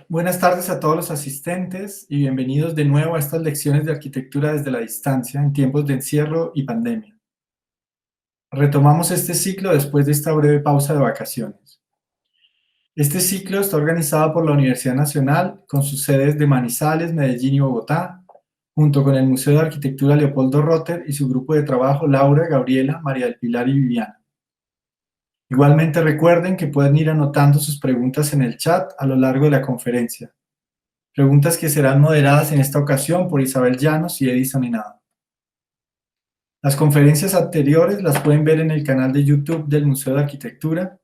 Buenas tardes a todos los asistentes y bienvenidos de nuevo a estas lecciones de arquitectura desde la distancia en tiempos de encierro y pandemia. Retomamos este ciclo después de esta breve pausa de vacaciones. Este ciclo está organizado por la Universidad Nacional con sus sedes de Manizales, Medellín y Bogotá, junto con el Museo de Arquitectura Leopoldo Rotter y su grupo de trabajo Laura, Gabriela, María del Pilar y Viviana. Igualmente recuerden que pueden ir anotando sus preguntas en el chat a lo largo de la conferencia. Preguntas que serán moderadas en esta ocasión por Isabel Llanos y Edison Henao. Las conferencias anteriores las pueden ver en el canal de YouTube del Museo de Arquitectura,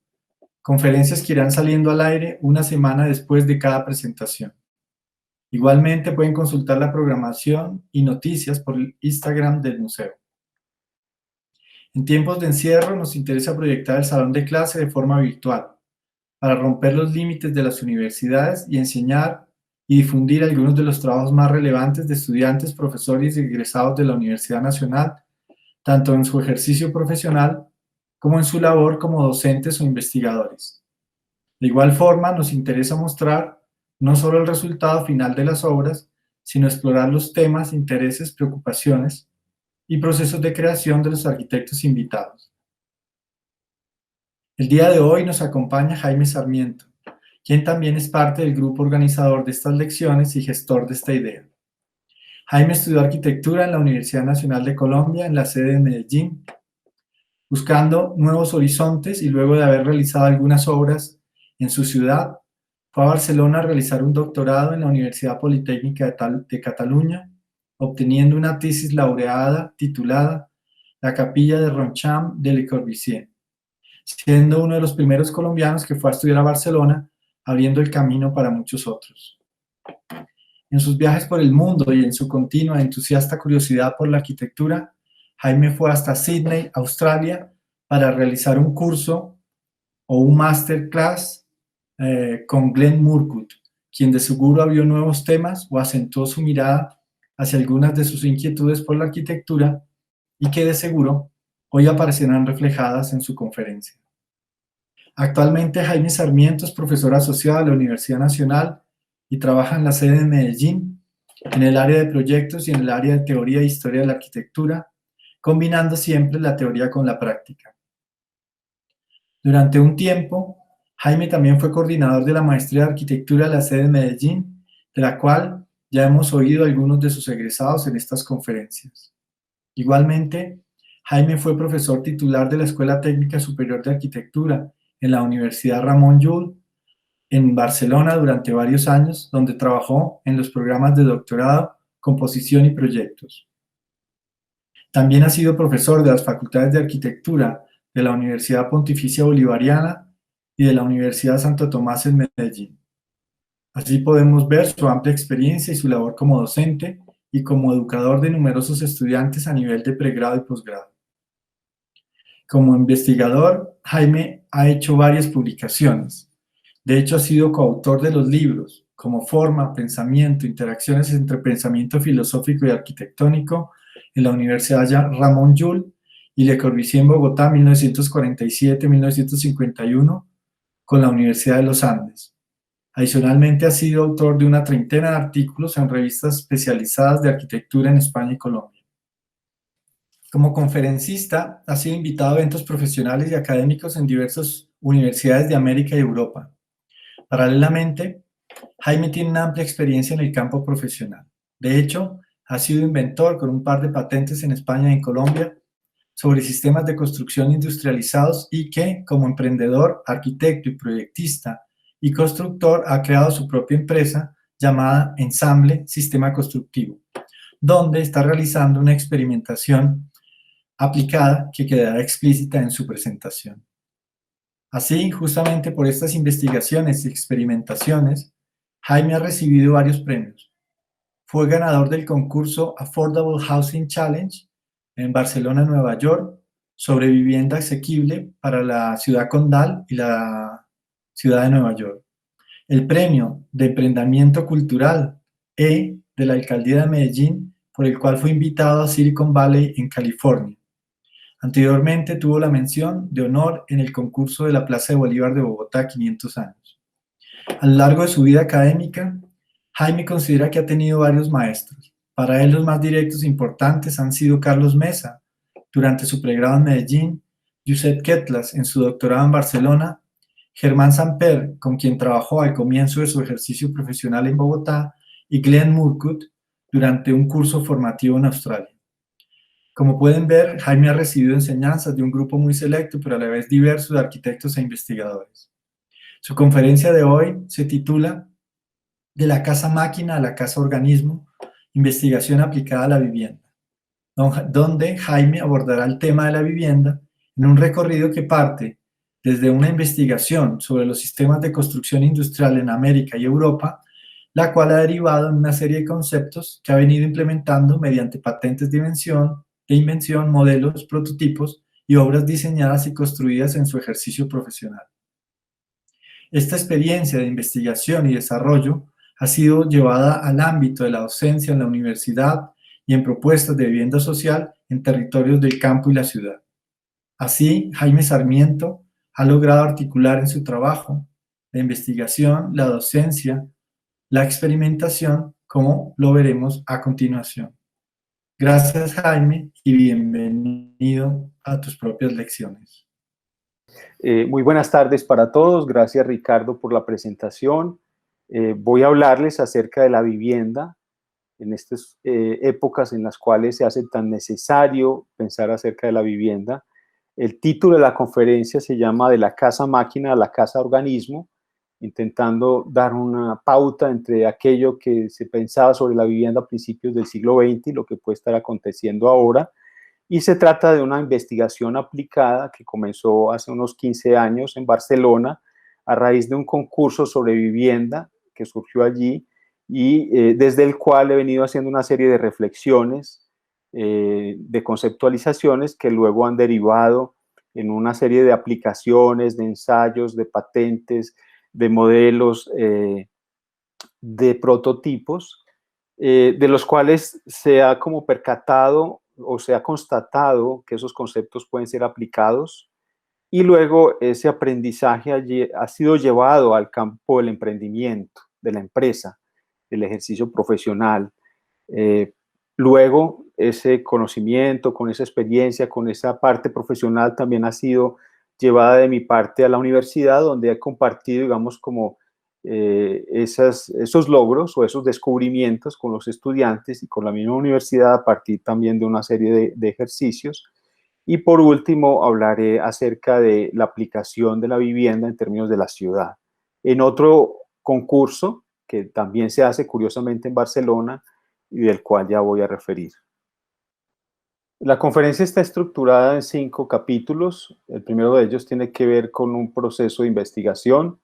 conferencias que irán saliendo al aire una semana después de cada presentación. Igualmente pueden consultar la programación y noticias por el Instagram del museo. En tiempos de encierro nos interesa proyectar el salón de clase de forma virtual, para romper los límites de las universidades y enseñar y difundir algunos de los trabajos más relevantes de estudiantes, profesores y egresados de la Universidad Nacional, tanto en su ejercicio profesional como en su labor como docentes o investigadores. De igual forma, nos interesa mostrar no solo el resultado final de las obras, sino explorar los temas, intereses, preocupaciones y procesos de creación de los arquitectos invitados. El día de hoy nos acompaña Jaime Sarmiento, quien también es parte del grupo organizador de estas lecciones y gestor de esta idea. Jaime estudió arquitectura en la Universidad Nacional de Colombia, en la sede de Medellín, buscando nuevos horizontes y luego de haber realizado algunas obras en su ciudad, fue a Barcelona a realizar un doctorado en la Universidad Politécnica de Cataluña, obteniendo una tesis laureada titulada La capilla de Ronchamp de Le Corbusier, siendo uno de los primeros colombianos que fue a estudiar a Barcelona, abriendo el camino para muchos otros. En sus viajes por el mundo y en su continua e entusiasta curiosidad por la arquitectura, Jaime fue hasta Sydney, Australia, para realizar un curso o un masterclass con Glenn Murcutt, quien de seguro abrió nuevos temas o acentuó su mirada hacia algunas de sus inquietudes por la arquitectura y que de seguro hoy aparecerán reflejadas en su conferencia. Actualmente Jaime Sarmiento es profesor asociado a la Universidad Nacional y trabaja en la sede de Medellín, en el área de proyectos y en el área de teoría e historia de la arquitectura, combinando siempre la teoría con la práctica. Durante un tiempo, Jaime también fue coordinador de la maestría de arquitectura de la sede de Medellín, de la cual ya hemos oído algunos de sus egresados en estas conferencias. Igualmente, Jaime fue profesor titular de la Escuela Técnica Superior de Arquitectura en la Universidad Ramon Llull, en Barcelona durante varios años, donde trabajó en los programas de doctorado, composición y proyectos. También ha sido profesor de las Facultades de Arquitectura de la Universidad Pontificia Bolivariana y de la Universidad Santo Tomás en Medellín. Así podemos ver su amplia experiencia y su labor como docente y como educador de numerosos estudiantes a nivel de pregrado y posgrado. Como investigador, Jaime ha hecho varias publicaciones. De hecho, ha sido coautor de los libros como Forma, Pensamiento, Interacciones entre Pensamiento Filosófico y Arquitectónico en la Universidad Ramon Llull y Le Corbusier en Bogotá, 1947-1951, con la Universidad de los Andes. Adicionalmente, ha sido autor de una treintena de artículos en revistas especializadas de arquitectura en España y Colombia. Como conferencista, ha sido invitado a eventos profesionales y académicos en diversas universidades de América y Europa. Paralelamente, Jaime tiene una amplia experiencia en el campo profesional. De hecho, ha sido inventor con un par de patentes en España y en Colombia sobre sistemas de construcción industrializados y que, como emprendedor, arquitecto y proyectista y constructor, ha creado su propia empresa llamada Ensamble Sistema Constructivo, donde está realizando una experimentación aplicada que quedará explícita en su presentación. Así, justamente por estas investigaciones y experimentaciones, Jaime ha recibido varios premios. Fue ganador del concurso Affordable Housing Challenge en Barcelona, Nueva York, sobre vivienda asequible para la ciudad condal y la ciudad de Nueva York. El premio de emprendimiento cultural de la alcaldía de Medellín, por el cual fue invitado a Silicon Valley en California. Anteriormente tuvo la mención de honor en el concurso de la Plaza de Bolívar de Bogotá, 500 años. A lo largo de su vida académica, Jaime considera que ha tenido varios maestros. Para él los más directos e importantes han sido Carlos Mesa, durante su pregrado en Medellín, Josep Quetlas en su doctorado en Barcelona, Germán Samper, con quien trabajó al comienzo de su ejercicio profesional en Bogotá, y Glenn Murcutt durante un curso formativo en Australia. Como pueden ver, Jaime ha recibido enseñanzas de un grupo muy selecto, pero a la vez diverso de arquitectos e investigadores. Su conferencia de hoy se titula De la casa máquina a la casa organismo, investigación aplicada a la vivienda, donde Jaime abordará el tema de la vivienda en un recorrido que parte desde una investigación sobre los sistemas de construcción industrial en América y Europa, la cual ha derivado en una serie de conceptos que ha venido implementando mediante patentes de invención, modelos, prototipos y obras diseñadas y construidas en su ejercicio profesional. Esta experiencia de investigación y desarrollo ha sido llevada al ámbito de la docencia en la universidad y en propuestas de vivienda social en territorios del campo y la ciudad. Así, Jaime Sarmiento ha logrado articular en su trabajo la investigación, la docencia, la experimentación, como lo veremos a continuación. Gracias, Jaime, y bienvenido a tus propias lecciones. Muy buenas tardes para todos. Gracias, Ricardo, por la presentación. Voy a hablarles acerca de la vivienda en estas épocas en las cuales se hace tan necesario pensar acerca de la vivienda. El título de la conferencia se llama De la casa máquina a la casa organismo, intentando dar una pauta entre aquello que se pensaba sobre la vivienda a principios del siglo XX y lo que puede estar aconteciendo ahora. Y se trata de una investigación aplicada que comenzó hace unos 15 años en Barcelona a raíz de un concurso sobre vivienda que surgió allí y desde el cual he venido haciendo una serie de reflexiones, de conceptualizaciones que luego han derivado en una serie de aplicaciones, de ensayos, de patentes, de modelos, de prototipos, de los cuales se ha como percatado o se ha constatado que esos conceptos pueden ser aplicados y luego ese aprendizaje allí ha sido llevado al campo del emprendimiento, de la empresa, del ejercicio profesional. Luego ese conocimiento, con esa experiencia, con esa parte profesional también ha sido llevada de mi parte a la universidad, donde he compartido, digamos, como esos logros o esos descubrimientos con los estudiantes y con la misma universidad a partir también de una serie de ejercicios. Y por último, hablaré acerca de la aplicación de la vivienda en términos de la ciudad. En otro concurso que también se hace curiosamente en Barcelona y del cual ya voy a referir. La conferencia está estructurada en 5 capítulos. El primero de ellos tiene que ver con un proceso de investigación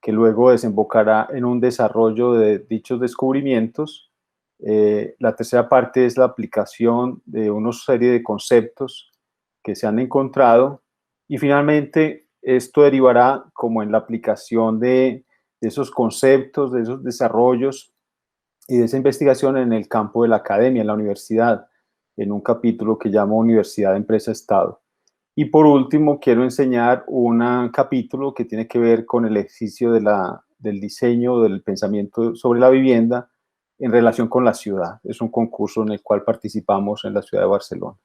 que luego desembocará en un desarrollo de dichos descubrimientos. La tercera parte es la aplicación de una serie de conceptos que se han encontrado y finalmente esto derivará como en la aplicación de esos conceptos, de esos desarrollos y de esa investigación en el campo de la academia, en la universidad, en un capítulo que llamo Universidad, Empresa, Estado. Y por último, quiero enseñar un capítulo que tiene que ver con el ejercicio del diseño, del pensamiento sobre la vivienda en relación con la ciudad. Es un concurso en el cual participamos en la ciudad de Barcelona.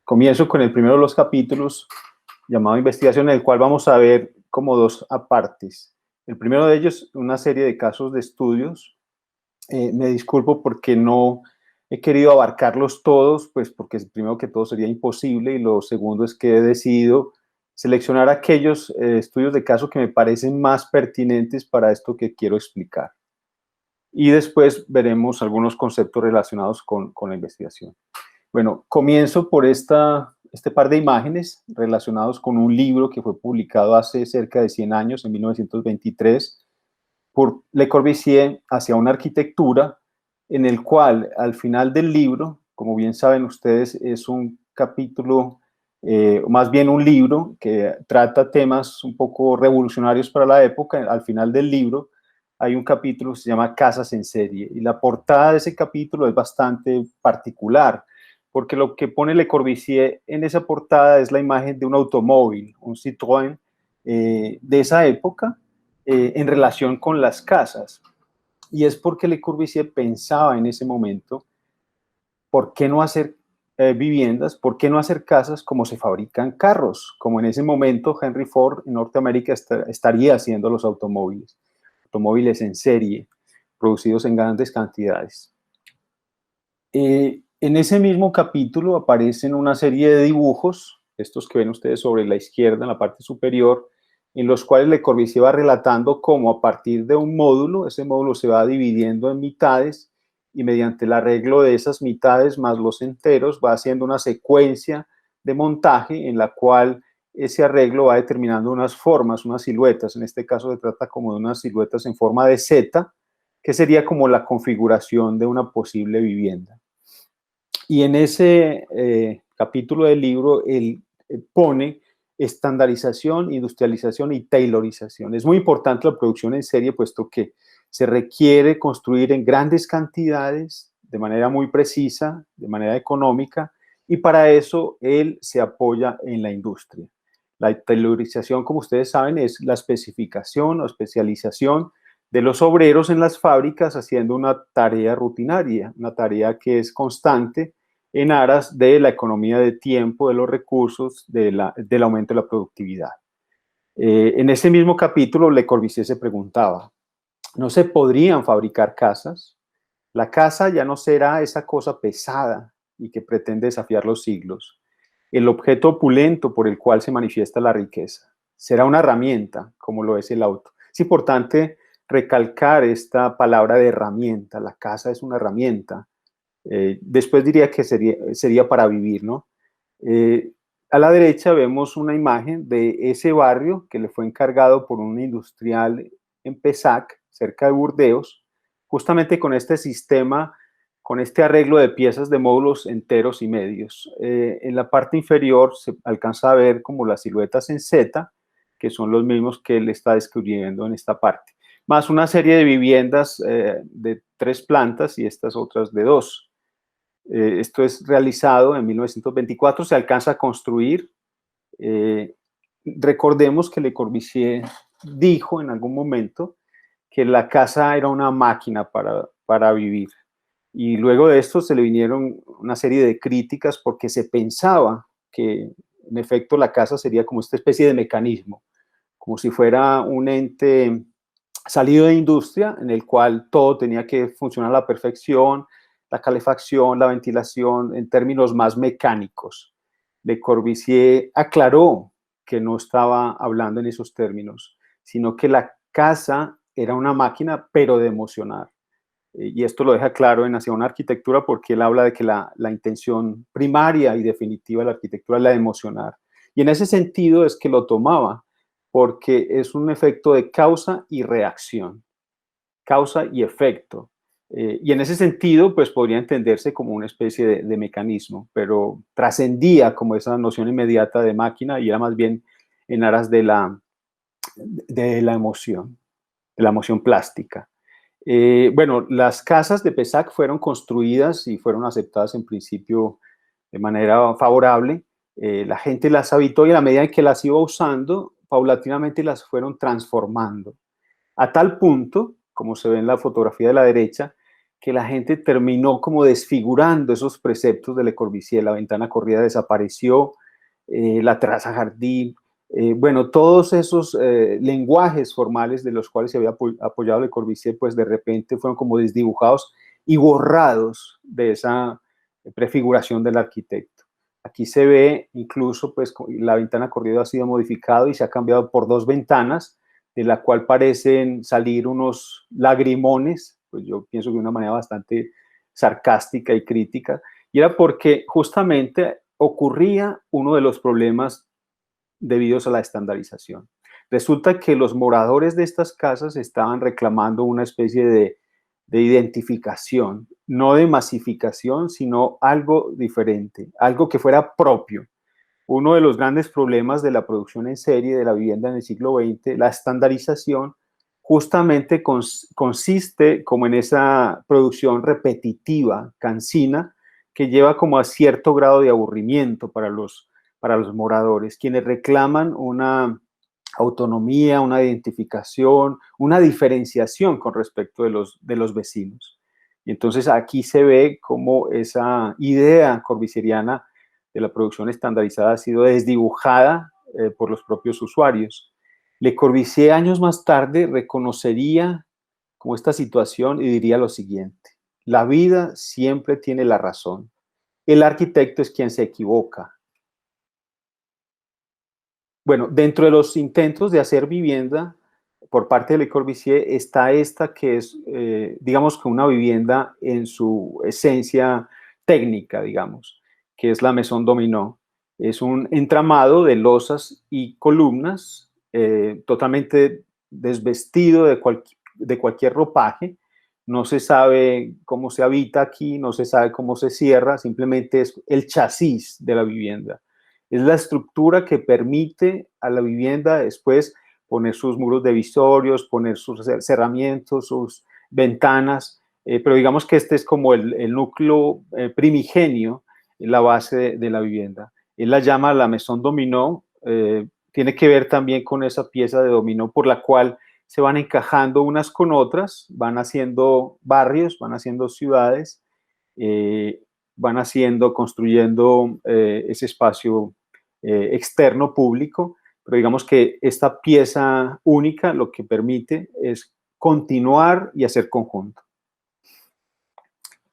Comienzo con el primero de los capítulos, llamado Investigación, en el cual vamos a ver como 2 apartes. El primero de ellos, una serie de casos de estudios. Me disculpo porque no he querido abarcarlos todos, pues porque primero que todo sería imposible y lo segundo es que he decidido seleccionar aquellos estudios de caso que me parecen más pertinentes para esto que quiero explicar. Y después veremos algunos conceptos relacionados con la investigación. Bueno, comienzo por este par de imágenes relacionados con un libro que fue publicado hace cerca de 100 años, en 1923, por Le Corbusier, Hacia una arquitectura, en el cual al final del libro, como bien saben ustedes, es un capítulo, más bien un libro que trata temas un poco revolucionarios para la época. Al final del libro hay un capítulo que se llama Casas en serie y la portada de ese capítulo es bastante particular porque lo que pone Le Corbusier en esa portada es la imagen de un automóvil, un Citroën de esa época, en relación con las casas. Y es porque Le Corbusier pensaba en ese momento, ¿por qué no hacer viviendas? ¿Por qué no hacer casas como se fabrican carros? Como en ese momento Henry Ford en Norteamérica estaría haciendo los automóviles en serie, producidos en grandes cantidades. En ese mismo capítulo aparecen una serie de dibujos, estos que ven ustedes sobre la izquierda en la parte superior, en los cuales Le Corbusier va relatando cómo a partir de un módulo, ese módulo se va dividiendo en mitades y mediante el arreglo de esas mitades más los enteros va haciendo una secuencia de montaje en la cual ese arreglo va determinando unas formas, unas siluetas. En este caso se trata como de unas siluetas en forma de Z, que sería como la configuración de una posible vivienda. Y en ese capítulo del libro, él pone estandarización, industrialización y taylorización. Es muy importante la producción en serie, puesto que se requiere construir en grandes cantidades, de manera muy precisa, de manera económica, y para eso él se apoya en la industria. La taylorización, como ustedes saben, es la especificación o especialización de los obreros en las fábricas haciendo una tarea rutinaria, una tarea que es constante en aras de la economía de tiempo, de los recursos, del aumento de la productividad. En ese mismo capítulo, Le Corbusier se preguntaba, ¿no se podrían fabricar casas? La casa ya no será esa cosa pesada y que pretende desafiar los siglos, el objeto opulento por el cual se manifiesta la riqueza. Será una herramienta, como lo es el auto. Es importante recalcar esta palabra de herramienta. La casa es una herramienta. Después diría que sería para vivir, ¿no? A la derecha vemos una imagen de ese barrio que le fue encargado por un industrial en Pessac, cerca de Burdeos, justamente con este sistema, con este arreglo de piezas de módulos enteros y medios. En la parte inferior se alcanza a ver como las siluetas en Z, que son los mismos que él está describiendo en esta parte, más una serie de viviendas de 3 plantas y estas otras de 2. Esto es realizado en 1924, se alcanza a construir. Recordemos que Le Corbusier dijo en algún momento que la casa era una máquina para vivir. Y luego de esto se le vinieron una serie de críticas porque se pensaba que en efecto la casa sería como esta especie de mecanismo, como si fuera un ente salido de industria en el cual todo tenía que funcionar a la perfección, la calefacción, la ventilación, en términos más mecánicos. Le Corbusier aclaró que no estaba hablando en esos términos, sino que la casa era una máquina, pero de emocionar. Y esto lo deja claro en Hacia una arquitectura porque él habla de que la intención primaria y definitiva de la arquitectura es la de emocionar. Y en ese sentido es que lo tomaba, porque es un efecto de causa y reacción, causa y efecto. Y en ese sentido, pues podría entenderse como una especie de mecanismo, pero trascendía como esa noción inmediata de máquina y era más bien en aras de la emoción plástica. Bueno, las casas de Pessac fueron construidas y fueron aceptadas en principio de manera favorable. La gente las habitó y a la medida en que las iba usando, paulatinamente las fueron transformando. A tal punto, como se ve en la fotografía de la derecha, que la gente terminó como desfigurando esos preceptos de Le Corbusier. La ventana corrida desapareció, la terraza jardín, bueno, todos esos lenguajes formales de los cuales se había apoyado Le Corbusier, pues de repente fueron como desdibujados y borrados de esa prefiguración del arquitecto. Aquí se ve incluso, pues la ventana corrida ha sido modificado y se ha cambiado por 2 ventanas, de la cual parecen salir unos lagrimones, pues yo pienso que de una manera bastante sarcástica y crítica, y era porque justamente ocurría uno de los problemas debidos a la estandarización. Resulta que los moradores de estas casas estaban reclamando una especie de identificación, no de masificación, sino algo diferente, algo que fuera propio. Uno de los grandes problemas de la producción en serie de la vivienda en el siglo XX, la estandarización, justamente consiste como en esa producción repetitiva, cansina, que lleva como a cierto grado de aburrimiento para los moradores, quienes reclaman una autonomía, una identificación, una diferenciación con respecto de los vecinos. Y entonces aquí se ve cómo esa idea corbusieriana de la producción estandarizada ha sido desdibujada por los propios usuarios. Le Corbusier años más tarde reconocería como esta situación y diría lo siguiente: la vida siempre tiene la razón. El arquitecto es quien se equivoca. Bueno, dentro de los intentos de hacer vivienda por parte de Le Corbusier está esta que es, digamos que una vivienda en su esencia técnica, digamos, que es la Maison Dominó. Es un entramado de losas y columnas totalmente desvestido de cualquier ropaje. No se sabe cómo se habita aquí, no se sabe cómo se cierra, simplemente es el chasis de la vivienda. Es la estructura que permite a la vivienda después poner sus muros divisorios, poner sus cerramientos, sus ventanas, pero digamos que este es como el núcleo primigenio, la base de la vivienda. Él la llama la Maison Dominó, tiene que ver también con esa pieza de dominó por la cual se van encajando unas con otras, van haciendo barrios, van haciendo ciudades, van haciendo, construyendo ese espacio externo público, pero digamos que esta pieza única lo que permite es continuar y hacer conjunto.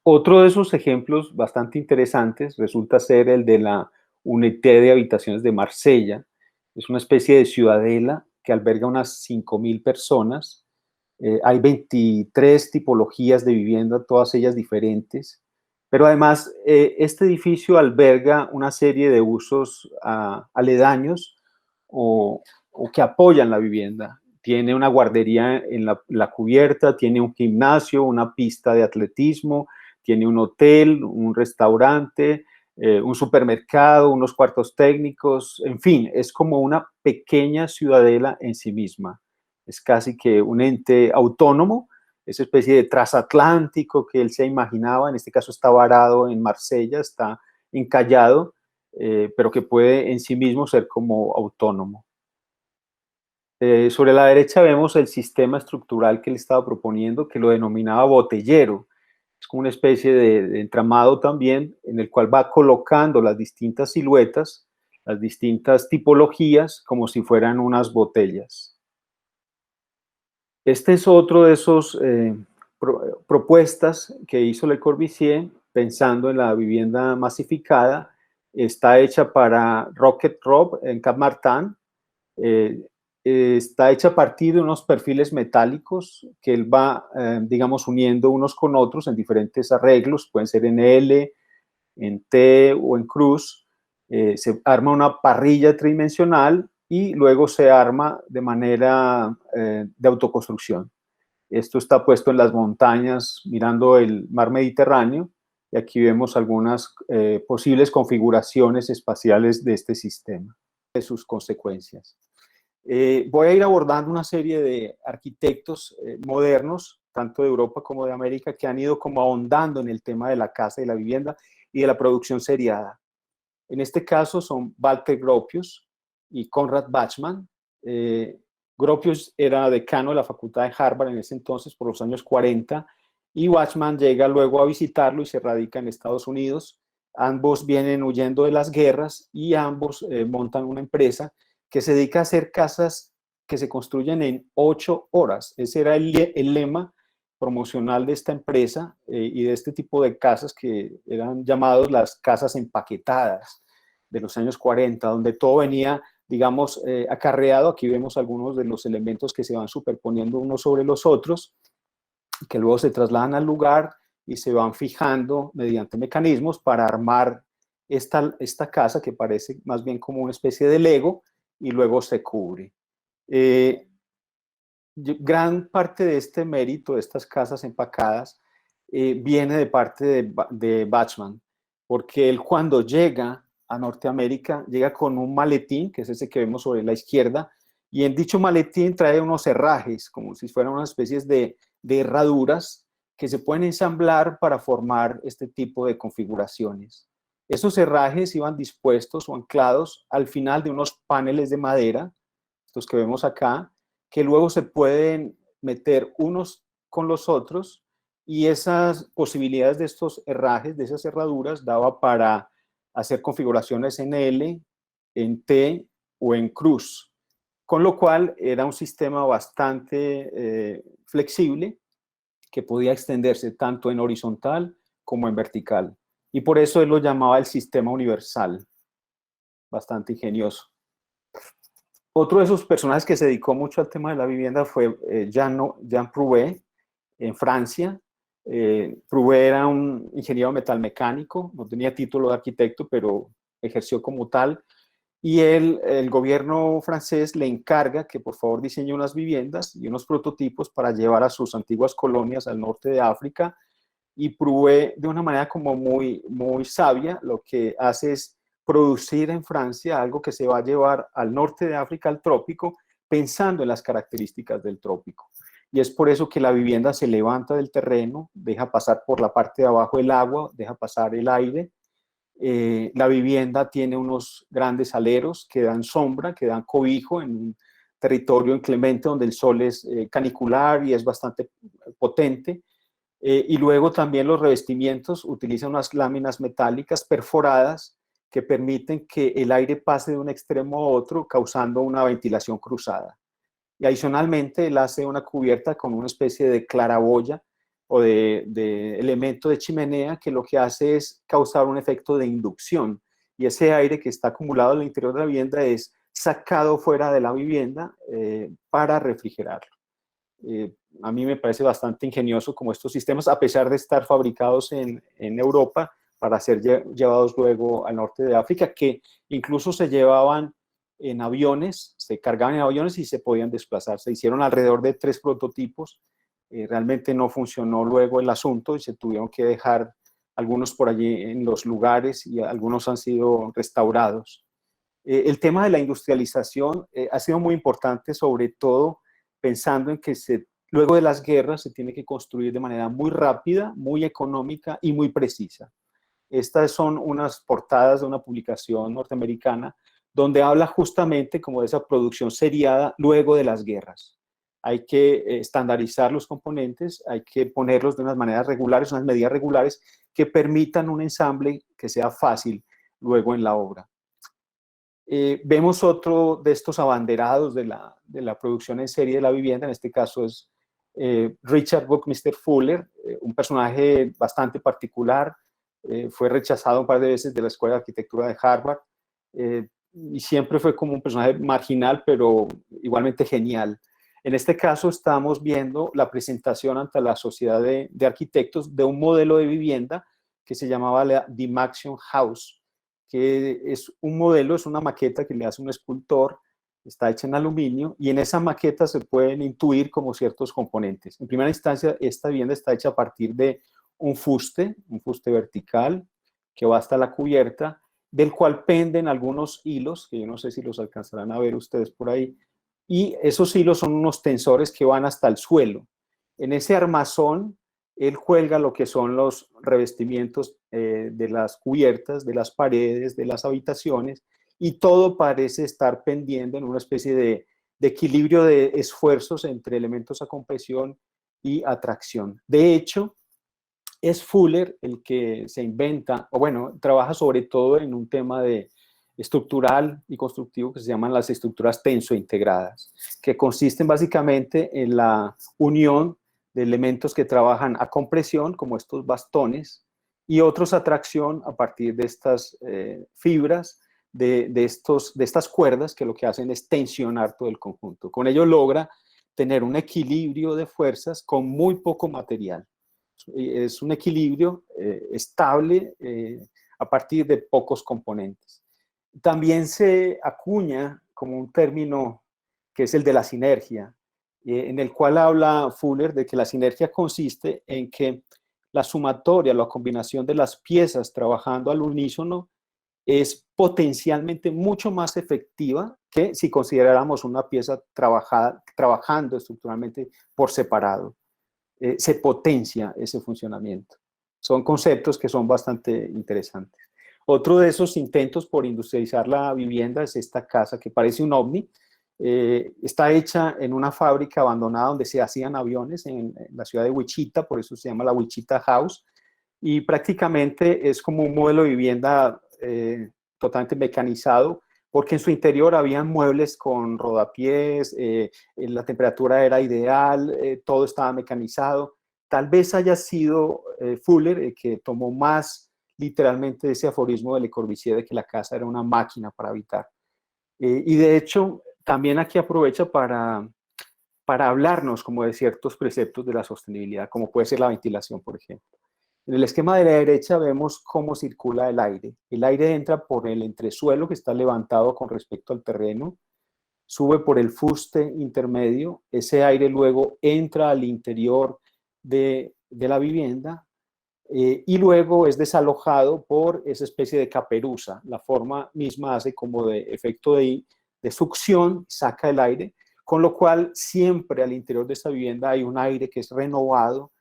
Otro de esos ejemplos bastante interesantes resulta ser el de la Unité de Habitaciones de Marsella. Es una especie de ciudadela que alberga unas 5.000 personas. Hay 23 tipologías de vivienda, todas ellas diferentes. Pero además, este edificio alberga una serie de usos aledaños o que apoyan la vivienda. Tiene una guardería en la cubierta, tiene un gimnasio, una pista de atletismo, tiene un hotel, un restaurante, un supermercado, unos cuartos técnicos, en fin, es como una pequeña ciudadela en sí misma. Es casi que un ente autónomo, esa especie de transatlántico que él se imaginaba, en este caso está varado en Marsella, está encallado, pero que puede en sí mismo ser como autónomo. Sobre la derecha vemos el sistema estructural que él estaba proponiendo, que lo denominaba botellero. Es como una especie de entramado también en el cual va colocando las distintas siluetas, las distintas tipologías, como si fueran unas botellas. Este es otro de esos propuestas que hizo Le Corbusier pensando en la vivienda masificada. Está hecha para Rocket Rob en Cap Martin. Está hecha a partir de unos perfiles metálicos que él va, digamos, uniendo unos con otros en diferentes arreglos, pueden ser en L, en T o en cruz. Se arma una parrilla tridimensional y luego se arma de manera de autoconstrucción. Esto está puesto en las montañas mirando el mar Mediterráneo y aquí vemos algunas posibles configuraciones espaciales de este sistema, de sus consecuencias. Voy a ir abordando una serie de arquitectos modernos, tanto de Europa como de América, que han ido como ahondando en el tema de la casa y la vivienda y de la producción seriada. En este caso son Walter Gropius y Conrad Bachmann. Gropius era decano de la facultad de Harvard en ese entonces, por los años 40, y Bachmann llega luego a visitarlo y se radica en Estados Unidos. Ambos vienen huyendo de las guerras y ambos montan una empresa que se dedica a hacer casas que se construyen en 8 horas. Ese era el lema promocional de esta empresa y de este tipo de casas que eran llamados las casas empaquetadas de los años 40, donde todo venía, digamos, acarreado. Aquí vemos algunos de los elementos que se van superponiendo unos sobre los otros, que luego se trasladan al lugar y se van fijando mediante mecanismos para armar esta casa que parece más bien como una especie de Lego, y luego se cubre. Gran parte de este mérito de estas casas empacadas viene de parte de Bachmann, porque él cuando llega a Norteamérica llega con un maletín, que es ese que vemos sobre la izquierda, y en dicho maletín trae unos herrajes, como si fueran unas especies de herraduras que se pueden ensamblar para formar este tipo de configuraciones. Esos herrajes iban dispuestos o anclados al final de unos paneles de madera. estos que vemos acá, que luego se pueden meter unos con los otros, y esas posibilidades de estos herrajes, de esas cerraduras, daba para hacer configuraciones en L, en T o en cruz, con lo cual era un sistema bastante flexible, que podía extenderse tanto en horizontal como en vertical. Y por eso él lo llamaba el sistema universal, bastante ingenioso. Otro de esos personajes que se dedicó mucho al tema de la vivienda fue Jean Prouvé, en Francia. Prouvé era un ingeniero metalmecánico, no tenía título de arquitecto, pero ejerció como tal. Y el gobierno francés le encarga que por favor diseñe unas viviendas y unos prototipos para llevar a sus antiguas colonias al norte de África. Y Prouvé, de una manera como muy sabia, lo que hace es producir en Francia algo que se va a llevar al norte de África, al trópico, pensando en las características del trópico. Y es por eso que la vivienda se levanta del terreno, deja pasar por la parte de abajo el agua, deja pasar el aire. La vivienda tiene unos grandes aleros que dan sombra, que dan cobijo en un territorio inclemente donde el sol es canicular y es bastante potente. Y luego también los revestimientos utilizan unas láminas metálicas perforadas que permiten que el aire pase de un extremo a otro, causando una ventilación cruzada. Y adicionalmente él hace una cubierta con una especie de claraboya o de elemento de chimenea, que lo que hace es causar un efecto de inducción, y ese aire que está acumulado en el interior de la vivienda es sacado fuera de la vivienda para refrigerarlo. A mí me parece bastante ingenioso como estos sistemas, a pesar de estar fabricados en Europa, para ser llevados luego al norte de África, que incluso se llevaban en aviones, se cargaban en aviones y se podían desplazar. Se hicieron alrededor de 3 prototipos. Realmente no funcionó luego el asunto y se tuvieron que dejar algunos por allí en los lugares, y algunos han sido restaurados. El tema de la industrialización ha sido muy importante, sobre todo pensando en que luego de las guerras se tiene que construir de manera muy rápida, muy económica y muy precisa. Estas son unas portadas de una publicación norteamericana donde habla justamente como de esa producción seriada luego de las guerras. Hay que estandarizar los componentes, hay que ponerlos de unas maneras regulares, unas medidas regulares que permitan un ensamble que sea fácil luego en la obra. Vemos otro de estos abanderados de la producción en serie de la vivienda, en este caso es Richard Buckminster Fuller, un personaje bastante particular. Fue rechazado un par de veces de la Escuela de Arquitectura de Harvard, y siempre fue como un personaje marginal, pero igualmente genial. En este caso estamos viendo la presentación ante la Sociedad de Arquitectos de un modelo de vivienda que se llamaba la Dymaxion House, que es un modelo, es una maqueta que le hace un escultor, está hecha en aluminio, y en esa maqueta se pueden intuir como ciertos componentes. En primera instancia, esta vivienda está hecha a partir de un fuste vertical que va hasta la cubierta, del cual penden algunos hilos, que yo no sé si los alcanzarán a ver ustedes por ahí, y esos hilos son unos tensores que van hasta el suelo. En ese armazón, él cuelga lo que son los revestimientos de las cubiertas, de las paredes, de las habitaciones, y todo parece estar pendiendo en una especie de equilibrio de esfuerzos entre elementos a compresión y atracción. De hecho, es Fuller el que se inventa, o bueno, trabaja sobre todo en un tema estructural y constructivo que se llaman las estructuras tensointegradas, que consisten básicamente en la unión de elementos que trabajan a compresión, como estos bastones, y otros a tracción a partir de estas fibras, de estas cuerdas, que lo que hacen es tensionar todo el conjunto. Con ello logra tener un equilibrio de fuerzas con muy poco material. Es un equilibrio estable a partir de pocos componentes. También se acuña como un término que es el de la sinergia, en el cual habla Fuller de que la sinergia consiste en que la sumatoria, la combinación de las piezas trabajando al unísono es potencialmente mucho más efectiva que si consideráramos una pieza trabajando estructuralmente por separado. Se potencia ese funcionamiento. Son conceptos que son bastante interesantes. Otro de esos intentos por industrializar la vivienda es esta casa que parece un ovni. Está hecha en una fábrica abandonada donde se hacían aviones en la ciudad de Wichita, por eso se llama la Wichita House, y prácticamente es como un modelo de vivienda totalmente mecanizado, porque en su interior habían muebles con rodapiés, la temperatura era ideal, todo estaba mecanizado. Tal vez haya sido Fuller el que tomó más literalmente ese aforismo de Le Corbusier de que la casa era una máquina para habitar. Y de hecho, también aquí aprovecha para hablarnos como de ciertos preceptos de la sostenibilidad, como puede ser la ventilación, por ejemplo. En el esquema de la derecha vemos cómo circula el aire. El aire entra por el entresuelo que está levantado con respecto al terreno, sube por el fuste intermedio, ese aire luego entra al interior de la vivienda y luego es desalojado por esa especie de caperuza. La forma misma hace como de efecto de succión, saca el aire, con lo cual siempre al interior de esta vivienda hay un aire que es renovado,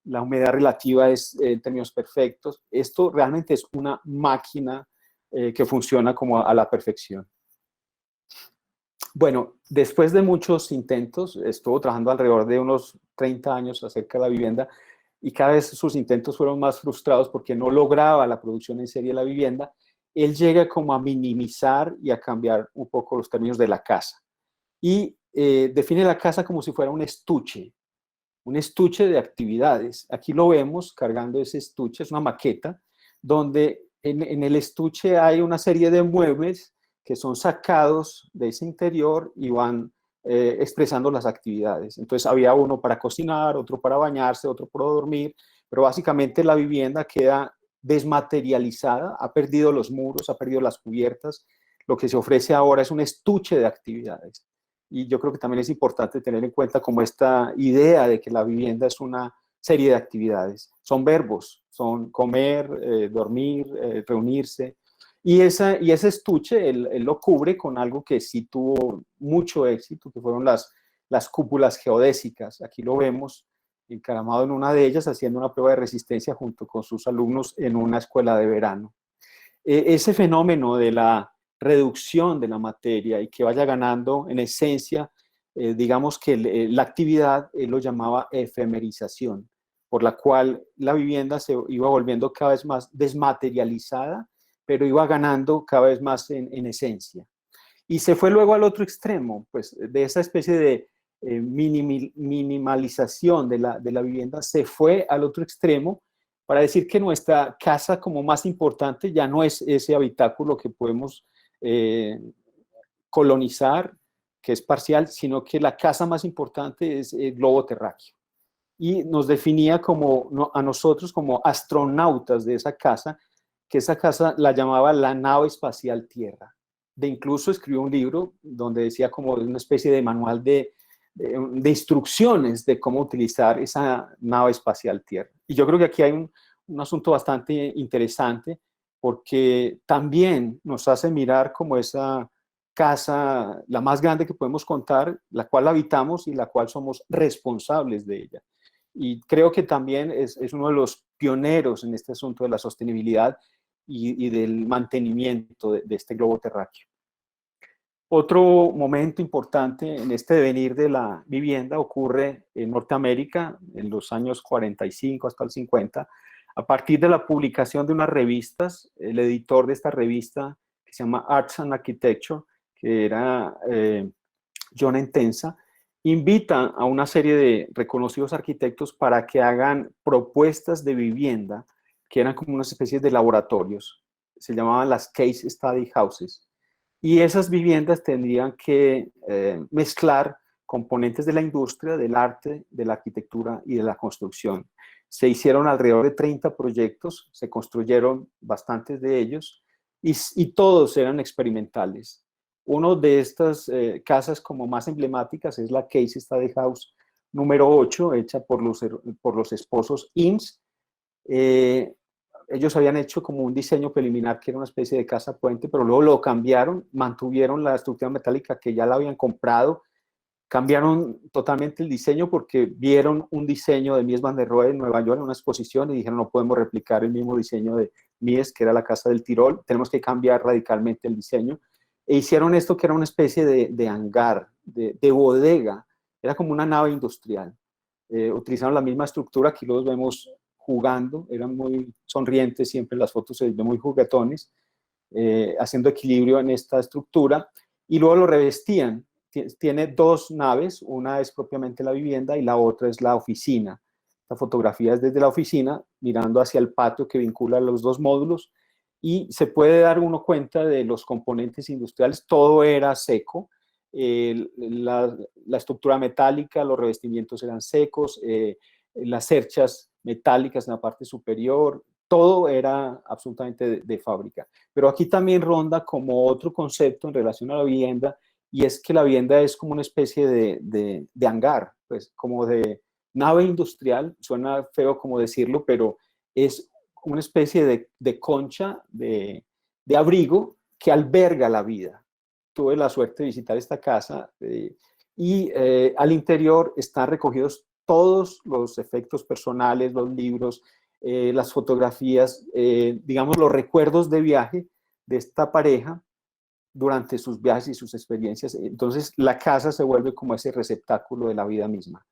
la humedad relativa es en términos perfectos. Esto realmente es una máquina que funciona como a la perfección. Bueno, después de muchos intentos, estuvo trabajando alrededor de unos 30 años acerca de la vivienda y cada vez sus intentos fueron más frustrados porque no lograba la producción en serie de la vivienda. Él llega como a minimizar y a cambiar un poco los términos de la casa y define la casa como si fuera un estuche de actividades. Aquí lo vemos cargando ese estuche, es una maqueta, donde en el estuche hay una serie de muebles que son sacados de ese interior y van expresando las actividades. Entonces había uno para cocinar, otro para bañarse, otro para dormir, pero básicamente la vivienda queda desmaterializada, ha perdido los muros, ha perdido las cubiertas. Lo que se ofrece ahora es un estuche de actividades. Y yo creo que también es importante tener en cuenta como esta idea de que la vivienda es una serie de actividades. Son verbos, son comer, dormir, reunirse. Y ese estuche él lo cubre con algo que sí tuvo mucho éxito, que fueron las cúpulas geodésicas. Aquí lo vemos encaramado en una de ellas, haciendo una prueba de resistencia junto con sus alumnos en una escuela de verano. Ese fenómeno de la reducción de la materia y que vaya ganando en esencia, digamos que la actividad él lo llamaba efemerización, por la cual la vivienda se iba volviendo cada vez más desmaterializada, pero iba ganando cada vez más en esencia. Y se fue luego al otro extremo, pues de esa especie de minimalización de la vivienda, se fue al otro extremo para decir que nuestra casa como más importante ya no es ese habitáculo que podemos colonizar, que es parcial, sino que la casa más importante es el globo terráqueo. Y nos definía como, a nosotros como astronautas de esa casa, que esa casa la llamaba la nave espacial Tierra. De incluso escribió un libro donde decía como una especie de manual de instrucciones de cómo utilizar esa nave espacial Tierra. Y yo creo que aquí hay un asunto bastante interesante porque también nos hace mirar como esa casa, la más grande que podemos contar, la cual habitamos y la cual somos responsables de ella. Y creo que también es uno de los pioneros en este asunto de la sostenibilidad y del mantenimiento de este globo terráqueo. Otro momento importante en este devenir de la vivienda ocurre en Norteamérica en los años 45 hasta el 50, a partir de la publicación de unas revistas. El editor de esta revista, que se llama Arts and Architecture, que era John Entenza, invita a una serie de reconocidos arquitectos para que hagan propuestas de vivienda que eran como unas especies de laboratorios. Se llamaban las Case Study Houses. Y esas viviendas tendrían que mezclar componentes de la industria, del arte, de la arquitectura y de la construcción. Se hicieron alrededor de 30 proyectos, se construyeron bastantes de ellos y todos eran experimentales. Una de estas casas como más emblemáticas es la Case Study House número 8, hecha por los esposos Eames. Ellos habían hecho como un diseño preliminar que era una especie de casa puente, pero luego lo cambiaron, mantuvieron la estructura metálica que ya la habían comprado, cambiaron totalmente el diseño porque vieron un diseño de Mies van der Rohe en Nueva York en una exposición y dijeron no podemos replicar el mismo diseño de Mies, que era la casa del Tirol, tenemos que cambiar radicalmente el diseño. e hicieron esto que era una especie de hangar, de bodega, era como una nave industrial. Utilizaron la misma estructura, aquí los vemos jugando, eran muy sonrientes, siempre las fotos se ven muy juguetones, haciendo equilibrio en esta estructura, y luego lo revestían. Tiene dos naves, una es propiamente la vivienda y la otra es la oficina. La fotografía es desde la oficina, mirando hacia el patio que vincula los dos módulos, y se puede dar uno cuenta de los componentes industriales, todo era seco, la estructura metálica, los revestimientos eran secos, las cerchas metálicas en la parte superior, todo era absolutamente de fábrica. Pero aquí también ronda como otro concepto en relación a la vivienda, y es que la vivienda es como una especie de hangar, pues como de nave industrial, suena feo como decirlo, pero es una especie de concha, de abrigo que alberga la vida. Tuve la suerte de visitar esta casa y al interior están recogidos todos los efectos personales, los libros, las fotografías, digamos los recuerdos de viaje de esta pareja durante sus viajes y sus experiencias. Entonces la casa se vuelve como ese receptáculo de la vida misma.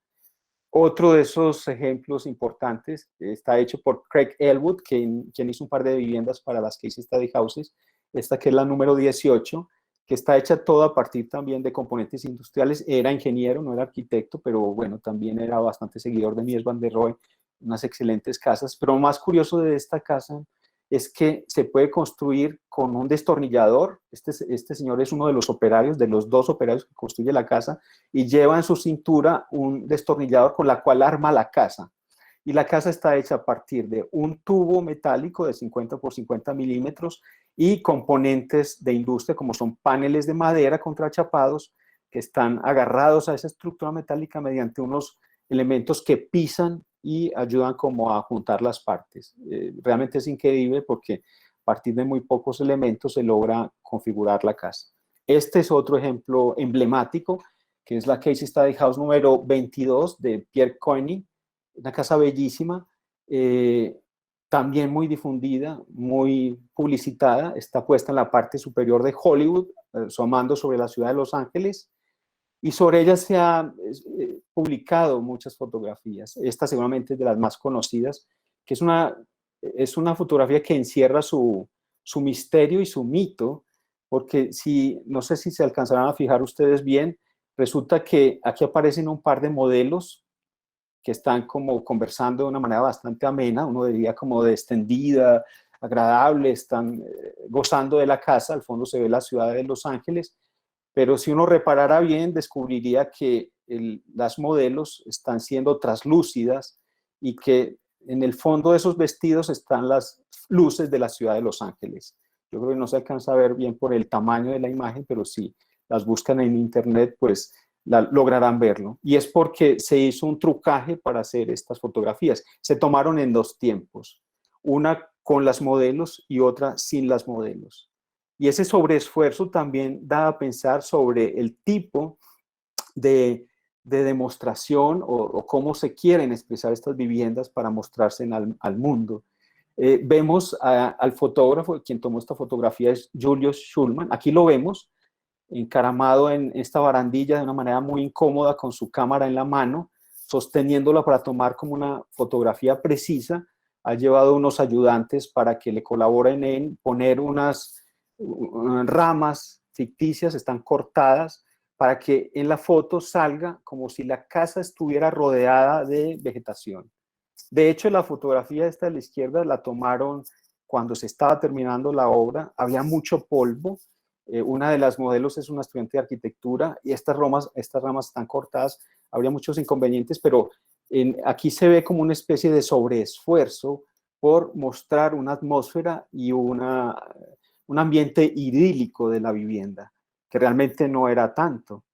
Otro de esos ejemplos importantes está hecho por Craig Elwood, quien hizo un par de viviendas para las Case Study Houses, esta que es la número 18, que está hecha toda a partir también de componentes industriales. Era ingeniero, no era arquitecto, pero bueno, también era bastante seguidor de Mies van der Rohe, unas excelentes casas. Pero lo más curioso de esta casa es que se puede construir con un destornillador. Este señor es uno de los operarios, de los dos operarios que construye la casa, y lleva en su cintura un destornillador con la cual arma la casa. Y la casa está hecha a partir de un tubo metálico de 50 por 50 milímetros y componentes de industria como son paneles de madera contrachapados que están agarrados a esa estructura metálica mediante unos elementos que pisan y ayudan como a juntar las partes. Realmente es increíble porque a partir de muy pocos elementos se logra configurar la casa. Este es otro ejemplo emblemático, que es la Case Study House número 22 de Pierre Koenig, una casa bellísima, también muy difundida, muy publicitada, está puesta en la parte superior de Hollywood, asomando sobre la ciudad de Los Ángeles, y sobre ella se ha publicado muchas fotografías. Esta seguramente es de las más conocidas, que es una fotografía que encierra su misterio y su mito, porque no sé si se alcanzarán a fijar ustedes bien, resulta que aquí aparecen un par de modelos que están como conversando de una manera bastante amena, uno diría como de extendida, agradable, están gozando de la casa, al fondo se ve la ciudad de Los Ángeles, pero si uno reparara bien, descubriría que las modelos están siendo traslúcidas y que en el fondo de esos vestidos están las luces de la ciudad de Los Ángeles. Yo creo que no se alcanza a ver bien por el tamaño de la imagen, pero si las buscan en internet, pues lograrán verlo. Y es porque se hizo un trucaje para hacer estas fotografías. Se tomaron en dos tiempos, una con las modelos y otra sin las modelos. Y ese sobreesfuerzo también da a pensar sobre el tipo de demostración o cómo se quieren expresar estas viviendas para mostrarse al mundo. Vemos al fotógrafo, quien tomó esta fotografía es Julius Schulman. Aquí lo vemos encaramado en esta barandilla de una manera muy incómoda con su cámara en la mano, sosteniéndola para tomar como una fotografía precisa. Ha llevado unos ayudantes para que le colaboren en poner unas ramas ficticias, están cortadas, para que en la foto salga como si la casa estuviera rodeada de vegetación. De hecho, la fotografía esta de la izquierda la tomaron cuando se estaba terminando la obra, había mucho polvo. Una de las modelos es una estudiante de arquitectura y estas ramas están cortadas, habría muchos inconvenientes, pero aquí se ve como una especie de sobreesfuerzo por mostrar una atmósfera y un ambiente idílico de la vivienda, que realmente no era tanto.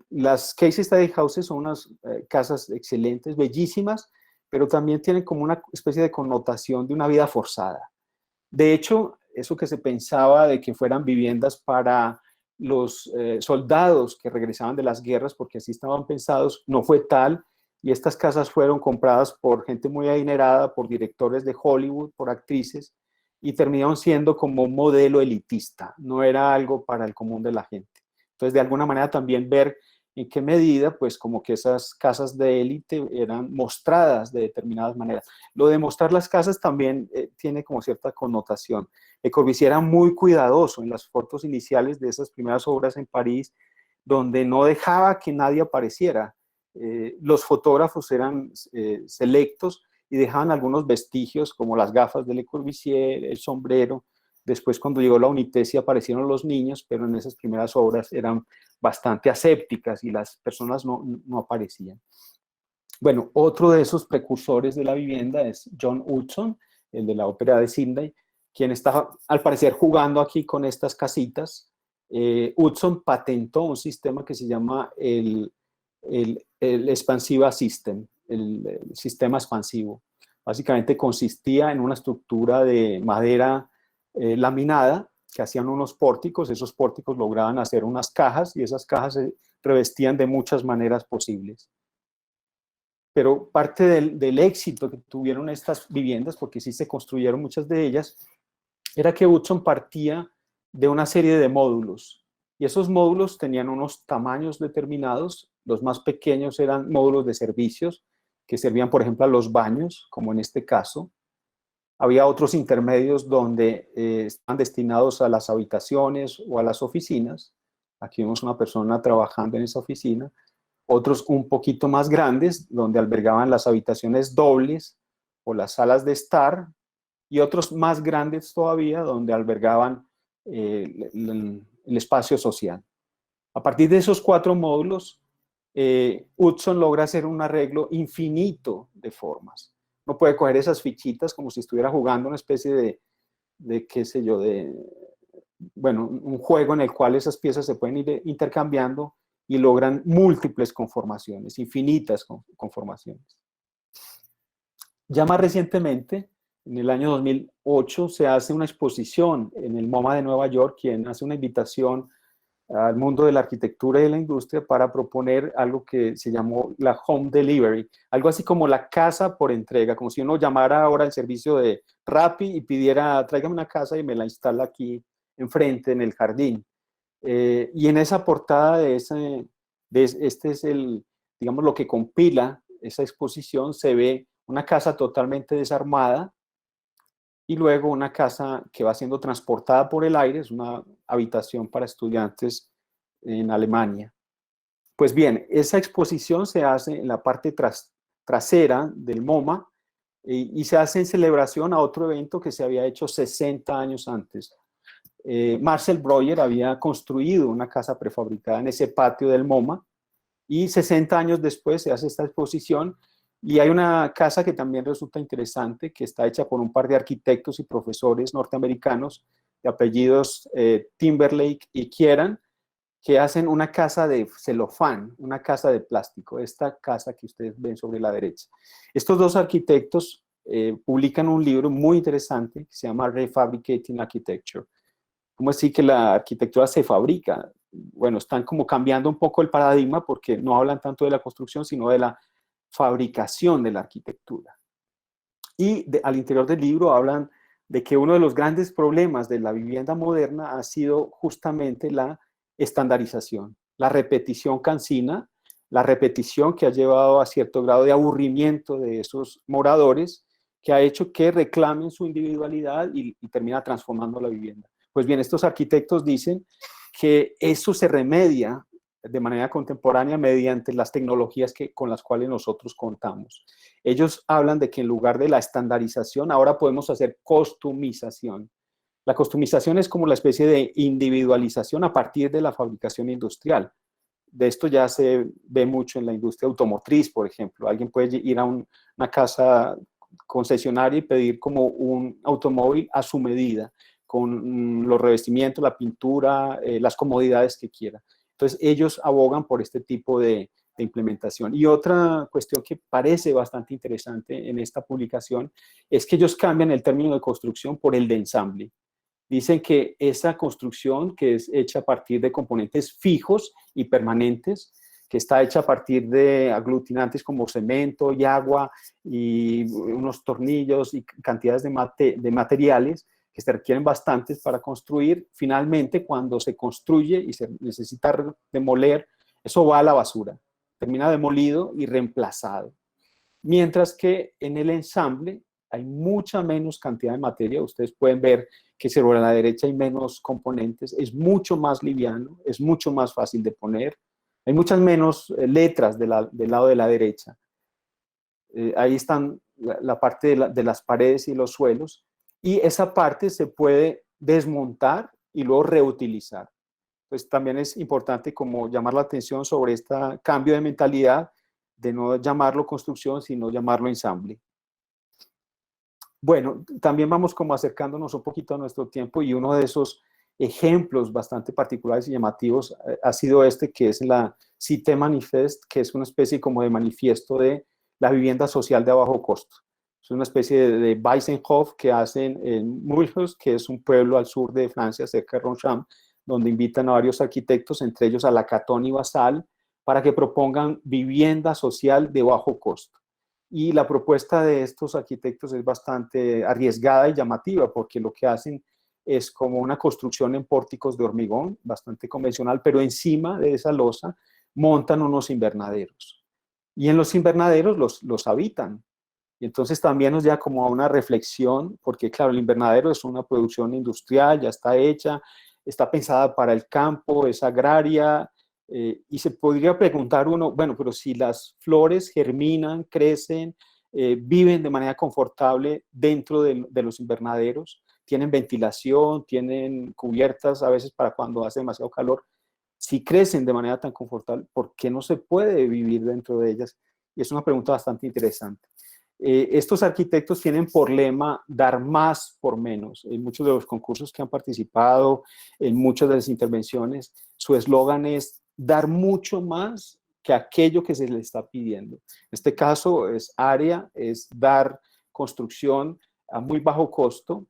Las Case Study Houses son unas casas excelentes, bellísimas, pero también tienen como una especie de connotación de una vida forzada. De hecho, eso que se pensaba de que fueran viviendas para los soldados que regresaban de las guerras, porque así estaban pensados, no fue tal, y estas casas fueron compradas por gente muy adinerada, por directores de Hollywood, por actrices, y terminaron siendo como un modelo elitista, no era algo para el común de la gente. Entonces, de alguna manera también ver en qué medida, pues como que esas casas de élite eran mostradas de determinadas maneras. Lo de mostrar las casas también tiene como cierta connotación. Le Corbusier era muy cuidadoso en las fotos iniciales de esas primeras obras en París, donde no dejaba que nadie apareciera. Los fotógrafos eran selectos y dejaban algunos vestigios como las gafas de Le Corbusier, el sombrero. Después, cuando llegó la Unité, sí aparecieron los niños, pero en esas primeras obras eran bastante asépticas y las personas no aparecían. Bueno, otro de esos precursores de la vivienda es John Hudson, el de la ópera de Sydney, quien está al parecer jugando aquí con estas casitas. Hudson patentó un sistema que se llama el Expansiva System, el sistema expansivo. Básicamente consistía en una estructura de madera laminada que hacían unos pórticos. Esos pórticos lograban hacer unas cajas y esas cajas se revestían de muchas maneras posibles. Pero parte del éxito que tuvieron estas viviendas, porque sí se construyeron muchas de ellas, era que Hudson partía de una serie de módulos. Y esos módulos tenían unos tamaños determinados. Los más pequeños eran módulos de servicios, que servían, por ejemplo, a los baños, como en este caso. Había otros intermedios donde estaban destinados a las habitaciones o a las oficinas. Aquí vemos una persona trabajando en esa oficina. Otros un poquito más grandes, donde albergaban las habitaciones dobles o las salas de estar, y otros más grandes todavía, donde albergaban el espacio social. A partir de esos 4 módulos, Hudson logra hacer un arreglo infinito de formas. Uno puede coger esas fichitas como si estuviera jugando una especie de qué sé yo, bueno, un juego en el cual esas piezas se pueden ir intercambiando y logran múltiples conformaciones, infinitas conformaciones. Ya más recientemente, en el año 2008, se hace una exposición en el MoMA de Nueva York, quien hace una invitación al mundo de la arquitectura y de la industria para proponer algo que se llamó la home delivery, algo así como la casa por entrega, como si uno llamara ahora al servicio de Rappi y pidiera, tráigame una casa y me la instala aquí enfrente en el jardín. Y en esa portada este es digamos, lo que compila esa exposición, se ve una casa totalmente desarmada y luego una casa que va siendo transportada por el aire, es una habitación para estudiantes en Alemania. Pues bien, esa exposición se hace en la parte trasera del MoMA y se hace en celebración a otro evento que se había hecho 60 años antes. Marcel Breuer había construido una casa prefabricada en ese patio del MoMA y 60 años después se hace esta exposición y hay una casa que también resulta interesante, que está hecha por un par de arquitectos y profesores norteamericanos de apellidos Timberlake y Kieran, que hacen una casa de celofán, una casa de plástico, esta casa que ustedes ven sobre la derecha. Estos dos arquitectos publican un libro muy interesante que se llama Refabricating Architecture. ¿Cómo así que la arquitectura se fabrica? Bueno, están como cambiando un poco el paradigma porque no hablan tanto de la construcción, sino de la fabricación de la arquitectura. Y al interior del libro hablan de que uno de los grandes problemas de la vivienda moderna ha sido justamente la estandarización, la repetición cansina, la repetición que ha llevado a cierto grado de aburrimiento de esos moradores, que ha hecho que reclamen su individualidad y termina transformando la vivienda. Pues bien, estos arquitectos dicen que eso se remedia de manera contemporánea mediante las tecnologías con las cuales nosotros contamos. Ellos hablan de que en lugar de la estandarización, ahora podemos hacer customización. La customización es como la especie de individualización a partir de la fabricación industrial. De esto ya se ve mucho en la industria automotriz, por ejemplo. Alguien puede ir a una casa concesionaria y pedir como un automóvil a su medida, con los revestimientos, la pintura, las comodidades que quiera. Entonces, ellos abogan por este tipo de implementación. Y otra cuestión que parece bastante interesante en esta publicación es que ellos cambian el término de construcción por el de ensamble. Dicen que esa construcción, que es hecha a partir de componentes fijos y permanentes, que está hecha a partir de aglutinantes como cemento y agua y unos tornillos y cantidades de materiales, que que se requieren bastantes para construir. Finalmente, cuando se construye y se necesita demoler, eso va a la basura, termina demolido y reemplazado. Mientras que en el ensamble hay mucha menos cantidad de materia. Ustedes pueden ver que sobre la derecha hay menos componentes, es mucho más liviano, es mucho más fácil de poner, hay muchas menos letras del lado de la derecha. Ahí están la parte de las paredes y los suelos, y esa parte se puede desmontar y luego reutilizar. Pues también es importante como llamar la atención sobre este cambio de mentalidad, de no llamarlo construcción, sino llamarlo ensamble. Bueno, también vamos como acercándonos un poquito a nuestro tiempo, y uno de esos ejemplos bastante particulares y llamativos ha sido este, que es la Cité Manifest, que es una especie como de manifiesto de la vivienda social de bajo costo. Es una especie de Weissenhof que hacen en Mulhouse, que es un pueblo al sur de Francia, cerca de Ronchamp, donde invitan a varios arquitectos, entre ellos a Lacaton y Basal, para que propongan vivienda social de bajo costo. Y la propuesta de estos arquitectos es bastante arriesgada y llamativa, porque lo que hacen es como una construcción en pórticos de hormigón, bastante convencional, pero encima de esa losa montan unos invernaderos. Y en los invernaderos los habitan. Y entonces también nos lleva como a una reflexión, porque claro, el invernadero es una producción industrial, ya está hecha, está pensada para el campo, es agraria, y se podría preguntar uno, bueno, pero si las flores germinan, crecen, viven de manera confortable dentro de los invernaderos, tienen ventilación, tienen cubiertas a veces para cuando hace demasiado calor, si crecen de manera tan confortable, ¿por qué no se puede vivir dentro de ellas? Y es una pregunta bastante interesante. Estos arquitectos tienen por lema dar más por menos. En muchos de los concursos que han participado, en muchas de las intervenciones, su eslogan es dar mucho más que aquello que se le está pidiendo. En este caso es área, es dar construcción a muy bajo costo.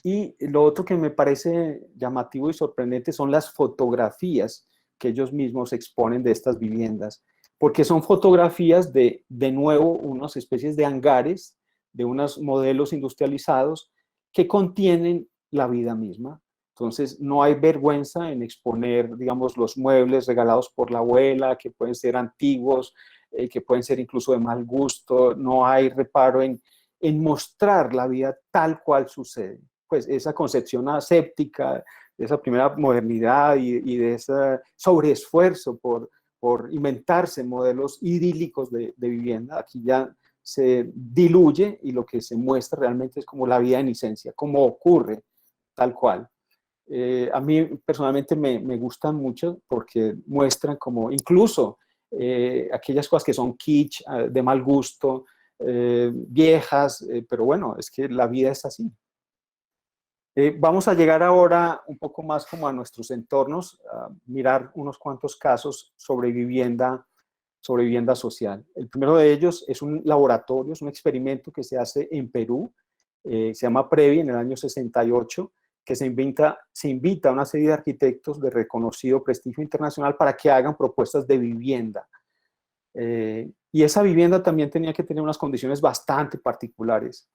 Y lo otro que me parece llamativo y sorprendente son las fotografías que ellos mismos exponen de estas viviendas, porque son fotografías de nuevo, unas especies de hangares, de unos modelos industrializados que contienen la vida misma. Entonces, no hay vergüenza en exponer, digamos, los muebles regalados por la abuela, que pueden ser antiguos, que pueden ser incluso de mal gusto. No hay reparo en mostrar la vida tal cual sucede. Pues esa concepción aséptica, de esa primera modernidad y de ese sobreesfuerzo por inventarse modelos idílicos de vivienda, aquí ya se diluye y lo que se muestra realmente es como la vida en esencia, como ocurre tal cual. A mí personalmente me gustan mucho porque muestran como incluso aquellas cosas que son kitsch, de mal gusto, viejas, pero bueno, es que la vida es así. Vamos a llegar ahora un poco más como a nuestros entornos, a mirar unos cuantos casos sobre vivienda social. El primero de ellos es un laboratorio, es un experimento que se hace en Perú, se llama PREVI en el año 68, que se invita a una serie de arquitectos de reconocido prestigio internacional para que hagan propuestas de vivienda. Y esa vivienda también tenía que tener unas condiciones bastante particulares.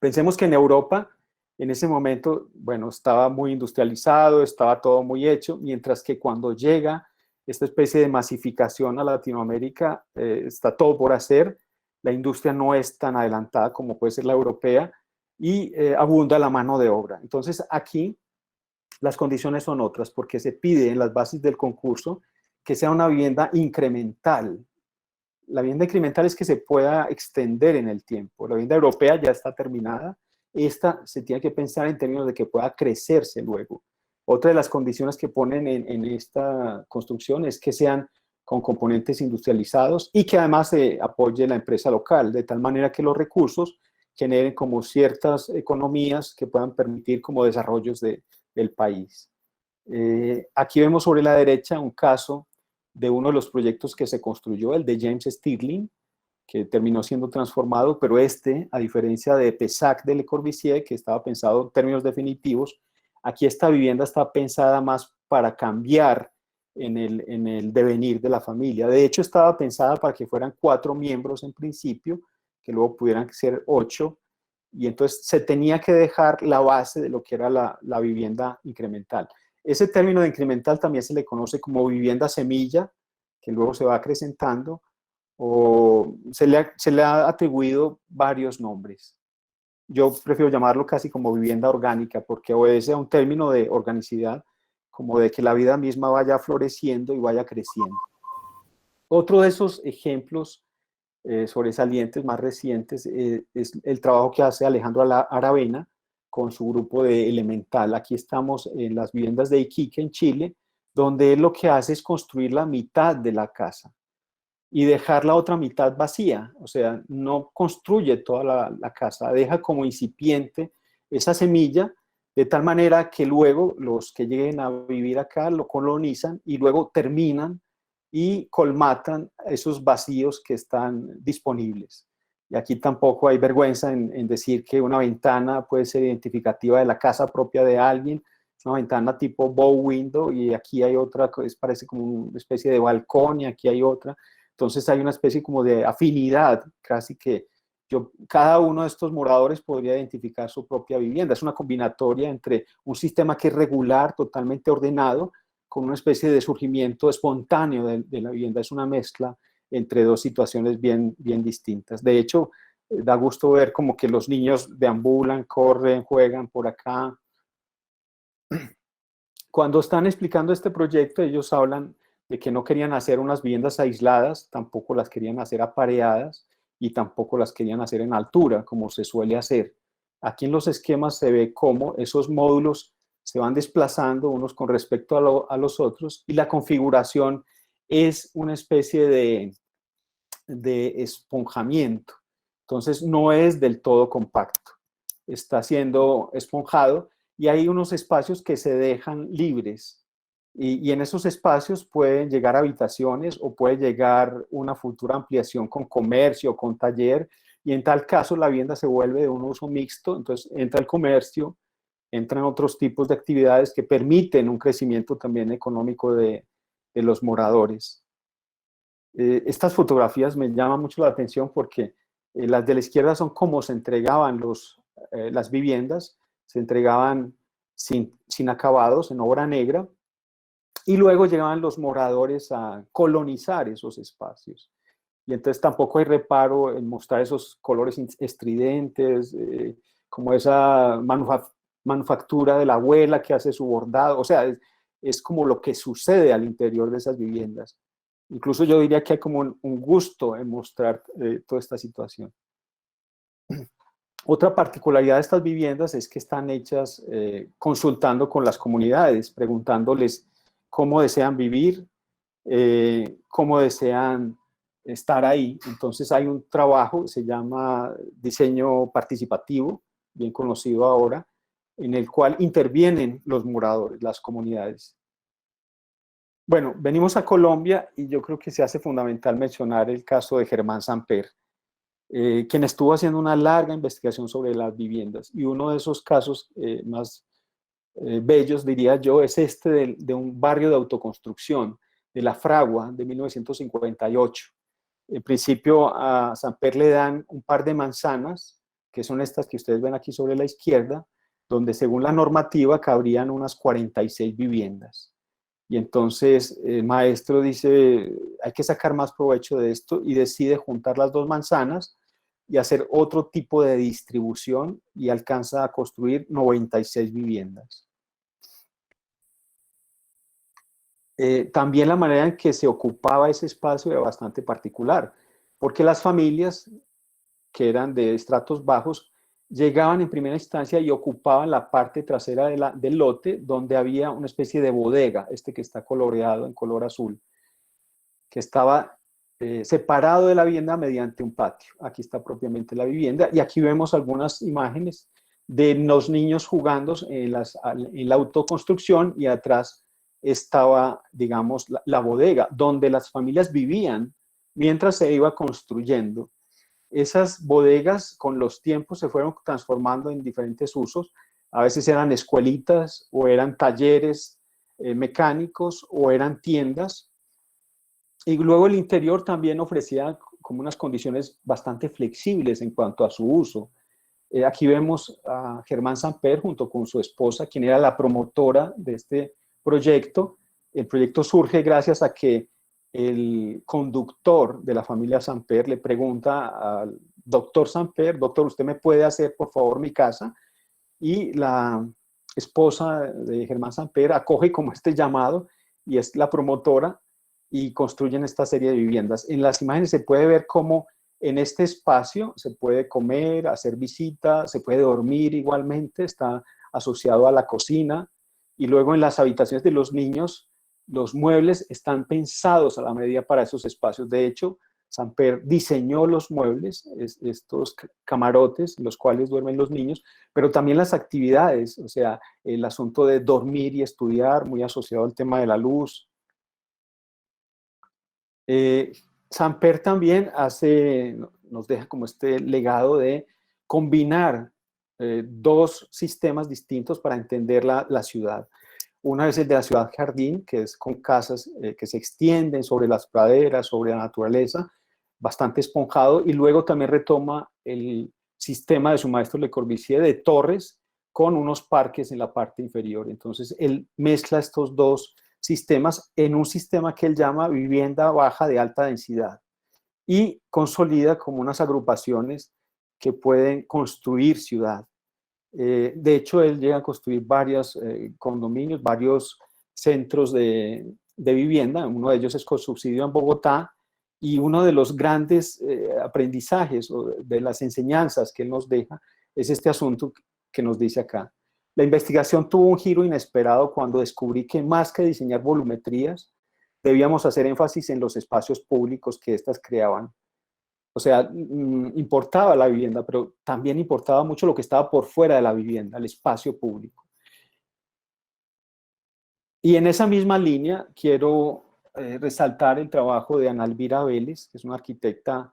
Pensemos que en Europa, en ese momento, bueno, estaba muy industrializado, estaba todo muy hecho, mientras que cuando llega esta especie de masificación a Latinoamérica, está todo por hacer, la industria no es tan adelantada como puede ser la europea y abunda la mano de obra. Entonces aquí las condiciones son otras, porque se pide en las bases del concurso que sea una vivienda incremental. La vivienda incremental es que se pueda extender en el tiempo. La vivienda europea ya está terminada. Esta se tiene que pensar en términos de que pueda crecerse luego. Otra de las condiciones que ponen en esta construcción es que sean con componentes industrializados y que además se apoye la empresa local, de tal manera que los recursos generen como ciertas economías que puedan permitir como desarrollos del país. Aquí vemos sobre la derecha un caso de uno de los proyectos que se construyó, el de James Stirling, que terminó siendo transformado, pero a diferencia de Pessac de Le Corbusier, que estaba pensado en términos definitivos, aquí esta vivienda está pensada más para cambiar en el devenir de la familia. De hecho, estaba pensada para que fueran 4 miembros en principio, que luego pudieran ser 8, y entonces se tenía que dejar la base de lo que era la vivienda incremental. Ese término de incremental también se le conoce como vivienda semilla, que luego se va acrecentando, o se le ha atribuido varios nombres. Yo prefiero llamarlo casi como vivienda orgánica, porque obedece a un término de organicidad, como de que la vida misma vaya floreciendo y vaya creciendo. Otro de esos ejemplos sobresalientes más recientes es el trabajo que hace Alejandro Aravena con su grupo de Elemental. Aquí estamos en las viviendas de Iquique, en Chile, donde él lo que hace es construir la mitad de la casa y dejar la otra mitad vacía, o sea, no construye toda la casa, deja como incipiente esa semilla, de tal manera que luego los que lleguen a vivir acá lo colonizan y luego terminan y colmatan esos vacíos que están disponibles. Y aquí tampoco hay vergüenza en decir que una ventana puede ser identificativa de la casa propia de alguien, es una ventana tipo bow window, y aquí hay otra, parece como una especie de balcón, y aquí hay otra. Entonces hay una especie como de afinidad, casi que cada uno de estos moradores podría identificar su propia vivienda. Es una combinatoria entre un sistema que es regular, totalmente ordenado, con una especie de surgimiento espontáneo de la vivienda. Es una mezcla entre dos situaciones bien distintas. De hecho, da gusto ver como que los niños deambulan, corren, juegan por acá. Cuando están explicando este proyecto, ellos hablan de que no querían hacer unas viviendas aisladas, tampoco las querían hacer apareadas y tampoco las querían hacer en altura, como se suele hacer. Aquí en los esquemas se ve cómo esos módulos se van desplazando unos con respecto a los otros, y la configuración es una especie de esponjamiento. Entonces no es del todo compacto, está siendo esponjado, y hay unos espacios que se dejan libres. Y en esos espacios pueden llegar habitaciones o puede llegar una futura ampliación con comercio, con taller, y en tal caso la vivienda se vuelve de un uso mixto. Entonces entra el comercio, entran otros tipos de actividades que permiten un crecimiento también económico de los moradores. Estas fotografías me llaman mucho la atención porque las de la izquierda son cómo se entregaban las viviendas, se entregaban sin acabados, en obra negra, y luego llegaban los moradores a colonizar esos espacios. Y entonces tampoco hay reparo en mostrar esos colores estridentes, como esa manufactura de la abuela que hace su bordado. O sea, es como lo que sucede al interior de esas viviendas. Incluso yo diría que hay como un gusto en mostrar toda esta situación. Otra particularidad de estas viviendas es que están hechas consultando con las comunidades, preguntándoles cómo desean vivir, cómo desean estar ahí. Entonces hay un trabajo, se llama diseño participativo, bien conocido ahora, en el cual intervienen los moradores, las comunidades. Bueno, venimos a Colombia y yo creo que se hace fundamental mencionar el caso de Germán Samper, quien estuvo haciendo una larga investigación sobre las viviendas, y uno de esos casos más bellos, diría yo, es este de un barrio de autoconstrucción, de La Fragua, de 1958. En principio a Samper le dan un par de manzanas, que son estas que ustedes ven aquí sobre la izquierda, donde según la normativa cabrían unas 46 viviendas. Y entonces el maestro dice, hay que sacar más provecho de esto, y decide juntar las dos manzanas y hacer otro tipo de distribución, y alcanza a construir 96 viviendas. También la manera en que se ocupaba ese espacio era bastante particular, porque las familias que eran de estratos bajos llegaban en primera instancia y ocupaban la parte trasera del lote, donde había una especie de bodega, que está coloreado en color azul, que estaba separado de la vivienda mediante un patio. Aquí está propiamente la vivienda, y aquí vemos algunas imágenes de los niños jugando en la autoconstrucción, y atrás estaba, digamos, la bodega, donde las familias vivían mientras se iba construyendo. Esas bodegas con los tiempos se fueron transformando en diferentes usos. A veces eran escuelitas, o eran talleres mecánicos, o eran tiendas. Y luego el interior también ofrecía como unas condiciones bastante flexibles en cuanto a su uso. Aquí vemos a Germán Samper junto con su esposa, quien era la promotora de este proyecto. El proyecto surge gracias a que el conductor de la familia Samper le pregunta al doctor Samper: doctor, ¿usted me puede hacer por favor mi casa? Y la esposa de Germán Samper acoge como este llamado y es la promotora, y construyen esta serie de viviendas. En las imágenes se puede ver cómo en este espacio se puede comer, hacer visitas, se puede dormir igualmente, está asociado a la cocina, y luego en las habitaciones de los niños, los muebles están pensados a la medida para esos espacios. De hecho, Samper diseñó los muebles, estos camarotes en los cuales duermen los niños, pero también las actividades, o sea, el asunto de dormir y estudiar, muy asociado al tema de la luz. Samper también nos deja como este legado de combinar dos sistemas distintos para entender la ciudad. Una es el de la ciudad jardín, que es con casas que se extienden sobre las praderas, sobre la naturaleza, bastante esponjado, y luego también retoma el sistema de su maestro Le Corbusier de torres con unos parques en la parte inferior. Entonces, él mezcla estos dos sistemas en un sistema que él llama vivienda baja de alta densidad y consolida como unas agrupaciones que pueden construir ciudad. De hecho, él llega a construir varios condominios, varios centros de vivienda. Uno de ellos es con subsidio en Bogotá, y uno de los grandes aprendizajes o de las enseñanzas que él nos deja es este asunto que nos dice acá. La investigación tuvo un giro inesperado cuando descubrí que más que diseñar volumetrías, debíamos hacer énfasis en los espacios públicos que éstas creaban. O sea, importaba la vivienda, pero también importaba mucho lo que estaba por fuera de la vivienda, el espacio público. Y en esa misma línea quiero resaltar el trabajo de Ana Elvira Vélez, que es una arquitecta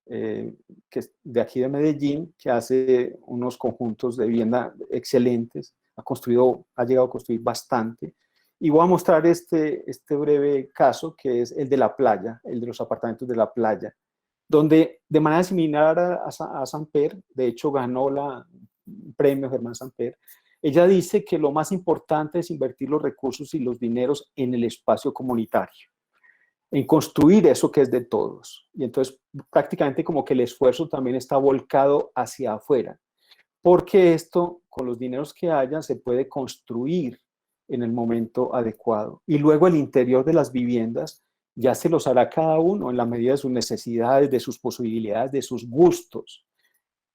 que es de aquí de Medellín, que hace unos conjuntos de vivienda excelentes, ha llegado a construir bastante. Y voy a mostrar este breve caso, que es el de la playa, el de los apartamentos de la playa, donde de manera similar a Samper, de hecho ganó el premio Germán Samper. Ella dice que lo más importante es invertir los recursos y los dineros en el espacio comunitario, en construir eso que es de todos. Y entonces prácticamente como que el esfuerzo también está volcado hacia afuera, porque esto, con los dineros que hayan, se puede construir en el momento adecuado. Y luego el interior de las viviendas ya se los hará cada uno en la medida de sus necesidades, de sus posibilidades, de sus gustos.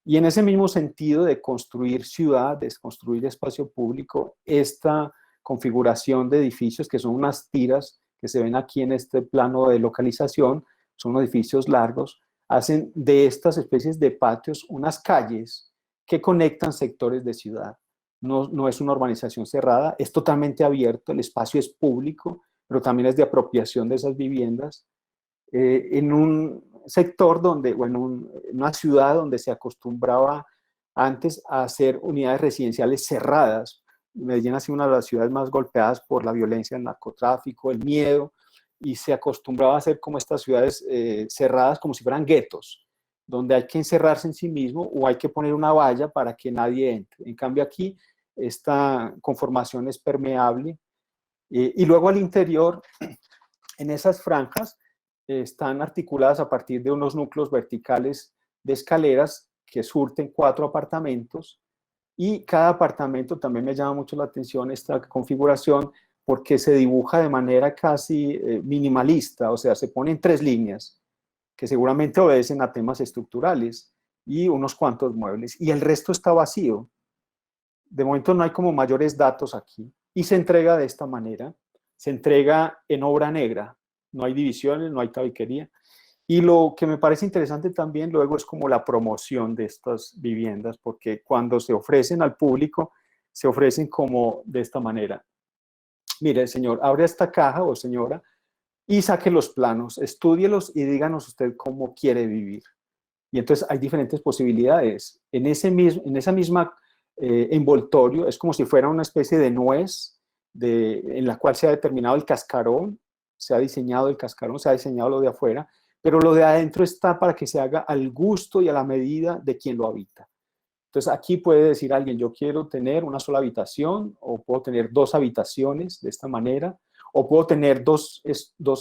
Y en ese mismo sentido de construir ciudad, de construir espacio público, esta configuración de edificios, que son unas tiras que se ven aquí en este plano de localización, son edificios largos, hacen de estas especies de patios unas calles que conectan sectores de ciudad. No es una urbanización cerrada, es totalmente abierto, el espacio es público, pero también es de apropiación de esas viviendas. En un sector donde, o en una ciudad donde se acostumbraba antes a hacer unidades residenciales cerradas. Medellín ha sido una de las ciudades más golpeadas por la violencia, el narcotráfico, el miedo, y se acostumbraba a hacer como estas ciudades cerradas, como si fueran guetos, donde hay que encerrarse en sí mismo o hay que poner una valla para que nadie entre. En cambio aquí, esta conformación es permeable. Y luego al interior, en esas franjas, están articuladas a partir de unos núcleos verticales de escaleras que surten 4 apartamentos, y cada apartamento, también me llama mucho la atención esta configuración, porque se dibuja de manera casi minimalista, o sea, se ponen 3 líneas que seguramente obedecen a temas estructurales y unos cuantos muebles, y el resto está vacío. De momento no hay como mayores datos aquí, y se entrega de esta manera, se entrega en obra negra, no hay divisiones, no hay tabiquería. Y lo que me parece interesante también luego es como la promoción de estas viviendas, porque cuando se ofrecen al público, se ofrecen como de esta manera. Mire, señor, abre esta caja, o señora, y saque los planos, estúdielos y díganos usted cómo quiere vivir. Y entonces hay diferentes posibilidades. En esa misma envoltorio es como si fuera una especie de nuez en la cual se ha determinado el cascarón, se ha diseñado el cascarón, se ha diseñado lo de afuera, pero lo de adentro está para que se haga al gusto y a la medida de quien lo habita. Entonces aquí puede decir alguien, yo quiero tener una sola habitación, o puedo tener 2 habitaciones de esta manera, o puedo tener dos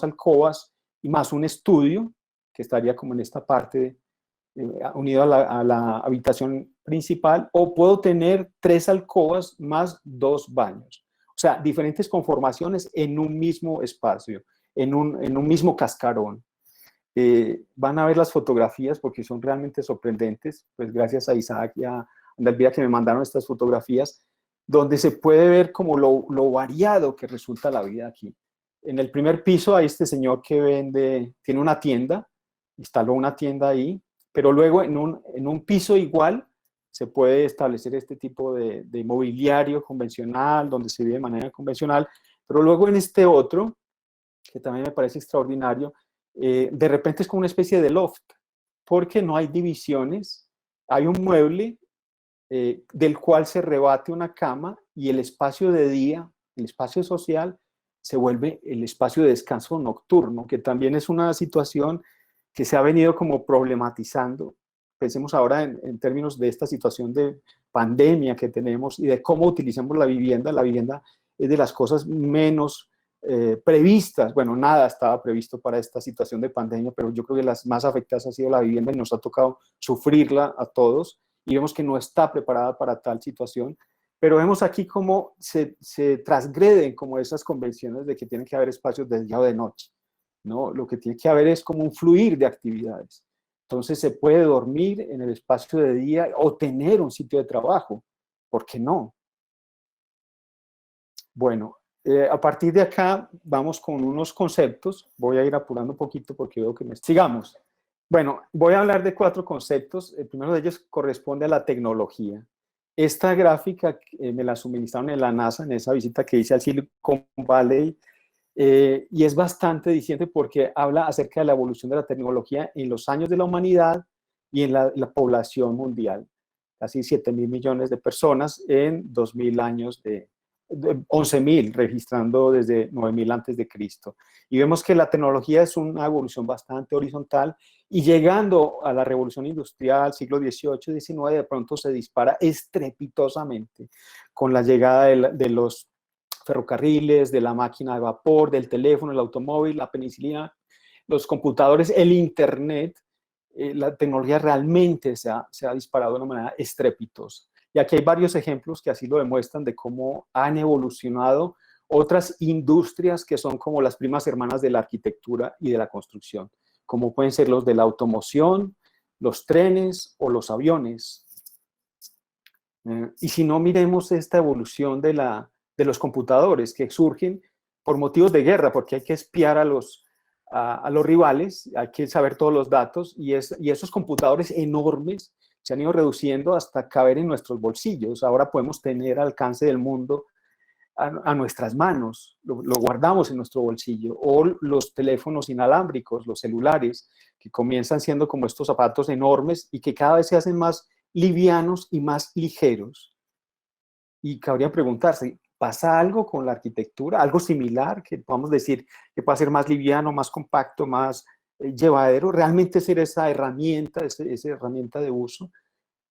alcobas y más un estudio, que estaría como en esta parte unido a la habitación principal, o puedo tener 3 alcobas más 2 baños. O sea, diferentes conformaciones en un mismo espacio, en un mismo cascarón. Van a ver las fotografías porque son realmente sorprendentes, pues gracias a Isaac y a Andalvira que me mandaron estas fotografías, donde se puede ver como lo variado que resulta la vida aquí. En el primer piso hay este señor que tiene una tienda, instaló una tienda ahí, pero luego en un piso igual se puede establecer este tipo de mobiliario convencional, donde se vive de manera convencional, pero luego en este otro, que también me parece extraordinario, de repente es como una especie de loft, porque no hay divisiones, hay un mueble del cual se rebate una cama y el espacio de día, el espacio social, se vuelve el espacio de descanso nocturno, que también es una situación que se ha venido como problematizando. Pensemos ahora en términos de esta situación de pandemia que tenemos y de cómo utilizamos la vivienda. La vivienda es de las cosas menos previstas. Bueno, nada estaba previsto para esta situación de pandemia, pero yo creo que las más afectadas ha sido la vivienda y nos ha tocado sufrirla a todos y vemos que no está preparada para tal situación. Pero vemos aquí cómo se transgreden como esas convenciones de que tienen que haber espacios de día o de noche, ¿no? Lo que tiene que haber es como un fluir de actividades. Entonces se puede dormir en el espacio de día o tener un sitio de trabajo. ¿Por qué no? Bueno, a partir de acá vamos con unos conceptos. Voy a ir apurando un poquito porque veo que me... Sigamos. Bueno, voy a hablar de 4 conceptos. El primero de ellos corresponde a la tecnología. Esta gráfica me la suministraron en la NASA, en esa visita que hice al Silicon Valley, y es bastante diciente porque habla acerca de la evolución de la tecnología en los años de la humanidad y en la población mundial. Casi 7.000 millones de personas en 2.000 años de 11.000, registrando desde 9.000 antes de Cristo. Y vemos que la tecnología es una evolución bastante horizontal y llegando a la revolución industrial, siglo XVIII, XIX, de pronto se dispara estrepitosamente con la llegada de los ferrocarriles, de la máquina de vapor, del teléfono, el automóvil, la penicilina, los computadores, el internet. La tecnología realmente se ha disparado de una manera estrepitosa. Y aquí hay varios ejemplos que así lo demuestran de cómo han evolucionado otras industrias que son como las primas hermanas de la arquitectura y de la construcción, como pueden ser los de la automoción, los trenes o los aviones. Y si no, miremos esta evolución de los computadores que surgen por motivos de guerra, porque hay que espiar a los rivales, hay que saber todos los datos, y esos computadores enormes se han ido reduciendo hasta caber en nuestros bolsillos. Ahora podemos tener al alcance del mundo a nuestras manos, lo guardamos en nuestro bolsillo, o los teléfonos inalámbricos, los celulares, que comienzan siendo como estos zapatos enormes y que cada vez se hacen más livianos y más ligeros. Y cabría preguntarse, ¿pasa algo con la arquitectura? ¿Algo similar que podamos decir que pueda ser más liviano, más compacto, más llevadero? ¿Realmente ser esa herramienta, esa herramienta de uso?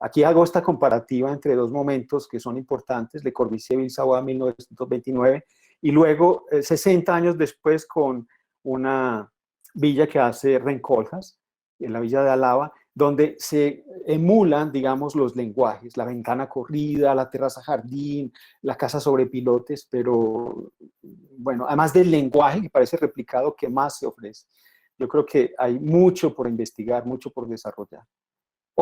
Aquí hago esta comparativa entre 2 momentos que son importantes, Le Corbusier y Savoie 1929, y luego 60 años después con una villa que hace Rencoljas, en la villa de Alaba, donde se emulan, digamos, los lenguajes, la ventana corrida, la terraza jardín, la casa sobre pilotes, pero bueno, además del lenguaje que parece replicado, ¿qué más se ofrece? Yo creo que hay mucho por investigar, mucho por desarrollar.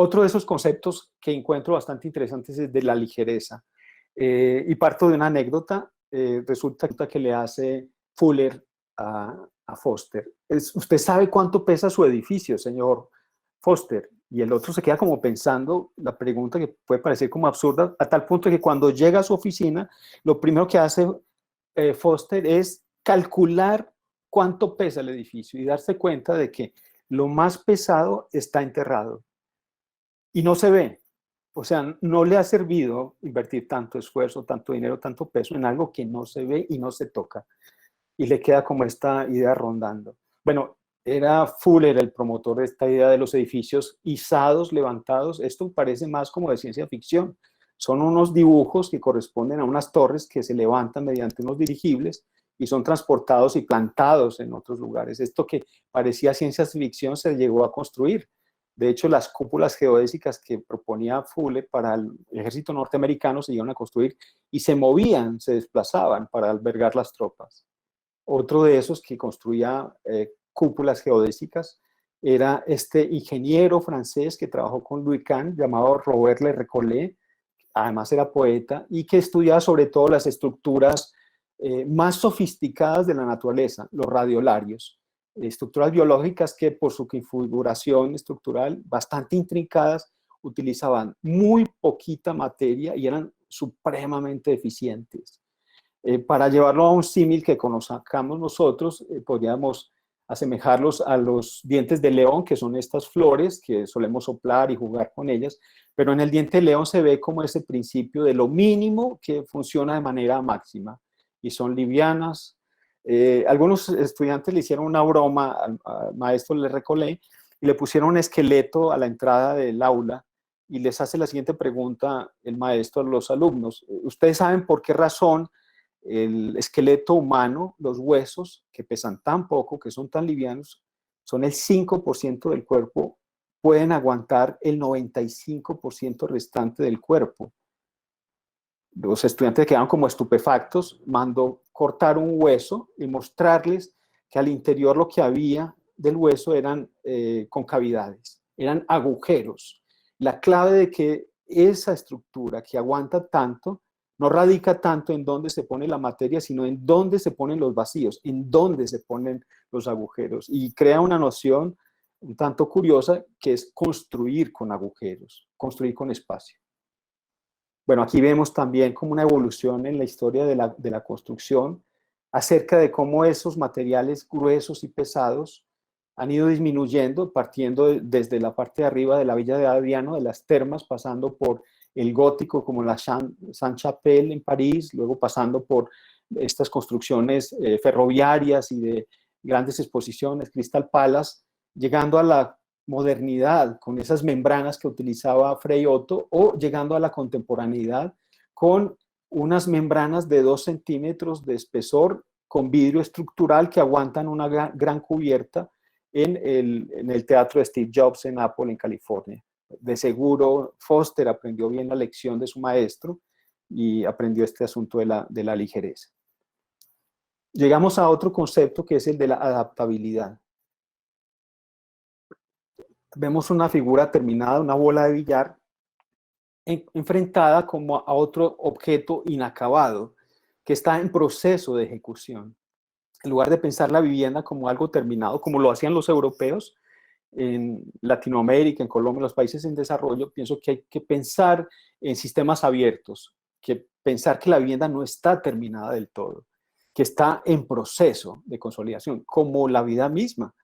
Otro de esos conceptos que encuentro bastante interesantes es de la ligereza. Y parto de una anécdota. Resulta que le hace Fuller a Foster. ¿Usted sabe cuánto pesa su edificio, señor Foster? Y el otro se queda como pensando la pregunta que puede parecer como absurda, a tal punto que cuando llega a su oficina, lo primero que hace Foster es calcular cuánto pesa el edificio y darse cuenta de que lo más pesado está enterrado y no se ve. O sea, no le ha servido invertir tanto esfuerzo, tanto dinero, tanto peso en algo que no se ve y no se toca. Y le queda como esta idea rondando. Bueno, era Fuller el promotor de esta idea de los edificios izados, levantados. Esto parece más como de ciencia ficción. Son unos dibujos que corresponden a unas torres que se levantan mediante unos dirigibles y son transportados y plantados en otros lugares. Esto que parecía ciencia ficción se llegó a construir. De hecho, las cúpulas geodésicas que proponía Fuller para el ejército norteamericano se llegaron a construir y se movían, se desplazaban para albergar las tropas. Otro de esos que construía cúpulas geodésicas era este ingeniero francés que trabajó con Louis Kahn, llamado Robert Le Recollet, además era poeta, y que estudiaba sobre todo las estructuras más sofisticadas de la naturaleza, los radiolarios, estructuras biológicas que por su configuración estructural bastante intrincadas utilizaban muy poquita materia y eran supremamente eficientes. Para llevarlo a un símil que conozcamos nosotros, podríamos asemejarlos a los dientes de león, que son estas flores que solemos soplar y jugar con ellas, pero en el diente de león se ve como ese principio de lo mínimo que funciona de manera máxima, y son livianas. Algunos estudiantes le hicieron una broma al maestro Le Recollet y le pusieron un esqueleto a la entrada del aula y les hace la siguiente pregunta el maestro a los alumnos. ¿Ustedes saben por qué razón el esqueleto humano, los huesos, que pesan tan poco, que son tan livianos, son el 5% del cuerpo, pueden aguantar el 95% restante del cuerpo? Los estudiantes quedaron como estupefactos, mandó cortar un hueso y mostrarles que al interior lo que había del hueso eran concavidades, eran agujeros. La clave de que esa estructura que aguanta tanto no radica tanto en dónde se pone la materia, sino en dónde se ponen los vacíos, en dónde se ponen los agujeros. Y crea una noción un tanto curiosa que es construir con agujeros, construir con espacio. Bueno, aquí vemos también como una evolución en la historia de la construcción acerca de cómo esos materiales gruesos y pesados han ido disminuyendo, partiendo desde la parte de arriba de la Villa de Adriano, de las termas, pasando por el gótico como la Sainte-Chapelle en París, luego pasando por estas construcciones ferroviarias y de grandes exposiciones, Crystal Palace, llegando a la modernidad con esas membranas que utilizaba Frei Otto, o llegando a la contemporaneidad con unas membranas de 2 centímetros de espesor con vidrio estructural que aguantan una gran cubierta en el teatro de Steve Jobs en Apple, en California. De seguro, Foster aprendió bien la lección de su maestro y aprendió este asunto de la ligereza. Llegamos a otro concepto que es el de la adaptabilidad. Vemos una figura terminada, una bola de billar, enfrentada como a otro objeto inacabado que está en proceso de ejecución. En lugar de pensar la vivienda como algo terminado, como lo hacían los europeos en Latinoamérica, en Colombia, en los países en desarrollo, pienso que hay que pensar en sistemas abiertos, que pensar que la vivienda no está terminada del todo, que está en proceso de consolidación, como la vida misma.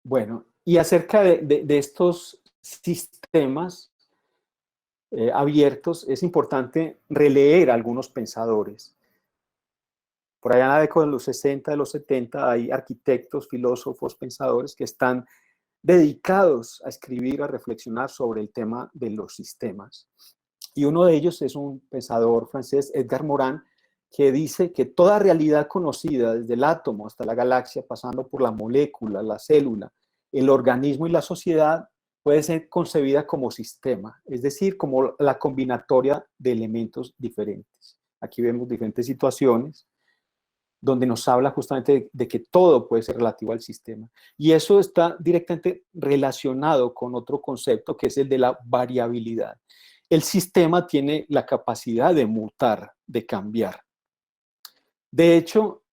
Bueno, y acerca de estos sistemas abiertos, es importante releer a algunos pensadores. Por allá en la década de los 60, de los 70, hay arquitectos, filósofos, pensadores que están dedicados a escribir, a reflexionar sobre el tema de los sistemas. Y uno de ellos es un pensador francés, Edgar Morin, que dice que toda realidad conocida, desde el átomo hasta la galaxia, pasando por la molécula, la célula, el organismo y la sociedad, puede ser concebida como sistema, es decir, como la combinatoria de elementos diferentes. Aquí vemos diferentes situaciones donde nos habla justamente de que todo puede ser relativo al sistema. Y eso está directamente relacionado con otro concepto que es el de la variabilidad. El sistema tiene la capacidad de mutar, de cambiar. De hecho,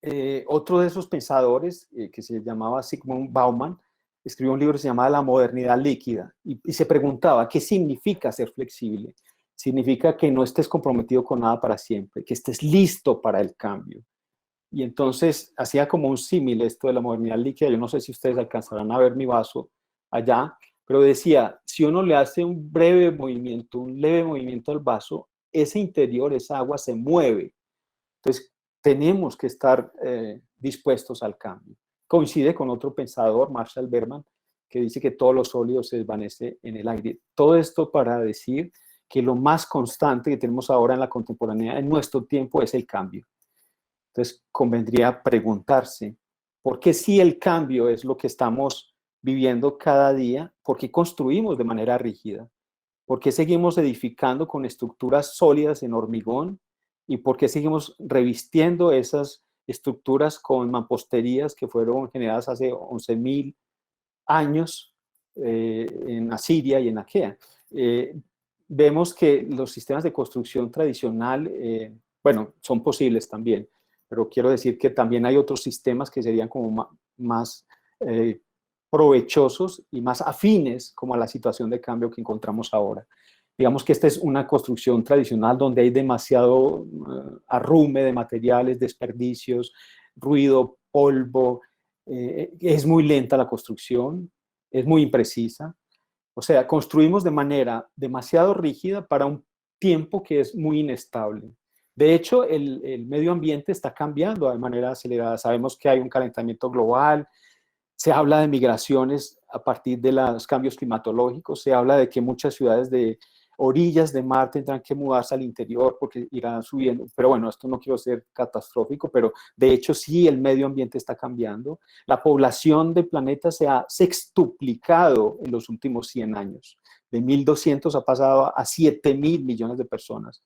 otro de esos pensadores, que se llamaba Zygmunt Bauman, escribió un libro que se llamaba La modernidad líquida y se preguntaba, ¿qué significa ser flexible? Significa que no estés comprometido con nada para siempre, que estés listo para el cambio. Y entonces hacía como un símil esto de la modernidad líquida. Yo no sé si ustedes alcanzarán a ver mi vaso allá, pero decía, si uno le hace un breve movimiento, un leve movimiento al vaso, ese interior, esa agua se mueve. Entonces, tenemos que estar dispuestos al cambio. Coincide con otro pensador, Marshall Berman, que dice que todo lo sólido se desvanece en el aire. Todo esto para decir que lo más constante que tenemos ahora en la contemporaneidad, en nuestro tiempo, es el cambio. Entonces, convendría preguntarse, ¿por qué si el cambio es lo que estamos viviendo cada día? ¿Por qué construimos de manera rígida? ¿Por qué seguimos edificando con estructuras sólidas en hormigón? ¿Y por qué seguimos revistiendo esas estructuras con mamposterías que fueron generadas hace 11.000 años en Asiria y en Aquea? Vemos que los sistemas de construcción tradicional, bueno, son posibles también, pero quiero decir que también hay otros sistemas que serían como más provechosos y más afines como a la situación de cambio que encontramos ahora. Digamos que esta es una construcción tradicional donde hay demasiado arrume de materiales, desperdicios, ruido, polvo. Es muy lenta la construcción, es muy imprecisa. O sea, construimos de manera demasiado rígida para un tiempo que es muy inestable. De hecho, el medio ambiente está cambiando de manera acelerada. Sabemos que hay un calentamiento global, se habla de migraciones a partir de los cambios climatológicos, se habla de que muchas ciudades de orillas de mar tendrán que mudarse al interior porque irán subiendo. Pero bueno, esto no quiero ser catastrófico, pero de hecho sí el medio ambiente está cambiando. La población del planeta se ha sextuplicado en los últimos 100 años. De 1.200 ha pasado a 7.000 millones de personas.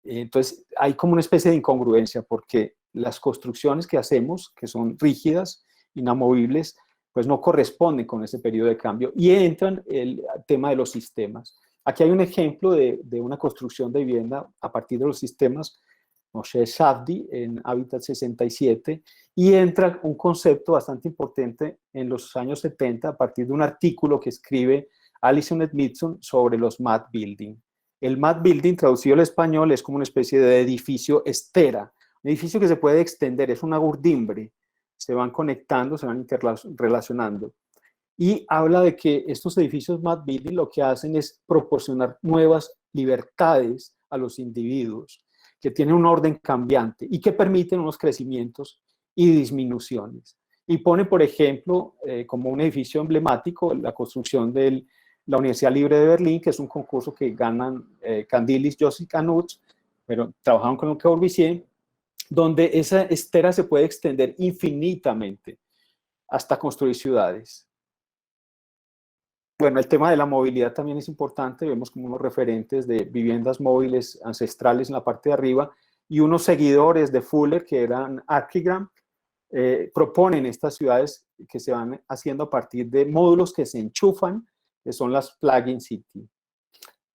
Entonces hay como una especie de incongruencia porque las construcciones que hacemos, que son rígidas, inamovibles, pues no corresponden con ese periodo de cambio y entran el tema de los sistemas. Aquí hay un ejemplo de una construcción de vivienda a partir de los sistemas, Moshe Safdie en Habitat 67, y entra un concepto bastante importante en los años 70 a partir de un artículo que escribe Alison Edmondson sobre los MAD Building. El MAD Building, traducido al español, es como una especie de edificio estera, un edificio que se puede extender, es una urdimbre, se van conectando, se van interrelacionando. Y habla de que estos edificios MAD Building lo que hacen es proporcionar nuevas libertades a los individuos, que tienen un orden cambiante y que permiten unos crecimientos y disminuciones. Y pone, por ejemplo, como un edificio emblemático, la construcción de la Universidad Libre de Berlín, que es un concurso que ganan Candilis, Joseph Canuts, pero trabajaron con Le Corbusier, donde esa estera se puede extender infinitamente hasta construir ciudades. Bueno, el tema de la movilidad también es importante. Vemos como unos referentes de viviendas móviles ancestrales en la parte de arriba y unos seguidores de Fuller, que eran Archigram, proponen estas ciudades que se van haciendo a partir de módulos que se enchufan, que son las plug-in city.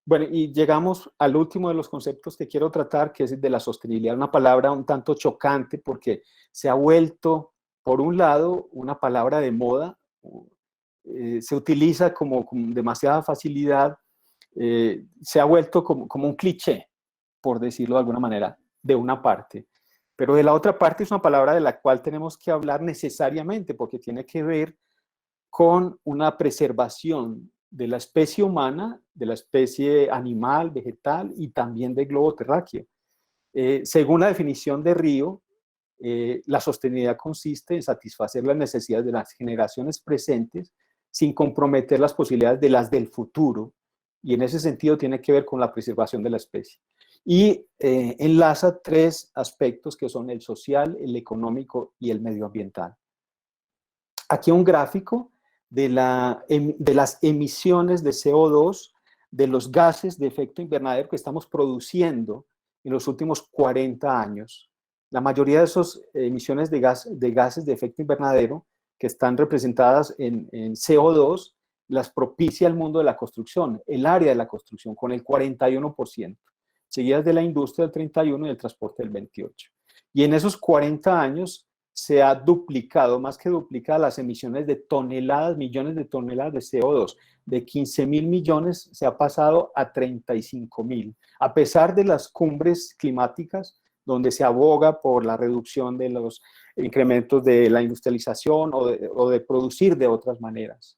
Bueno, y llegamos al último de los conceptos que quiero tratar, que es el de la sostenibilidad. Una palabra un tanto chocante porque se ha vuelto, por un lado, una palabra de moda, se utiliza con demasiada facilidad, se ha vuelto como un cliché, por decirlo de alguna manera, de una parte. Pero de la otra parte es una palabra de la cual tenemos que hablar necesariamente porque tiene que ver con una preservación de la especie humana, de la especie animal, vegetal y también del globo terráqueo. Según la definición de Río, la sostenibilidad consiste en satisfacer las necesidades de las generaciones presentes sin comprometer las posibilidades de las del futuro, y en ese sentido tiene que ver con la preservación de la especie. Y enlaza tres aspectos que son el social, el económico y el medioambiental. Aquí un gráfico de las emisiones de CO2, de los gases de efecto invernadero que estamos produciendo en los últimos 40 años. La mayoría de esas emisiones de gases de efecto invernadero que están representadas en CO2 las propicia el mundo de la construcción, el área de la construcción, con el 41%, seguidas de la industria del 31% y el transporte del 28%. Y en esos 40 años se ha duplicado, más que duplicado, las emisiones de toneladas, millones de toneladas de CO2. De 15.000 millones se ha pasado a 35.000. A pesar de las cumbres climáticas, donde se aboga por la reducción de los incrementos de la industrialización o de producir de otras maneras.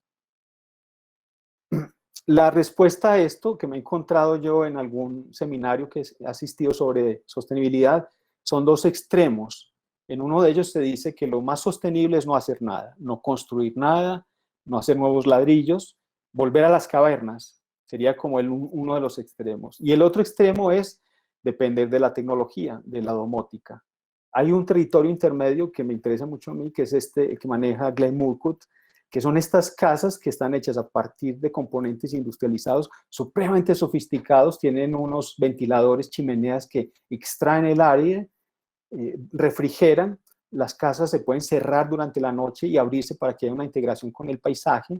La respuesta a esto, que me he encontrado yo en algún seminario que he asistido sobre sostenibilidad, son dos extremos. En uno de ellos se dice que lo más sostenible es no hacer nada, no construir nada, no hacer nuevos ladrillos, volver a las cavernas, sería como uno de los extremos. Y el otro extremo es depender de la tecnología, de la domótica. Hay un territorio intermedio que me interesa mucho a mí, que es este que maneja Glenn Murcutt, que son estas casas que están hechas a partir de componentes industrializados supremamente sofisticados, tienen unos ventiladores, chimeneas que extraen el aire, refrigeran, las casas se pueden cerrar durante la noche y abrirse para que haya una integración con el paisaje,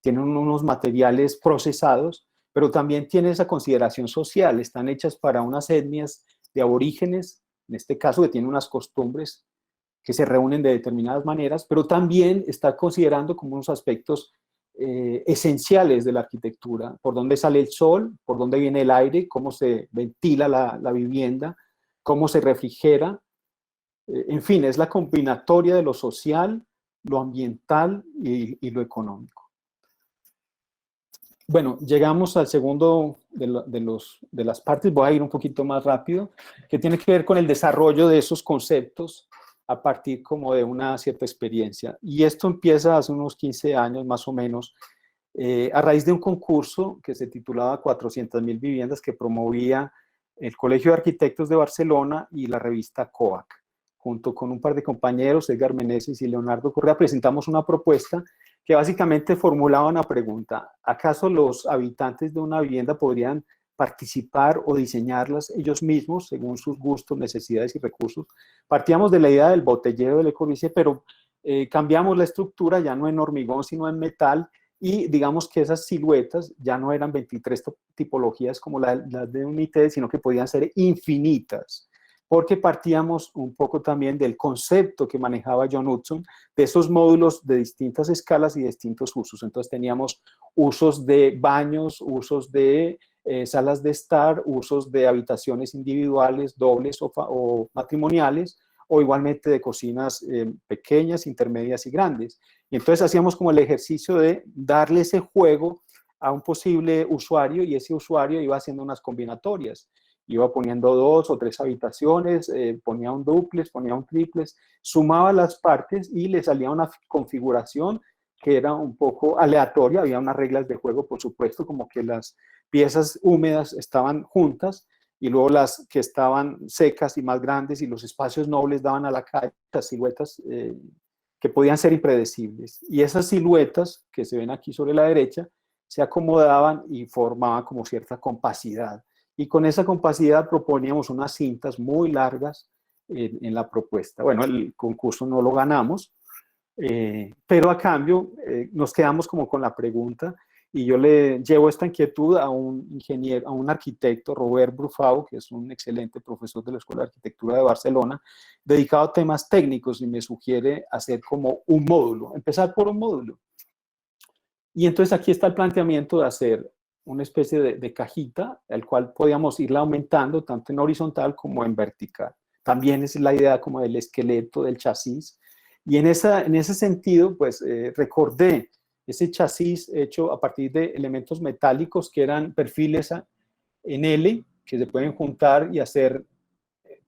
tienen unos materiales procesados, pero también tienen esa consideración social, están hechas para unas etnias de aborígenes, en este caso que tienen unas costumbres que se reúnen de determinadas maneras, pero también está considerando como unos aspectos esenciales de la arquitectura, por dónde sale el sol, por dónde viene el aire, cómo se ventila la vivienda, cómo se refrigera, en fin, es la combinatoria de lo social, lo ambiental y lo económico. Bueno, llegamos al segundo de las partes, voy a ir un poquito más rápido, que tiene que ver con el desarrollo de esos conceptos a partir como de una cierta experiencia. Y esto empieza hace unos 15 años más o menos, a raíz de un concurso que se titulaba 400.000 viviendas que promovía el Colegio de Arquitectos de Barcelona y la revista COAC. Junto con un par de compañeros, Edgar Meneses y Leonardo Correa, presentamos una propuesta que básicamente formulaba una pregunta: ¿acaso los habitantes de una vivienda podrían participar o diseñarlas ellos mismos según sus gustos, necesidades y recursos? Partíamos de la idea del botellero de Le Corbusier, pero cambiamos la estructura, ya no en hormigón, sino en metal, y digamos que esas siluetas ya no eran 23 tipologías como las de Unité, sino que podían ser infinitas, porque partíamos un poco también del concepto que manejaba John Hudson, de esos módulos de distintas escalas y distintos usos. Entonces teníamos usos de baños, usos de salas de estar, usos de habitaciones individuales, dobles o matrimoniales, o igualmente de cocinas pequeñas, intermedias y grandes. Y entonces hacíamos como el ejercicio de darle ese juego a un posible usuario, y ese usuario iba haciendo unas combinatorias. Iba poniendo 2 o 3 habitaciones, ponía un dúplex, ponía un triplex, sumaba las partes y le salía una configuración que era un poco aleatoria. Había unas reglas de juego, por supuesto, como que las piezas húmedas estaban juntas y luego las que estaban secas y más grandes y los espacios nobles daban a la calle las siluetas que podían ser impredecibles. Y esas siluetas que se ven aquí sobre la derecha se acomodaban y formaban como cierta compacidad. Y con esa compacidad proponíamos unas cintas muy largas en la propuesta. Bueno, el concurso no lo ganamos, pero a cambio nos quedamos como con la pregunta, y yo le llevo esta inquietud a un ingeniero, a un arquitecto, Robert Brufau, que es un excelente profesor de la Escuela de Arquitectura de Barcelona, dedicado a temas técnicos, y me sugiere hacer como un módulo, empezar por un módulo. Y entonces aquí está el planteamiento de hacer una especie de cajita, al cual podíamos irla aumentando tanto en horizontal como en vertical. También es la idea como del esqueleto, del chasis. Y en ese sentido, pues recordé ese chasis hecho a partir de elementos metálicos que eran perfiles en L, que se pueden juntar y hacer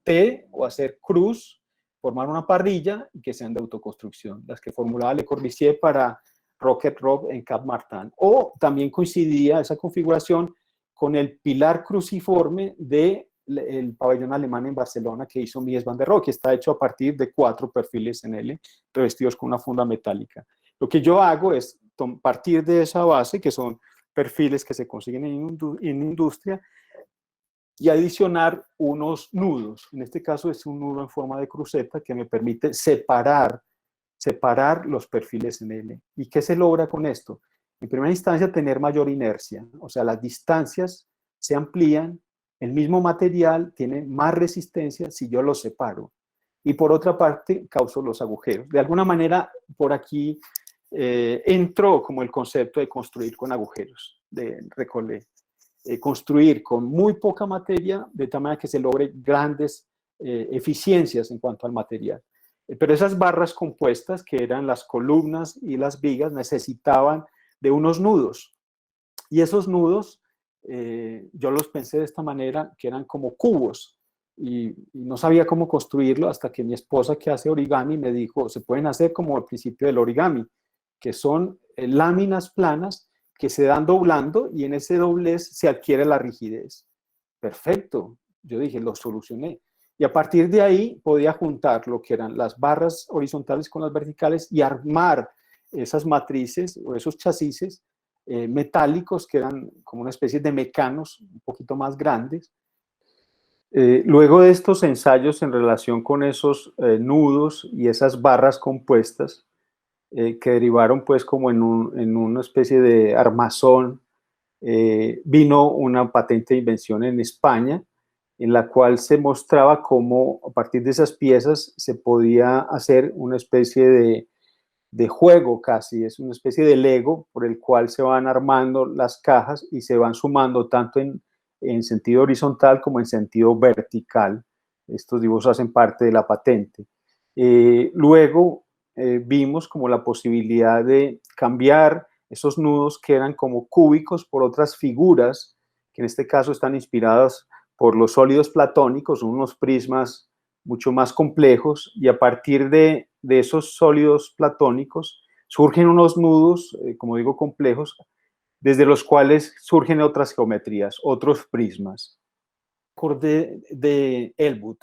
T o hacer cruz, formar una parrilla y que sean de autoconstrucción, las que formulaba Le Corbusier para Rocket Rock en Cap Martin. O también coincidía esa configuración con el pilar cruciforme del pabellón alemán en Barcelona que hizo Mies van der Rohe, que está hecho a partir de 4 perfiles en L, revestidos con una funda metálica. Lo que yo hago es partir de esa base, que son perfiles que se consiguen en industria, y adicionar unos nudos. En este caso es un nudo en forma de cruceta que me permite separar los perfiles en L. ¿Y qué se logra con esto? En primera instancia, tener mayor inercia, o sea, las distancias se amplían, el mismo material tiene más resistencia si yo lo separo. Y por otra parte, causo los agujeros. De alguna manera, por aquí entró como el concepto de construir con agujeros, de Recollet. Construir con muy poca materia, de tal manera que se logre grandes eficiencias en cuanto al material. Pero esas barras compuestas, que eran las columnas y las vigas, necesitaban de unos nudos. Y esos nudos, yo los pensé de esta manera, que eran como cubos. y no sabía cómo construirlo hasta que mi esposa, que hace origami, me dijo, se pueden hacer como al principio del origami, que son láminas planas que se dan doblando y en ese doblez se adquiere la rigidez. Perfecto, yo dije, lo solucioné. Y a partir de ahí podía juntar lo que eran las barras horizontales con las verticales y armar esas matrices o esos chasis metálicos que eran como una especie de mecanos un poquito más grandes. Luego de estos ensayos en relación con esos nudos y esas barras compuestas, que derivaron pues como en una especie de armazón, vino una patente de invención en España, en la cual se mostraba cómo a partir de esas piezas se podía hacer una especie de juego casi, es una especie de Lego por el cual se van armando las cajas y se van sumando tanto en sentido horizontal como en sentido vertical. Estos dibujos hacen parte de la patente. Luego vimos como la posibilidad de cambiar esos nudos que eran como cúbicos por otras figuras, que en este caso están inspiradas por los sólidos platónicos, unos prismas mucho más complejos, y a partir de esos sólidos platónicos surgen unos nudos, como digo, complejos, desde los cuales surgen otras geometrías, otros prismas. De Elwood,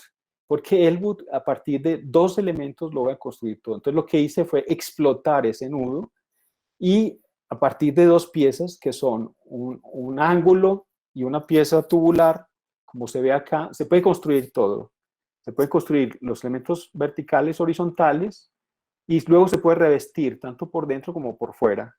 porque Elwood a partir de dos elementos logra construir todo. Entonces lo que hice fue explotar ese nudo y a partir de dos piezas que son un ángulo y una pieza tubular, como se ve acá, se puede construir todo. Se pueden construir los elementos verticales, horizontales, y luego se puede revestir tanto por dentro como por fuera.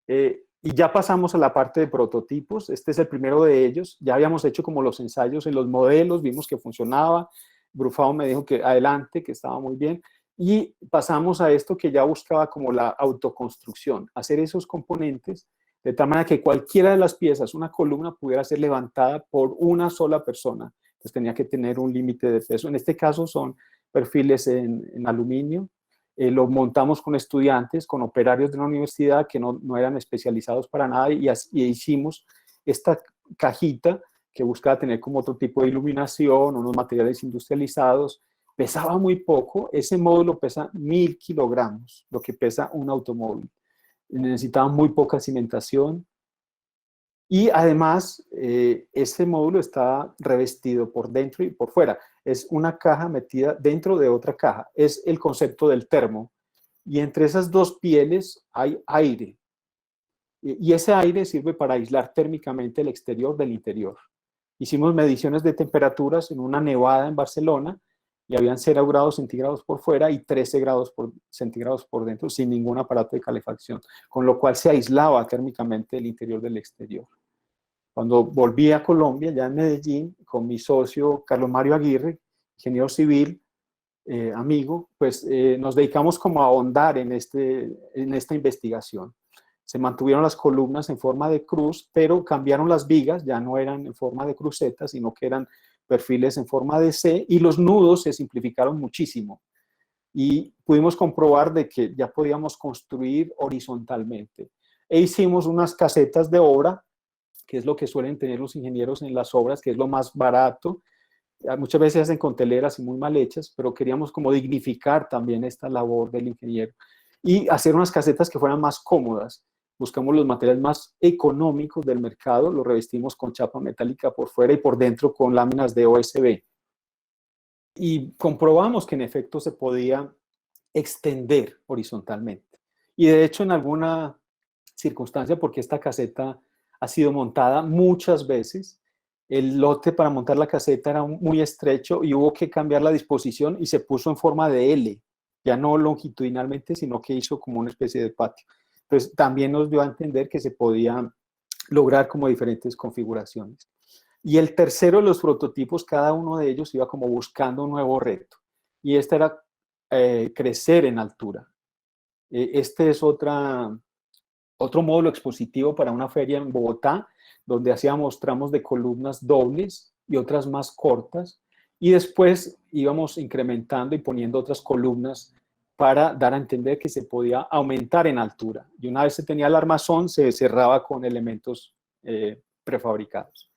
Y ya pasamos a la parte de prototipos. Este es el primero de ellos. Ya habíamos hecho como los ensayos en los modelos, vimos que funcionaba. Brufao me dijo que adelante, que estaba muy bien. Y pasamos a esto que ya buscaba como la autoconstrucción, hacer esos componentes de tal manera que cualquiera de las piezas, una columna, pudiera ser levantada por una sola persona. Entonces tenía que tener un límite de peso. En este caso son perfiles en aluminio. Lo montamos con estudiantes, con operarios de la universidad que no eran especializados para nada y hicimos esta cajita que buscaba tener como otro tipo de iluminación, unos materiales industrializados. Pesaba muy poco, ese módulo pesa 1000 kilogramos, lo que pesa un automóvil. Necesitaba muy poca cimentación y además ese módulo está revestido por dentro y por fuera. Es una caja metida dentro de otra caja. Es el concepto del termo. Y entre esas dos pieles hay aire. Y ese aire sirve para aislar térmicamente el exterior del interior. Hicimos mediciones de temperaturas en una nevada en Barcelona y habían 0 grados centígrados por fuera y 13 grados centígrados por dentro sin ningún aparato de calefacción, con lo cual se aislaba térmicamente el interior del exterior. Cuando volví a Colombia, ya en Medellín, con mi socio Carlos Mario Aguirre, ingeniero civil, amigo, pues nos dedicamos como a ahondar en esta investigación. Se mantuvieron las columnas en forma de cruz, pero cambiaron las vigas, ya no eran en forma de cruceta, sino que eran perfiles en forma de C, y los nudos se simplificaron muchísimo. Y pudimos comprobar de que ya podíamos construir horizontalmente. E hicimos unas casetas de obra, que es lo que suelen tener los ingenieros en las obras, que es lo más barato. Muchas veces se hacen con teleras y muy mal hechas, pero queríamos como dignificar también esta labor del ingeniero y hacer unas casetas que fueran más cómodas. Buscamos los materiales más económicos del mercado, los revestimos con chapa metálica por fuera y por dentro con láminas de OSB. Y comprobamos que en efecto se podía extender horizontalmente. Y de hecho en alguna circunstancia, porque esta caseta ha sido montada muchas veces, el lote para montar la caseta era muy estrecho y hubo que cambiar la disposición y se puso en forma de L, ya no longitudinalmente, sino que hizo como una especie de patio. Entonces también nos dio a entender que se podía lograr como diferentes configuraciones. Y el tercero de los prototipos, cada uno de ellos iba como buscando un nuevo reto. Y este era crecer en altura. Este es otro módulo expositivo para una feria en Bogotá, donde hacíamos tramos de columnas dobles y otras más cortas, y después íbamos incrementando y poniendo otras columnas para dar a entender que se podía aumentar en altura. Y una vez se tenía el armazón, se cerraba con elementos prefabricados.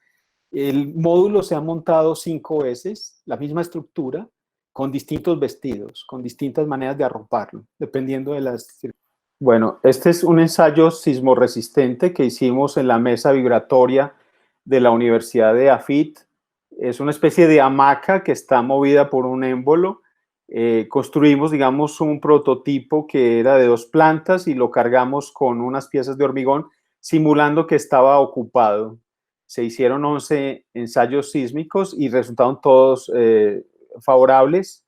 El módulo se ha montado 5 veces, la misma estructura, con distintos vestidos, con distintas maneras de arroparlo, dependiendo de las circunstancias. Bueno, este es un ensayo sismorresistente que hicimos en la mesa vibratoria de la Universidad de AFIT. Es una especie de hamaca que está movida por un émbolo. Construimos, digamos, un prototipo que era de 2 plantas y lo cargamos con unas piezas de hormigón, simulando que estaba ocupado. Se hicieron 11 ensayos sísmicos y resultaron todos favorables.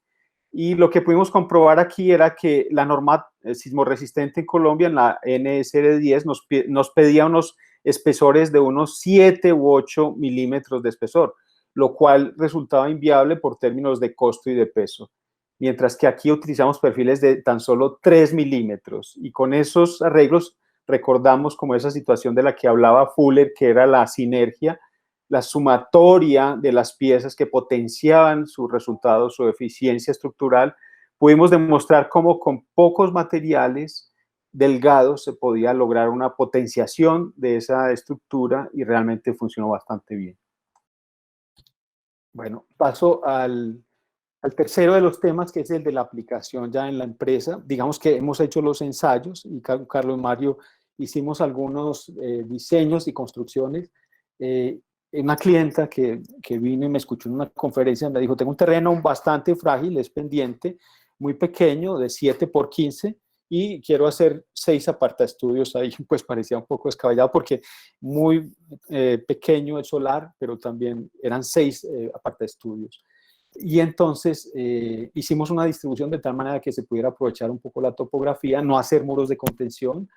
Y lo que pudimos comprobar aquí era que la norma sismorresistente en Colombia, en la NSR10, nos pedía unos espesores de unos 7 u 8 milímetros de espesor, lo cual resultaba inviable por términos de costo y de peso. Mientras que aquí utilizamos perfiles de tan solo 3 milímetros. Y con esos arreglos recordamos como esa situación de la que hablaba Fuller, que era la sinergia, la sumatoria de las piezas que potenciaban sus resultados, su eficiencia estructural. Pudimos demostrar cómo con pocos materiales delgados se podía lograr una potenciación de esa estructura y realmente funcionó bastante bien. Bueno, paso al tercero de los temas, que es el de la aplicación ya en la empresa. Digamos que hemos hecho los ensayos y Carlos Mario hicimos algunos diseños y construcciones. Una clienta que vino y me escuchó en una conferencia me dijo, tengo un terreno bastante frágil, es pendiente, muy pequeño, de 7 por 15, y quiero hacer 6 apartaestudios ahí. Pues parecía un poco descabellado porque muy pequeño el solar, pero también eran 6 apartaestudios. Y entonces hicimos una distribución de tal manera que se pudiera aprovechar un poco la topografía, no hacer muros de contención,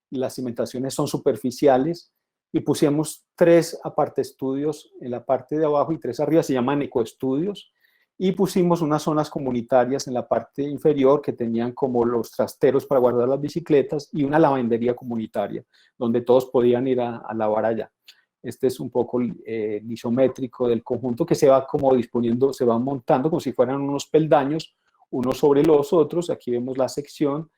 las cimentaciones son superficiales, y pusimos 3 apartaestudios en la parte de abajo y 3 arriba, se llaman ecoestudios, y pusimos unas zonas comunitarias en la parte inferior que tenían como los trasteros para guardar las bicicletas y una lavandería comunitaria, donde todos podían ir a lavar allá. Este es un poco el isométrico del conjunto que se va como disponiendo, se va montando como si fueran unos peldaños, unos sobre los otros. Aquí vemos la sección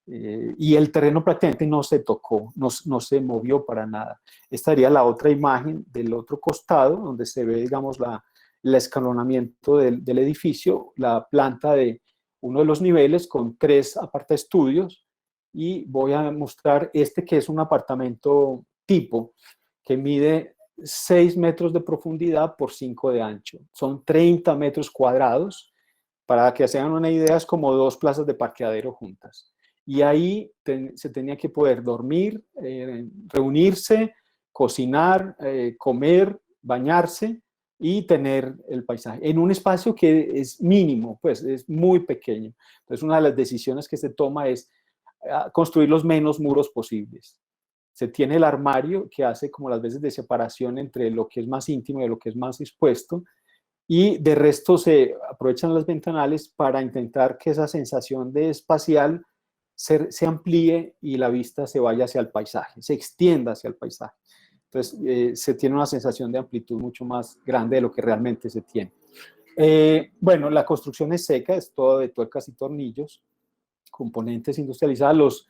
y el terreno prácticamente no se tocó, no se movió para nada. Esta sería la otra imagen del otro costado, donde se ve, digamos, el escalonamiento del edificio, la planta de uno de los niveles con 3 apartaestudios, y voy a mostrar este que es un apartamento tipo, que mide 6 metros de profundidad por 5 de ancho. Son 30 metros cuadrados. Para que se hagan una idea, es como 2 plazas de parqueadero juntas. Y ahí se tenía que poder dormir, reunirse, cocinar, comer, bañarse y tener el paisaje en un espacio que es mínimo, pues es muy pequeño. Entonces, una de las decisiones que se toma es construir los menos muros posibles. Se tiene el armario que hace como las veces de separación entre lo que es más íntimo y lo que es más expuesto, y de resto se aprovechan las ventanales para intentar que esa sensación de espacial se amplíe y la vista se vaya hacia el paisaje, se extienda hacia el paisaje. Entonces se tiene una sensación de amplitud mucho más grande de lo que realmente se tiene. Bueno, la construcción es seca, es todo de tuercas y tornillos, componentes industrializados.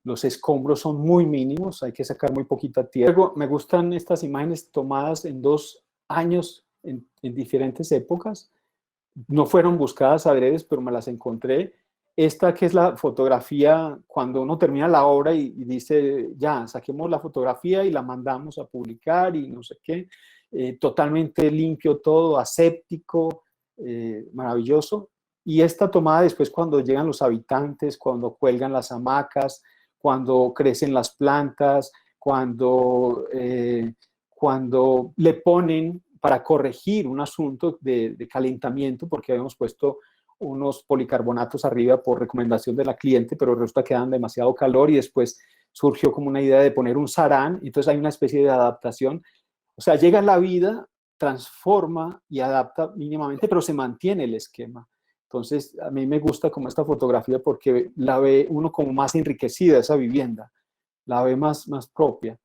Los escombros son muy mínimos, hay que sacar muy poquita tierra. Me gustan estas imágenes tomadas en 2 años en diferentes épocas. No fueron buscadas adredes, pero me las encontré. Esta que es la fotografía cuando uno termina la obra y dice, ya, saquemos la fotografía y la mandamos a publicar y no sé qué. Totalmente limpio todo, aséptico, maravilloso. Y esta tomada después cuando llegan los habitantes, cuando cuelgan las hamacas, cuando crecen las plantas, cuando le ponen para corregir un asunto de calentamiento, porque habíamos puesto unos policarbonatos arriba por recomendación de la cliente, pero resulta que dan demasiado calor, y después surgió como una idea de poner un sarán. Entonces hay una especie de adaptación. O sea, llega la vida, transforma y adapta mínimamente, pero se mantiene el esquema. Entonces, a mí me gusta como esta fotografía porque la ve uno como más enriquecida, esa vivienda, la ve más propia.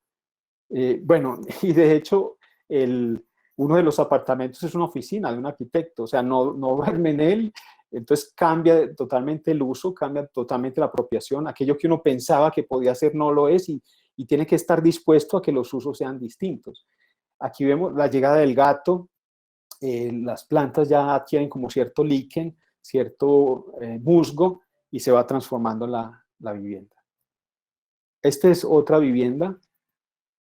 Bueno, y de hecho, uno de los apartamentos es una oficina de un arquitecto, o sea, no duerme en él. Entonces cambia totalmente el uso, cambia totalmente la apropiación. Aquello que uno pensaba que podía hacer no lo es, y tiene que estar dispuesto a que los usos sean distintos. Aquí vemos la llegada del gato, las plantas ya adquieren como cierto líquen, cierto musgo, y se va transformando la vivienda. Esta es otra vivienda,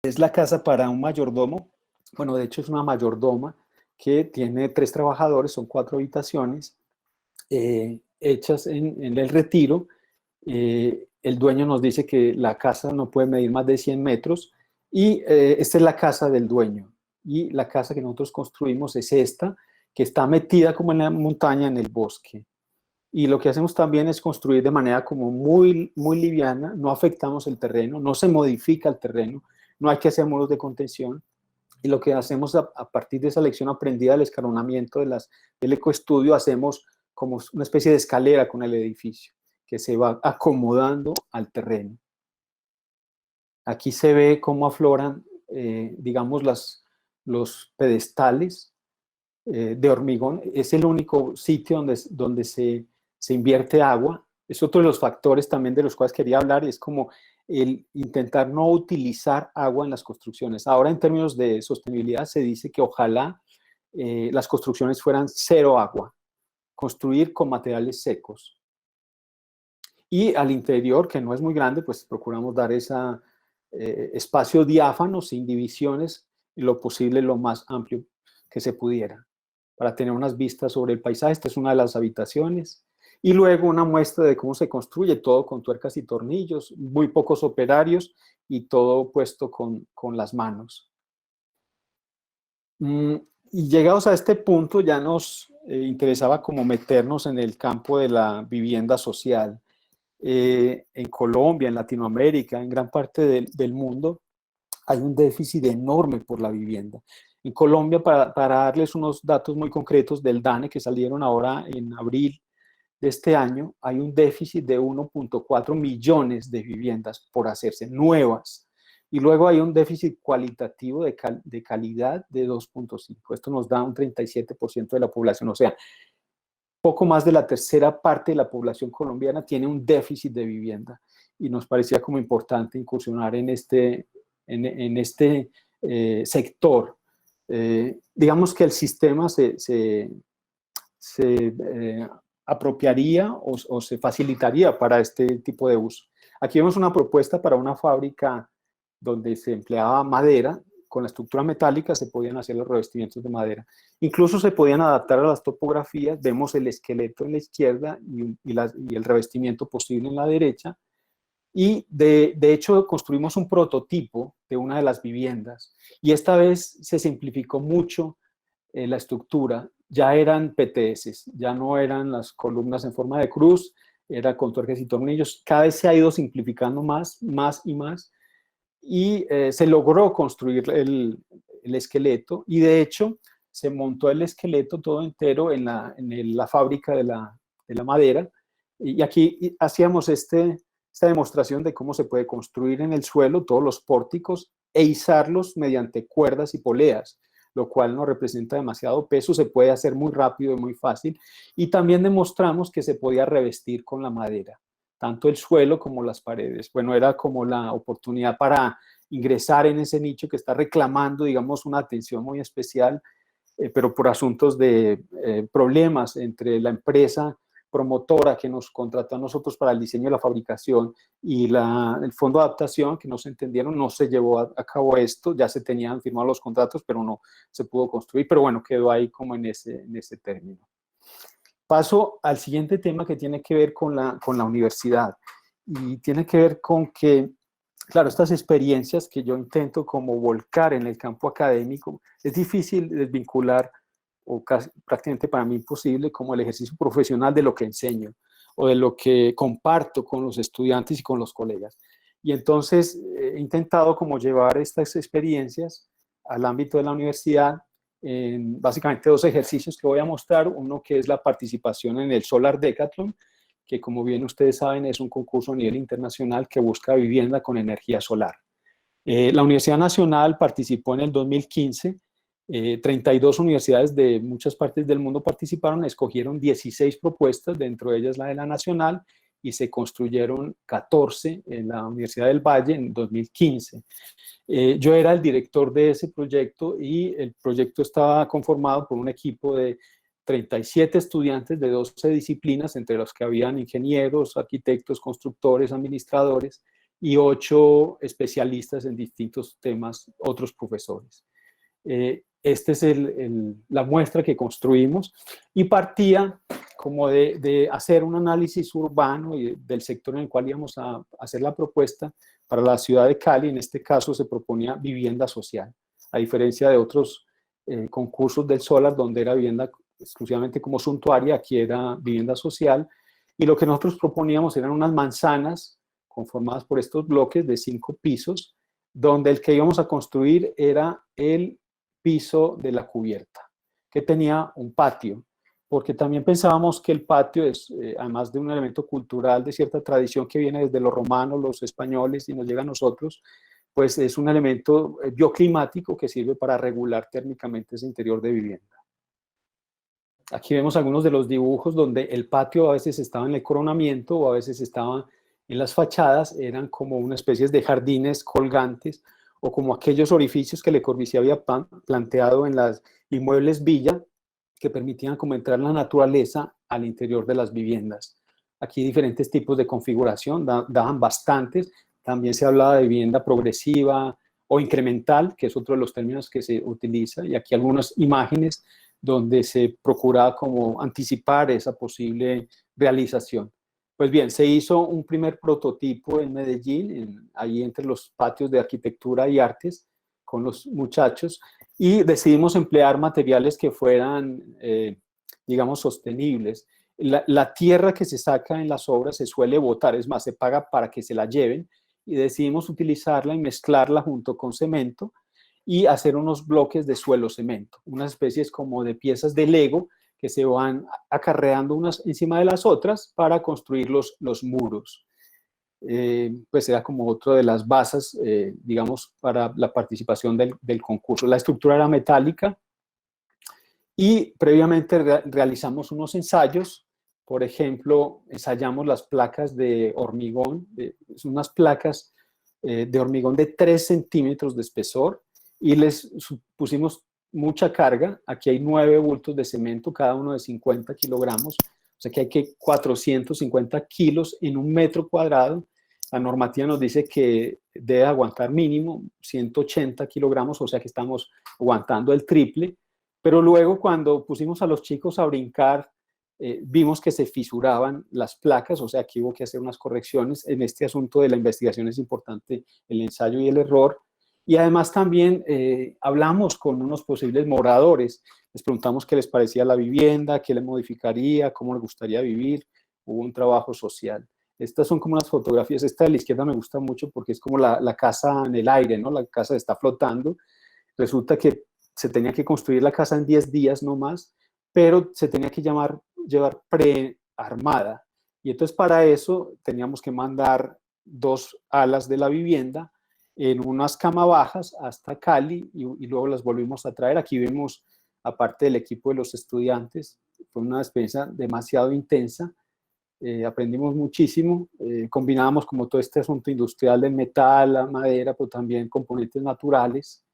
es la casa para un mayordomo. Bueno, de hecho es una mayordoma que tiene 3 trabajadores, son 4 habitaciones, hechas en el Retiro. El dueño nos dice que la casa no puede medir más de 100 metros y esta es la casa del dueño. Y la casa que nosotros construimos es esta, que está metida como en la montaña, en el bosque. Y lo que hacemos también es construir de manera como muy, muy liviana, no afectamos el terreno, no se modifica el terreno, no hay que hacer muros de contención. Y lo que hacemos a partir de esa lección aprendida del escalonamiento del ecoestudio, hacemos como una especie de escalera con el edificio, que se va acomodando al terreno. Aquí se ve cómo afloran, digamos, los pedestales de hormigón. Es el único sitio donde se invierte agua. Es otro de los factores también de los cuales quería hablar, y es como el intentar no utilizar agua en las construcciones. Ahora, en términos de sostenibilidad, se dice que ojalá las construcciones fueran 0 agua, construir con materiales secos. Y al interior, que no es muy grande, pues procuramos dar ese espacio diáfano, sin divisiones, y lo posible lo más amplio que se pudiera, para tener unas vistas sobre el paisaje. Esta es una de las habitaciones. Y luego una muestra de cómo se construye, todo con tuercas y tornillos, muy pocos operarios y todo puesto con las manos. Y llegados a este punto ya nos interesaba como meternos en el campo de la vivienda social. En Colombia, en Latinoamérica, en gran parte del mundo, hay un déficit enorme por la vivienda. En Colombia, para darles unos datos muy concretos del DANE que salieron ahora en abril de este año, hay un déficit de 1.4 millones de viviendas por hacerse nuevas. Y luego hay un déficit cualitativo de calidad de 2.5. Esto nos da un 37% de la población. O sea, poco más de la tercera parte de la población colombiana tiene un déficit de vivienda. Y nos parecía como importante incursionar en este sector. Digamos que el sistema se apropiaría o se facilitaría para este tipo de uso. Aquí vemos una propuesta para una fábrica donde se empleaba madera. Con la estructura metálica se podían hacer los revestimientos de madera. Incluso se podían adaptar a las topografías. Vemos el esqueleto en la izquierda y el revestimiento posible en la derecha. Y de hecho construimos un prototipo de una de las viviendas. Y esta vez se simplificó mucho la estructura. Ya eran PTS, ya no eran las columnas en forma de cruz, era con tuercas y tornillos. Cada vez se ha ido simplificando más y más. Y se logró construir el esqueleto, y de hecho se montó el esqueleto todo entero en la fábrica de la madera. Y aquí hacíamos esta demostración de cómo se puede construir en el suelo todos los pórticos e izarlos mediante cuerdas y poleas, lo cual no representa demasiado peso, se puede hacer muy rápido y muy fácil. Y también demostramos que se podía revestir con la madera, tanto el suelo como las paredes. Bueno, era como la oportunidad para ingresar en ese nicho que está reclamando, digamos, una atención muy especial, pero por asuntos de problemas entre la empresa promotora que nos contrató a nosotros para el diseño de la fabricación y el fondo de adaptación, que no se entendieron, no se llevó a cabo esto. Ya se tenían firmados los contratos, pero no se pudo construir. Pero bueno, quedó ahí como en ese término. Paso al siguiente tema, que tiene que ver con la universidad, y tiene que ver con que, claro, estas experiencias que yo intento como volcar en el campo académico, es difícil desvincular, o casi, prácticamente para mí imposible, como el ejercicio profesional de lo que enseño o de lo que comparto con los estudiantes y con los colegas. Y entonces he intentado como llevar estas experiencias al ámbito de la universidad, en básicamente 2 ejercicios que voy a mostrar. Uno que es la participación en el Solar Decathlon, que como bien ustedes saben es un concurso a nivel internacional que busca vivienda con energía solar. La Universidad Nacional participó en el 2015, 32 universidades de muchas partes del mundo participaron, escogieron 16 propuestas, dentro de ellas la de la Nacional, y se construyeron 14 en la Universidad del Valle en 2015. Yo era el director de ese proyecto y el proyecto estaba conformado por un equipo de 37 estudiantes de 12 disciplinas, entre los que habían ingenieros, arquitectos, constructores, administradores y 8 especialistas en distintos temas, otros profesores. Esta es la muestra que construimos y partía como de hacer un análisis urbano y del sector en el cual íbamos a hacer la propuesta para la ciudad de Cali. En este caso se proponía vivienda social, a diferencia de otros concursos del Solar donde era vivienda exclusivamente como suntuaria, aquí era vivienda social, y lo que nosotros proponíamos eran unas manzanas conformadas por estos bloques de 5 pisos, donde el que íbamos a construir era el piso de la cubierta, que tenía un patio, porque también pensábamos que el patio es, además de un elemento cultural de cierta tradición que viene desde los romanos, los españoles y nos llega a nosotros, pues es un elemento bioclimático que sirve para regular térmicamente ese interior de vivienda. Aquí vemos algunos de los dibujos donde el patio a veces estaba en el coronamiento o a veces estaba en las fachadas, eran como una especie de jardines colgantes o como aquellos orificios que Le Corbusier había planteado en las inmuebles villa que permitían como entrar la naturaleza al interior de las viviendas. Aquí diferentes tipos de configuración, daban bastantes. También se hablaba de vivienda progresiva o incremental, que es otro de los términos que se utiliza, y aquí algunas imágenes donde se procuraba como anticipar esa posible realización. Pues bien, se hizo un primer prototipo en Medellín, ahí entre los patios de arquitectura y artes, con los muchachos, y decidimos emplear materiales que fueran, digamos, sostenibles. La tierra que se saca en las obras se suele botar, es más, se paga para que se la lleven, y decidimos utilizarla y mezclarla junto con cemento y hacer unos bloques de suelo cemento, unas especies como de piezas de Lego que se van acarreando unas encima de las otras para construir los muros. Pues era como otra de las bases, digamos, para la participación del concurso. La estructura era metálica y previamente realizamos unos ensayos. Por ejemplo, ensayamos las placas de hormigón, son unas placas de hormigón de 3 centímetros de espesor y les pusimos mucha carga. Aquí hay 9 bultos de cemento, cada uno de 50 kilogramos, o sea que hay que 450 kilos en un metro cuadrado. La normativa nos dice que debe aguantar mínimo 180 kilogramos, o sea que estamos aguantando el triple, pero luego cuando pusimos a los chicos a brincar, vimos que se fisuraban las placas, o sea que hubo que hacer unas correcciones. En este asunto de la investigación es importante el ensayo y el error. Y además también hablamos con unos posibles moradores, les preguntamos qué les parecía la vivienda, qué les modificaría, cómo les gustaría vivir, hubo un trabajo social. Estas son como unas fotografías, esta de la izquierda me gusta mucho porque es como la casa en el aire, ¿no? La casa está flotando. Resulta que se tenía que construir la casa en 10 días no más, pero se tenía que llevar prearmada. Y entonces para eso teníamos que mandar 2 alas de la vivienda en unas cama bajas hasta Cali y luego las volvimos a traer. Aquí vemos, aparte del equipo de los estudiantes, fue una experiencia demasiado intensa. Aprendimos muchísimo, combinábamos como todo este asunto industrial del metal, la madera, pero también componentes naturales.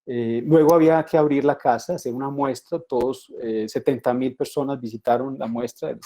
Luego había que abrir la casa, hacer una muestra, todos 70,000 personas visitaron la muestra,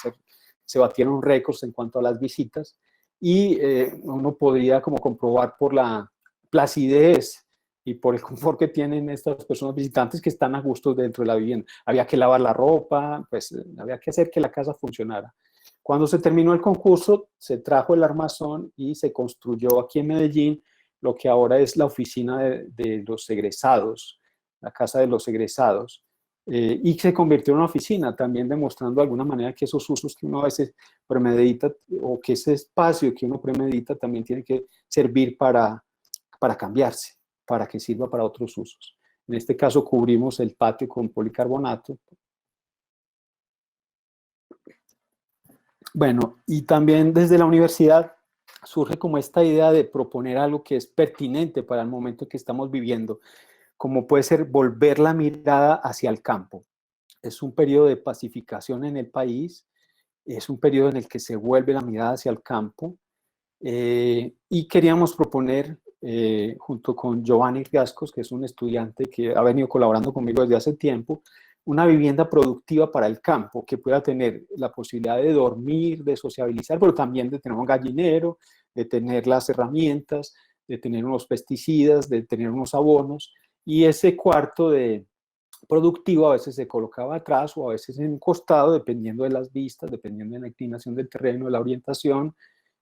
se batieron récords en cuanto a las visitas y uno podría como comprobar por la placidez y por el confort que tienen estas personas visitantes que están a gusto dentro de la vivienda. Había que lavar la ropa, pues había que hacer que la casa funcionara. Cuando se terminó el concurso, se trajo el armazón y se construyó aquí en Medellín lo que ahora es la oficina de los egresados, la casa de los egresados, y se convirtió en una oficina, también demostrando de alguna manera que esos usos que uno a veces premedita, o que ese espacio que uno premedita también tiene que servir para cambiarse, para que sirva para otros usos. En este caso cubrimos el patio con policarbonato. Bueno, y también desde la universidad surge como esta idea de proponer algo que es pertinente para el momento que estamos viviendo, como puede ser volver la mirada hacia el campo. Es un periodo de pacificación en el país es un periodo en el que se vuelve la mirada hacia el campo, y queríamos proponer, junto con Giovanni Riascos, que es un estudiante que ha venido colaborando conmigo desde hace tiempo, una vivienda productiva para el campo, que pueda tener la posibilidad de dormir, de sociabilizar, pero también de tener un gallinero, de tener las herramientas, de tener unos pesticidas, de tener unos abonos, y ese cuarto de productivo a veces se colocaba atrás o a veces en un costado, dependiendo de las vistas, dependiendo de la inclinación del terreno, de la orientación.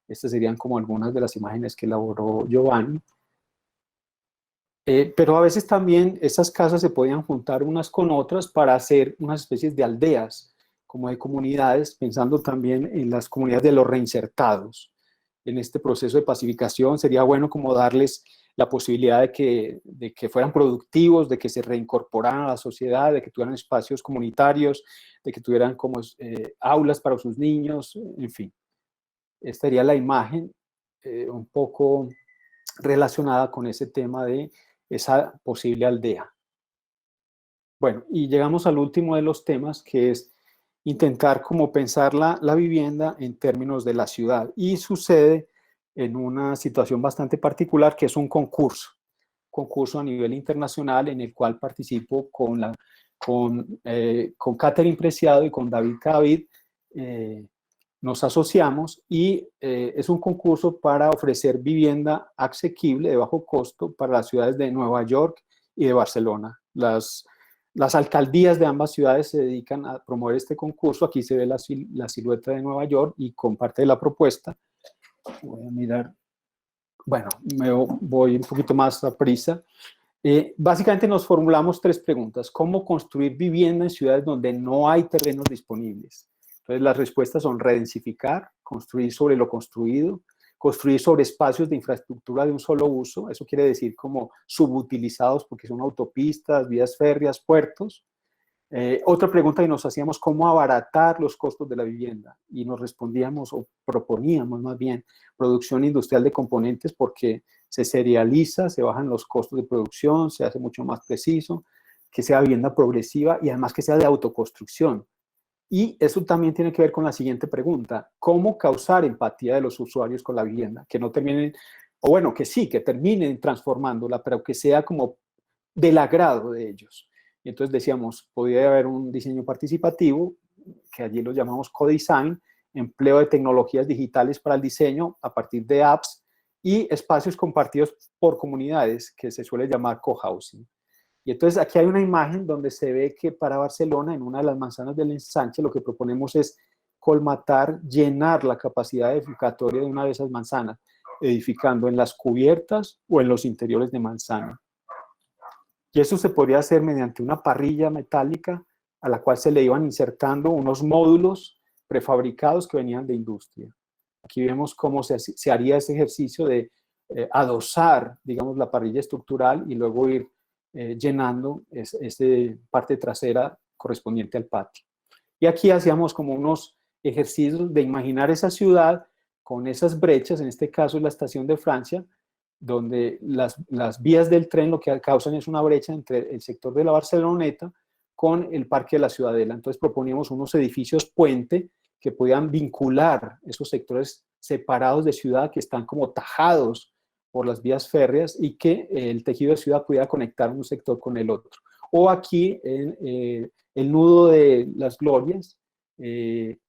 Estas serían como algunas de las imágenes que elaboró Giovanni. Pero a veces también esas casas se podían juntar unas con otras para hacer unas especies de aldeas, como de comunidades, pensando también en las comunidades de los reinsertados. En este proceso de pacificación sería bueno como darles la posibilidad de que fueran productivos, de que se reincorporaran a la sociedad, de que tuvieran espacios comunitarios, de que tuvieran como aulas para sus niños, en fin. Esta sería la imagen un poco relacionada con ese tema de esa posible aldea. Bueno, y llegamos al último de los temas, que es intentar como pensar la vivienda en términos de la ciudad. Y sucede en una situación bastante particular, que es un concurso a nivel internacional en el cual participo con Catherine Preciado y con David Cadavid. Nos asociamos y es un concurso para ofrecer vivienda asequible de bajo costo para las ciudades de Nueva York y de Barcelona. Las alcaldías de ambas ciudades se dedican a promover este concurso. Aquí se ve la silueta de Nueva York y con parte de la propuesta. Voy a mirar. Bueno, me voy un poquito más a prisa. Básicamente nos formulamos 3 preguntas. ¿Cómo construir vivienda en ciudades donde no hay terrenos disponibles? Entonces las respuestas son redensificar, construir sobre lo construido, construir sobre espacios de infraestructura de un solo uso. Eso quiere decir como subutilizados porque son autopistas, vías férreas, puertos. Otra pregunta que nos hacíamos: ¿cómo abaratar los costos de la vivienda? Y nos respondíamos, o proponíamos más bien, producción industrial de componentes, porque se serializa, se bajan los costos de producción, se hace mucho más preciso, que sea vivienda progresiva y además que sea de autoconstrucción. Y eso también tiene que ver con la siguiente pregunta: ¿cómo causar empatía de los usuarios con la vivienda? Que no terminen, o bueno, que sí, que terminen transformándola, pero que sea como del agrado de ellos. Y entonces decíamos, podría haber un diseño participativo, que allí lo llamamos co-design, empleo de tecnologías digitales para el diseño a partir de apps y espacios compartidos por comunidades, que se suele llamar co-housing. Y entonces aquí hay una imagen donde se ve que para Barcelona, en una de las manzanas del ensanche, lo que proponemos es colmatar, llenar la capacidad edificatoria de una de esas manzanas, edificando en las cubiertas o en los interiores de manzana. Y eso se podría hacer mediante una parrilla metálica a la cual se le iban insertando unos módulos prefabricados que venían de industria. Aquí vemos cómo se haría ese ejercicio de adosar, digamos, la parrilla estructural y luego ir llenando esa parte trasera correspondiente al patio. Y aquí hacíamos como unos ejercicios de imaginar esa ciudad con esas brechas, en este caso es la estación de Francia, donde las vías del tren lo que causan es una brecha entre el sector de la Barceloneta con el Parque de la Ciudadela. Entonces proponíamos unos edificios puente que podían vincular esos sectores separados de ciudad que están como tajados por las vías férreas y que el tejido de ciudad pudiera conectar un sector con el otro. O aquí en el nudo de las Glorias,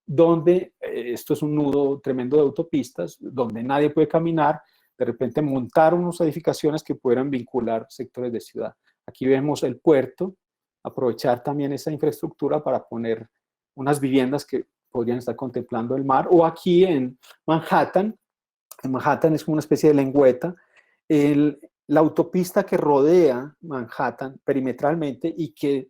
donde esto es un nudo tremendo de autopistas, donde nadie puede caminar, de repente montar unas edificaciones que pudieran vincular sectores de ciudad. Aquí vemos el puerto, aprovechar también esa infraestructura para poner unas viviendas que podrían estar contemplando el mar. O aquí en Manhattan es como una especie de lengüeta, la autopista que rodea Manhattan perimetralmente y que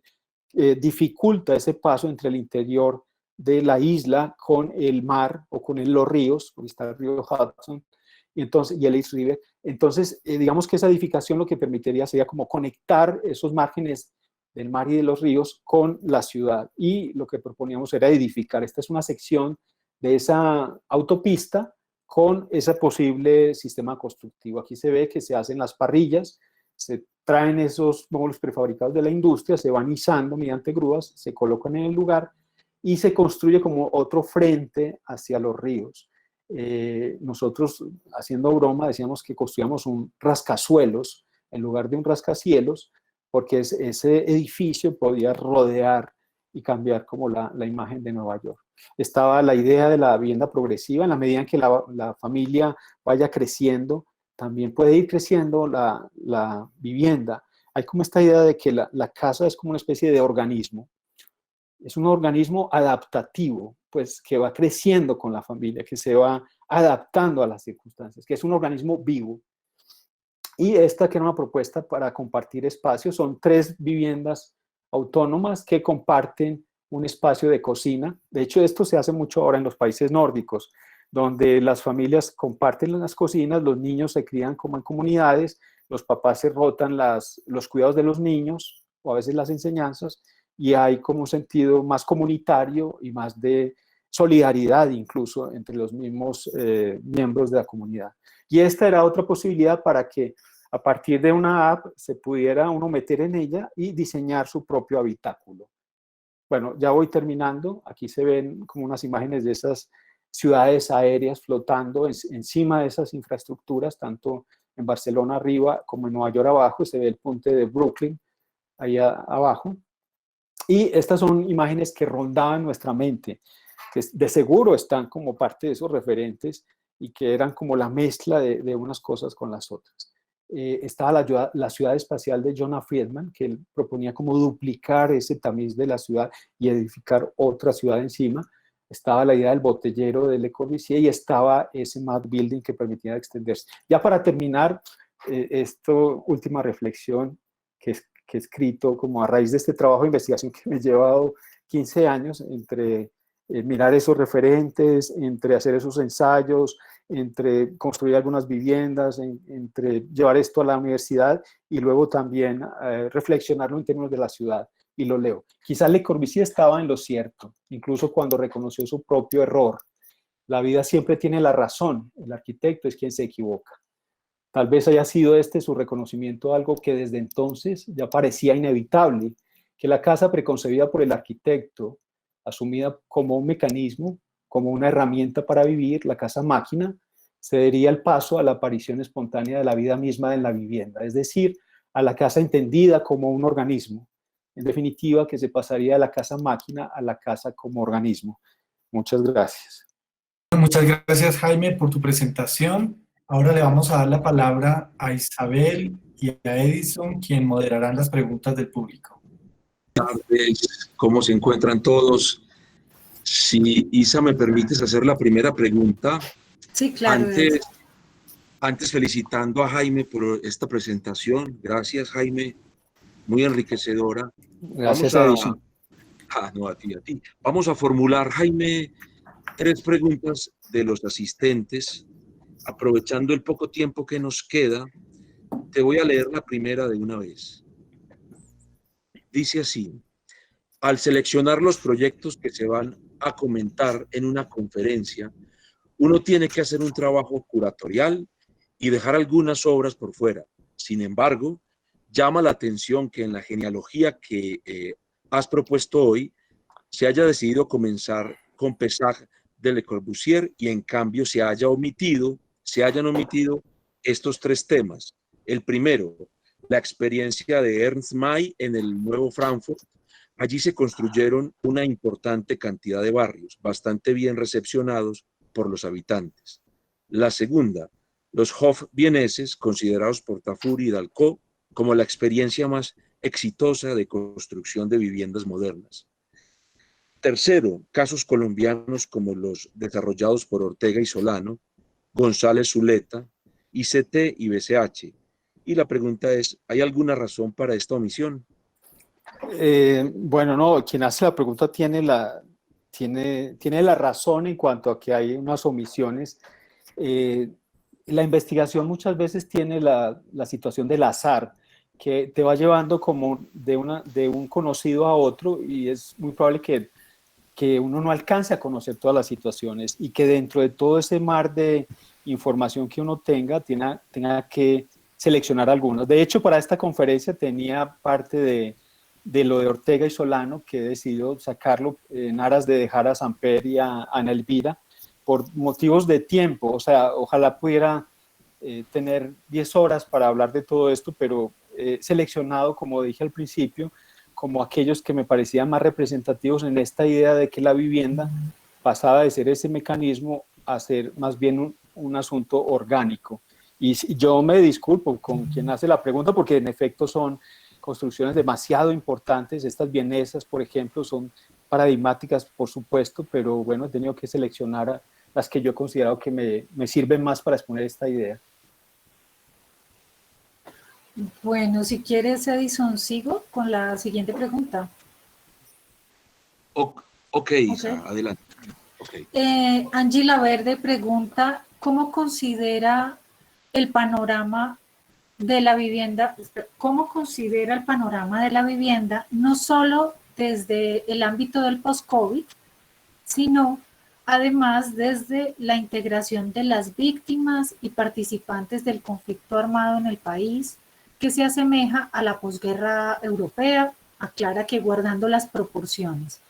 dificulta ese paso entre el interior de la isla con el mar o con los ríos, porque está el río Hudson, y el East River. Entonces, digamos que esa edificación lo que permitiría sería como conectar esos márgenes del mar y de los ríos con la ciudad. Y lo que proponíamos era edificar. Esta es una sección de esa autopista con ese posible sistema constructivo. Aquí se ve que se hacen las parrillas, se traen esos módulos prefabricados de la industria, se van izando mediante grúas, se colocan en el lugar y se construye como otro frente hacia los ríos. Nosotros, haciendo broma, decíamos que construíamos un rascacielos en lugar de un rascacielos, porque ese edificio podía rodear y cambiar como la imagen de Nueva York. Estaba la idea de la vivienda progresiva, en la medida en que la familia vaya creciendo, también puede ir creciendo la vivienda. Hay como esta idea de que la casa es como una especie de organismo. Es un organismo adaptativo, pues que va creciendo con la familia, que se va adaptando a las circunstancias, que es un organismo vivo. Y esta, que era una propuesta para compartir espacios, son 3 viviendas autónomas que comparten un espacio de cocina. De hecho, esto se hace mucho ahora en los países nórdicos, donde las familias comparten las cocinas, los niños se crían como en comunidades, los papás se rotan los cuidados de los niños, o a veces las enseñanzas, y hay como un sentido más comunitario y más de solidaridad incluso entre los mismos miembros de la comunidad. Y esta era otra posibilidad para que a partir de una app se pudiera uno meter en ella y diseñar su propio habitáculo. Bueno, ya voy terminando. Aquí se ven como unas imágenes de esas ciudades aéreas flotando encima de esas infraestructuras, tanto en Barcelona arriba como en Nueva York abajo. Se ve el puente de Brooklyn ahí abajo. Y estas son imágenes que rondaban nuestra mente, que de seguro están como parte de esos referentes y que eran como la mezcla de unas cosas con las otras. Estaba la ciudad espacial de Jonah Friedman, que él proponía como duplicar ese tamiz de la ciudad y edificar otra ciudad encima. Estaba la idea del botellero de Le Corbusier y estaba ese Mad Building que permitía extenderse. Ya para terminar, esta última reflexión que he escrito como a raíz de este trabajo de investigación que me ha llevado 15 años entre mirar esos referentes, entre hacer esos ensayos, entre construir algunas viviendas, entre llevar esto a la universidad y luego también reflexionarlo en términos de la ciudad. Y lo leo. Quizás Le Corbusier estaba en lo cierto, incluso cuando reconoció su propio error. La vida siempre tiene la razón, el arquitecto es quien se equivoca. Tal vez haya sido su reconocimiento algo que desde entonces ya parecía inevitable, que la casa preconcebida por el arquitecto, asumida como un mecanismo, como una herramienta para vivir, la casa máquina, cedería el paso a la aparición espontánea de la vida misma en la vivienda, es decir, a la casa entendida como un organismo. En definitiva, que se pasaría de la casa máquina a la casa como organismo. Muchas gracias. Muchas gracias, Jaime, por tu presentación. Ahora le vamos a dar la palabra a Isabel y a Edison, quien moderarán las preguntas del público. Buenas tardes, ¿cómo se encuentran todos? Si Isa me permites hacer la primera pregunta. Sí, claro. Antes felicitando a Jaime por esta presentación. Gracias, Jaime, muy enriquecedora. Gracias, Edison. No, a ti. Vamos a formular, Jaime, 3 preguntas de los asistentes. Aprovechando el poco tiempo que nos queda, te voy a leer la primera de una vez. Dice así: al seleccionar los proyectos que se van a comentar en una conferencia, uno tiene que hacer un trabajo curatorial y dejar algunas obras por fuera. Sin embargo, llama la atención que en la genealogía que has propuesto hoy se haya decidido comenzar con Pessach de Le Corbusier y en cambio se hayan omitido estos 3 temas. El primero, la experiencia de Ernst May en el Nuevo Frankfurt. Allí se construyeron una importante cantidad de barrios, bastante bien recepcionados por los habitantes. La segunda, los Hof vieneses, considerados por Tafur y Dalcó como la experiencia más exitosa de construcción de viviendas modernas. Tercero, casos colombianos como los desarrollados por Ortega y Solano, González Zuleta, ICT y BCH. Y la pregunta es, ¿hay alguna razón para esta omisión? Bueno, no, quien hace la pregunta tiene la razón en cuanto a que hay unas omisiones. La investigación muchas veces tiene la situación del azar, que te va llevando como de un conocido a otro y es muy probable que uno no alcance a conocer todas las situaciones y que dentro de todo ese mar de información que uno tenga que seleccionar algunos. De hecho, para esta conferencia tenía parte de lo de Ortega y Solano, que he decidido sacarlo en aras de dejar a Samper y a Ana Elvira por motivos de tiempo. O sea, ojalá pudiera tener 10 horas para hablar de todo esto, pero he seleccionado, como dije al principio, como aquellos que me parecían más representativos en esta idea de que la vivienda pasaba de ser ese mecanismo a ser más bien un asunto orgánico. Y yo me disculpo con quien hace la pregunta, porque en efecto son construcciones demasiado importantes. Estas vienesas, por ejemplo, son paradigmáticas, por supuesto, pero bueno, he tenido que seleccionar a las que yo he considerado que me sirven más para exponer esta idea. Bueno, si quieres, Edison, sigo con la siguiente pregunta. Ok, Isa, adelante. Okay. Angie Laverde pregunta, ¿cómo considera el panorama de la vivienda, no solo desde el ámbito del post-COVID, sino además desde la integración de las víctimas y participantes del conflicto armado en el país, que se asemeja a la posguerra europea? Aclara que guardando las proporciones.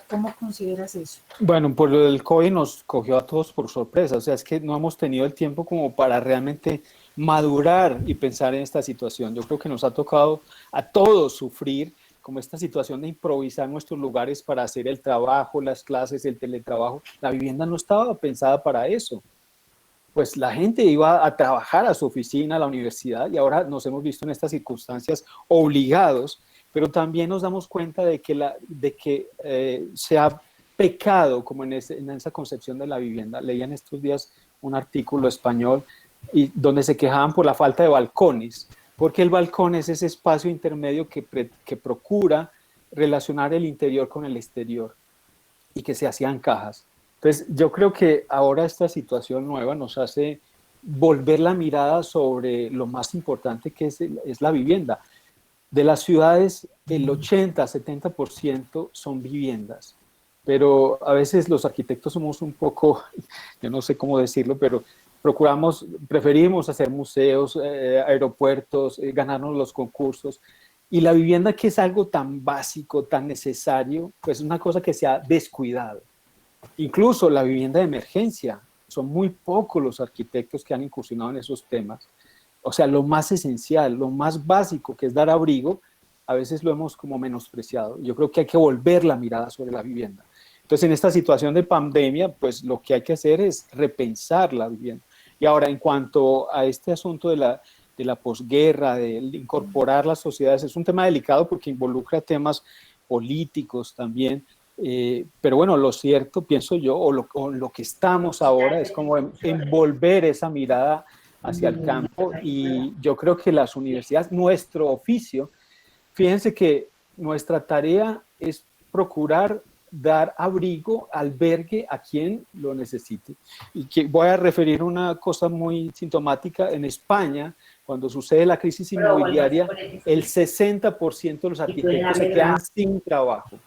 ¿Cómo consideras eso? Bueno, por lo del COVID nos cogió a todos por sorpresa. O sea, es que no hemos tenido el tiempo como para realmente madurar y pensar en esta situación. Yo creo que nos ha tocado a todos sufrir como esta situación de improvisar nuestros lugares para hacer el trabajo, las clases, el teletrabajo. La vivienda no estaba pensada para eso. Pues la gente iba a trabajar a su oficina, a la universidad, y ahora nos hemos visto en estas circunstancias obligados, pero también nos damos cuenta de que se ha pecado como en esa concepción de la vivienda. Leía en estos días un artículo español donde se quejaban por la falta de balcones, porque el balcón es ese espacio intermedio que procura relacionar el interior con el exterior y que se hacían cajas. Entonces, yo creo que ahora esta situación nueva nos hace volver la mirada sobre lo más importante que es la vivienda. De las ciudades, el 80-70% son viviendas, pero a veces los arquitectos somos un poco, yo no sé cómo decirlo, pero preferimos hacer museos, aeropuertos, ganarnos los concursos, y la vivienda, que es algo tan básico, tan necesario, pues es una cosa que se ha descuidado. Incluso la vivienda de emergencia, son muy pocos los arquitectos que han incursionado en esos temas. O sea, lo más esencial, lo más básico, que es dar abrigo, a veces lo hemos como menospreciado. Yo creo que hay que volver la mirada sobre la vivienda. Entonces, en esta situación de pandemia, pues lo que hay que hacer es repensar la vivienda. Y ahora, en cuanto a este asunto de la posguerra, de incorporar las sociedades, es un tema delicado porque involucra temas políticos también. Pero bueno, lo cierto, pienso yo, o lo que estamos ahora es como envolver esa mirada hacia el campo, y yo creo que las universidades, nuestro oficio, fíjense que nuestra tarea es procurar dar abrigo, albergue a quien lo necesite. Y que voy a referir una cosa muy sintomática. En España, cuando sucede la crisis inmobiliaria, el 60% de los arquitectos se quedan sin trabajo.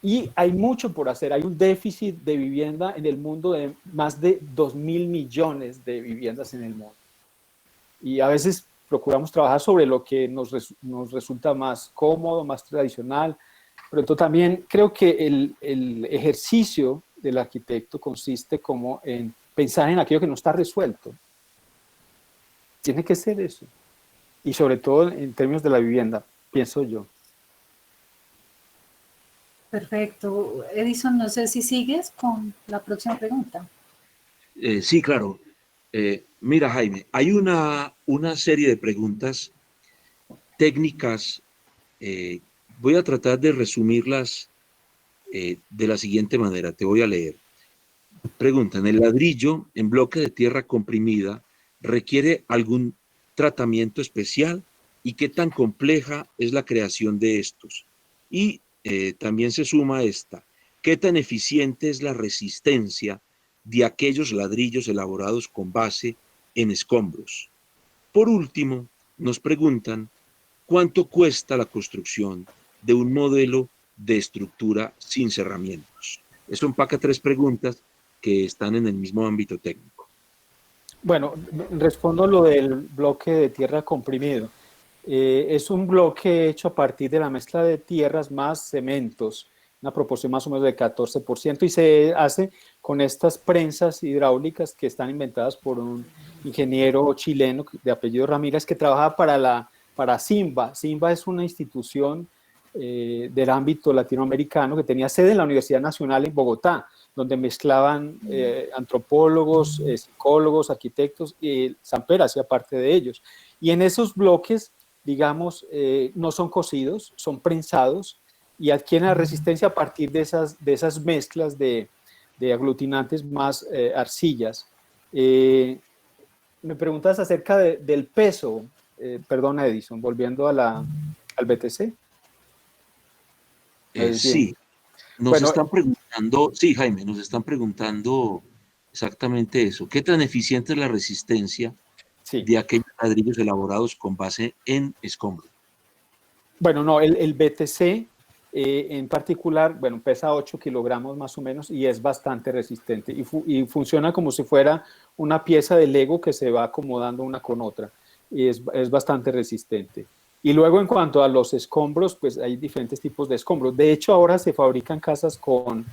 Y hay mucho por hacer. Hay un déficit de vivienda en el mundo de más de 2.000 millones de viviendas en el mundo. Y a veces procuramos trabajar sobre lo que nos resulta más cómodo, más tradicional. Pero también creo que el ejercicio del arquitecto consiste como en pensar en aquello que no está resuelto. Tiene que ser eso. Y sobre todo en términos de la vivienda, pienso yo. Perfecto. Edison, no sé si sigues con la próxima pregunta. Sí, claro. Mira, Jaime, hay una serie de preguntas técnicas. Voy a tratar de resumirlas de la siguiente manera. Te voy a leer. Preguntan, ¿el ladrillo en bloque de tierra comprimida requiere algún tratamiento especial? ¿Y qué tan compleja es la creación de estos? Y también se suma esta, ¿qué tan eficiente es la resistencia de aquellos ladrillos elaborados con base en escombros? Por último, nos preguntan, ¿cuánto cuesta la construcción de un modelo de estructura sin cerramientos? Eso empaca 3 preguntas que están en el mismo ámbito técnico. Bueno, respondo lo del bloque de tierra comprimido. Es un bloque hecho a partir de la mezcla de tierras más cementos, una proporción más o menos de 14%, y se hace con estas prensas hidráulicas que están inventadas por un ingeniero chileno de apellido Ramírez que trabaja para Simba. Simba es una institución del ámbito latinoamericano que tenía sede en la Universidad Nacional en Bogotá, donde mezclaban antropólogos, psicólogos, arquitectos, y Samper hacía parte de ellos. Y en esos bloques, digamos, no son cocidos, son prensados y adquieren la resistencia a partir de esas mezclas de aglutinantes más arcillas. Me preguntas acerca del peso, perdona Edison, volviendo al BTC. Sí, nos bueno, están preguntando, sí, Jaime, nos están preguntando exactamente eso. ¿Qué tan eficiente es la resistencia sí. de aquellos ladrillos elaborados con base en escombro? Bueno, no, el BTC en particular, bueno, pesa 8 kilogramos más o menos y es bastante resistente y funciona como si fuera una pieza de Lego que se va acomodando una con otra y es bastante resistente. Y luego en cuanto a los escombros, pues hay diferentes tipos de escombros. De hecho, ahora se fabrican casas con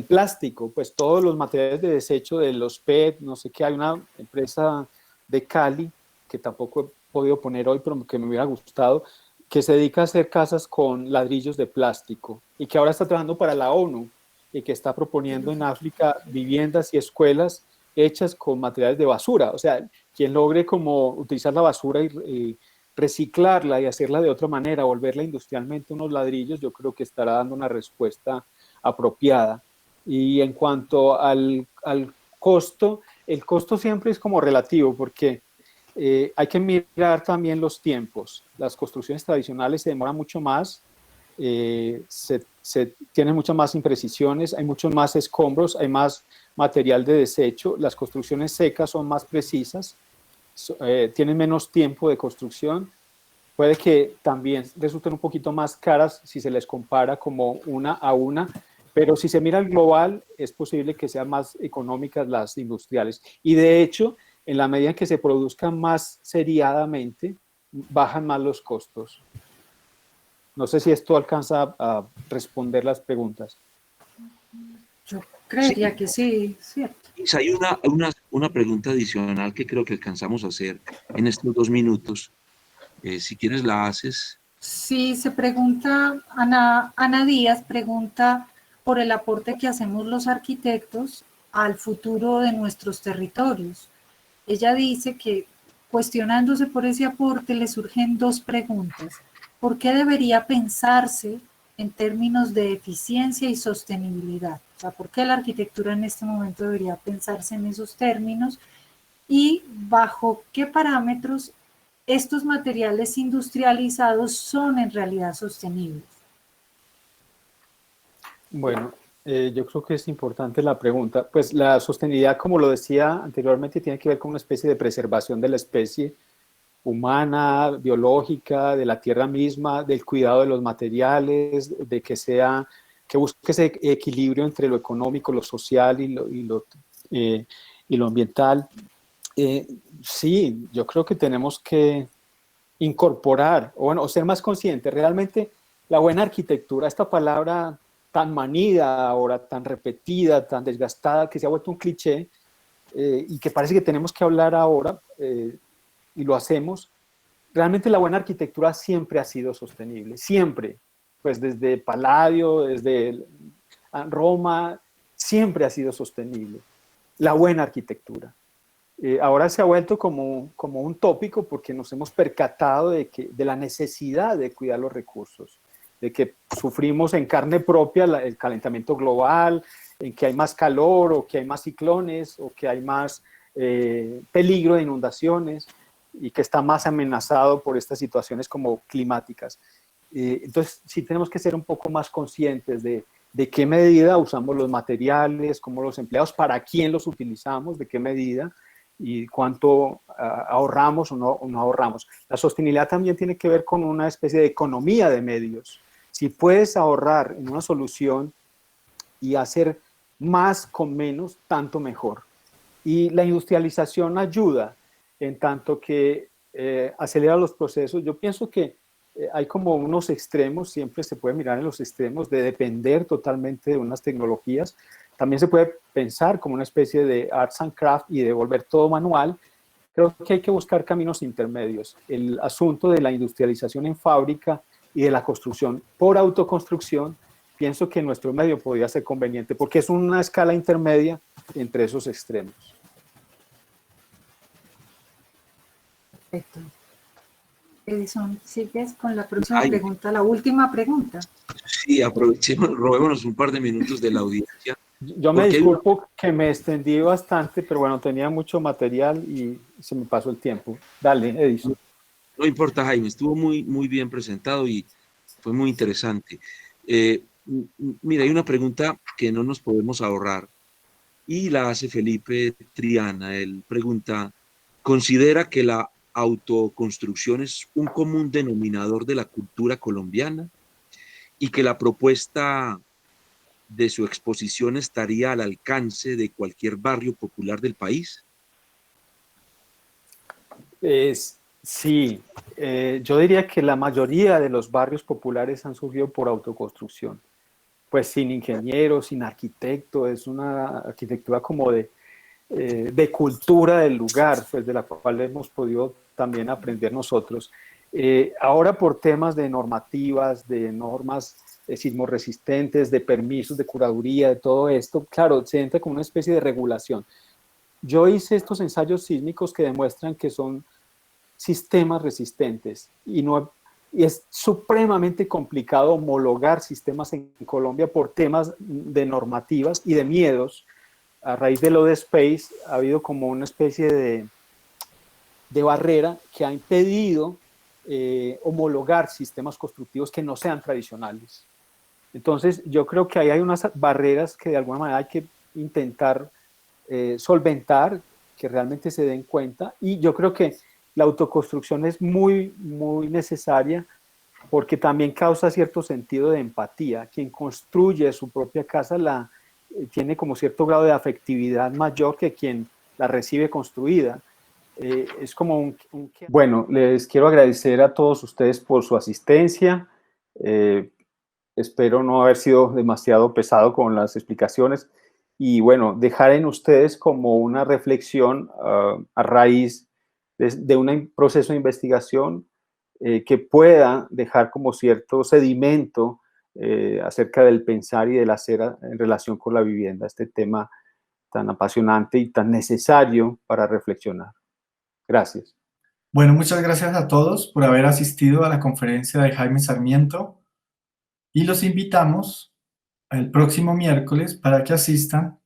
plástico, pues todos los materiales de desecho de los PET, no sé qué, hay una empresa de Cali, que tampoco he podido poner hoy, pero que me hubiera gustado, que se dedica a hacer casas con ladrillos de plástico y que ahora está trabajando para la ONU y que está proponiendo en África viviendas y escuelas hechas con materiales de basura. O sea, quien logre como utilizar la basura y reciclarla y hacerla de otra manera, volverla industrialmente unos ladrillos, yo creo que estará dando una respuesta apropiada. Y en cuanto al costo, el costo siempre es como relativo porque hay que mirar también los tiempos. Las construcciones tradicionales se demoran mucho más, se tienen muchas más imprecisiones, hay muchos más escombros, hay más material de desecho, las construcciones secas son más precisas, tienen menos tiempo de construcción, puede que también resulten un poquito más caras si se les compara como una a una, pero si se mira al global es posible que sean más económicas las industriales. Y de hecho, en la medida en que se produzcan más seriadamente, bajan más los costos. No sé si esto alcanza a responder las preguntas. Yo creería que sí, cierto. Hay una pregunta adicional que creo que alcanzamos a hacer en estos 2 minutos. Si quieres la haces. Sí, se pregunta, Ana Díaz pregunta por el aporte que hacemos los arquitectos al futuro de nuestros territorios. Ella dice que cuestionándose por ese aporte le surgen 2 preguntas. ¿Por qué debería pensarse en términos de eficiencia y sostenibilidad? O sea, ¿por qué la arquitectura en este momento debería pensarse en esos términos? ¿Y bajo qué parámetros estos materiales industrializados son en realidad sostenibles? Bueno, yo creo que es importante la pregunta. Pues la sostenibilidad, como lo decía anteriormente, tiene que ver con una especie de preservación de la especie humana, biológica, de la tierra misma, del cuidado de los materiales, de que busque ese equilibrio entre lo económico, lo social y lo ambiental. Sí, yo creo que tenemos que incorporar, o ser más conscientes. Realmente la buena arquitectura, esta palabra tan manida ahora, tan repetida, tan desgastada, que se ha vuelto un cliché y que parece que tenemos que hablar ahora, y lo hacemos. Realmente la buena arquitectura siempre ha sido sostenible, siempre, pues desde Palladio, desde Roma, siempre ha sido sostenible, la buena arquitectura. Ahora se ha vuelto como un tópico porque nos hemos percatado de la necesidad de cuidar los recursos, de que sufrimos en carne propia el calentamiento global, en que hay más calor o que hay más ciclones o que hay más peligro de inundaciones y que está más amenazado por estas situaciones como climáticas. Entonces sí tenemos que ser un poco más conscientes de qué medida usamos los materiales, cómo los empleamos, para quién los utilizamos, de qué medida y cuánto ahorramos o no ahorramos. La sostenibilidad también tiene que ver con una especie de economía de medios. Si puedes ahorrar en una solución y hacer más con menos, tanto mejor. Y la industrialización ayuda en tanto que acelera los procesos. Yo pienso que hay como unos extremos, siempre se puede mirar en los extremos de depender totalmente de unas tecnologías. También se puede pensar como una especie de arts and craft y de volver todo manual. Creo que hay que buscar caminos intermedios. El asunto de la industrialización en fábrica y de la construcción por autoconstrucción, pienso que nuestro medio podría ser conveniente porque es una escala intermedia entre esos extremos. Perfecto. Edison, ¿sigues con la próxima pregunta, la última pregunta? Sí, aprovechemos, robémonos un par de minutos de la audiencia. Yo me disculpo que me extendí bastante, pero bueno, tenía mucho material y se me pasó el tiempo. Dale, Edison. No importa, Jaime, estuvo muy bien presentado y fue muy interesante. Mira, hay una pregunta que no nos podemos ahorrar y la hace Felipe Triana. Él pregunta, ¿considera que la autoconstrucción es un común denominador de la cultura colombiana y que la propuesta de su exposición estaría al alcance de cualquier barrio popular del país? Sí, yo diría que la mayoría de los barrios populares han surgido por autoconstrucción, pues sin ingenieros, sin arquitecto, es una arquitectura como de cultura del lugar, pues de la cual hemos podido también aprender nosotros. Ahora por temas de normativas, de normas sismorresistentes, de permisos, de curaduría, de todo esto, claro, se entra con una especie de regulación. Yo hice estos ensayos sísmicos que demuestran que son sistemas resistentes y es supremamente complicado homologar sistemas en Colombia por temas de normativas y de miedos. A raíz de lo de Space ha habido como una especie de barrera que ha impedido homologar sistemas constructivos que no sean tradicionales. Entonces yo creo que ahí hay unas barreras que de alguna manera hay que intentar solventar, que realmente se den cuenta, y yo creo que la autoconstrucción es muy necesaria porque también causa cierto sentido de empatía. Quien construye su propia casa tiene como cierto grado de afectividad mayor que quien la recibe construida. Es como Bueno, les quiero agradecer a todos ustedes por su asistencia. Espero no haber sido demasiado pesado con las explicaciones y bueno, dejar en ustedes como una reflexión a raíz de un proceso de investigación que pueda dejar como cierto sedimento acerca del pensar y del hacer en relación con la vivienda, este tema tan apasionante y tan necesario para reflexionar. Gracias. Bueno, muchas gracias a todos por haber asistido a la conferencia de Jaime Sarmiento y los invitamos el próximo miércoles para que asistan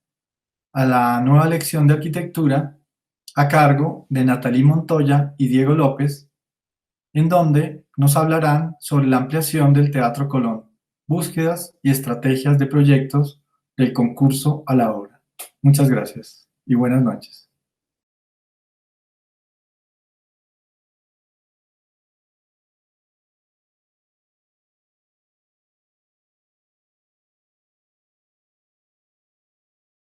a la nueva lección de arquitectura a cargo de Natalie Montoya y Diego López, en donde nos hablarán sobre la ampliación del Teatro Colón, búsquedas y estrategias de proyectos del concurso a la obra. Muchas gracias y buenas noches.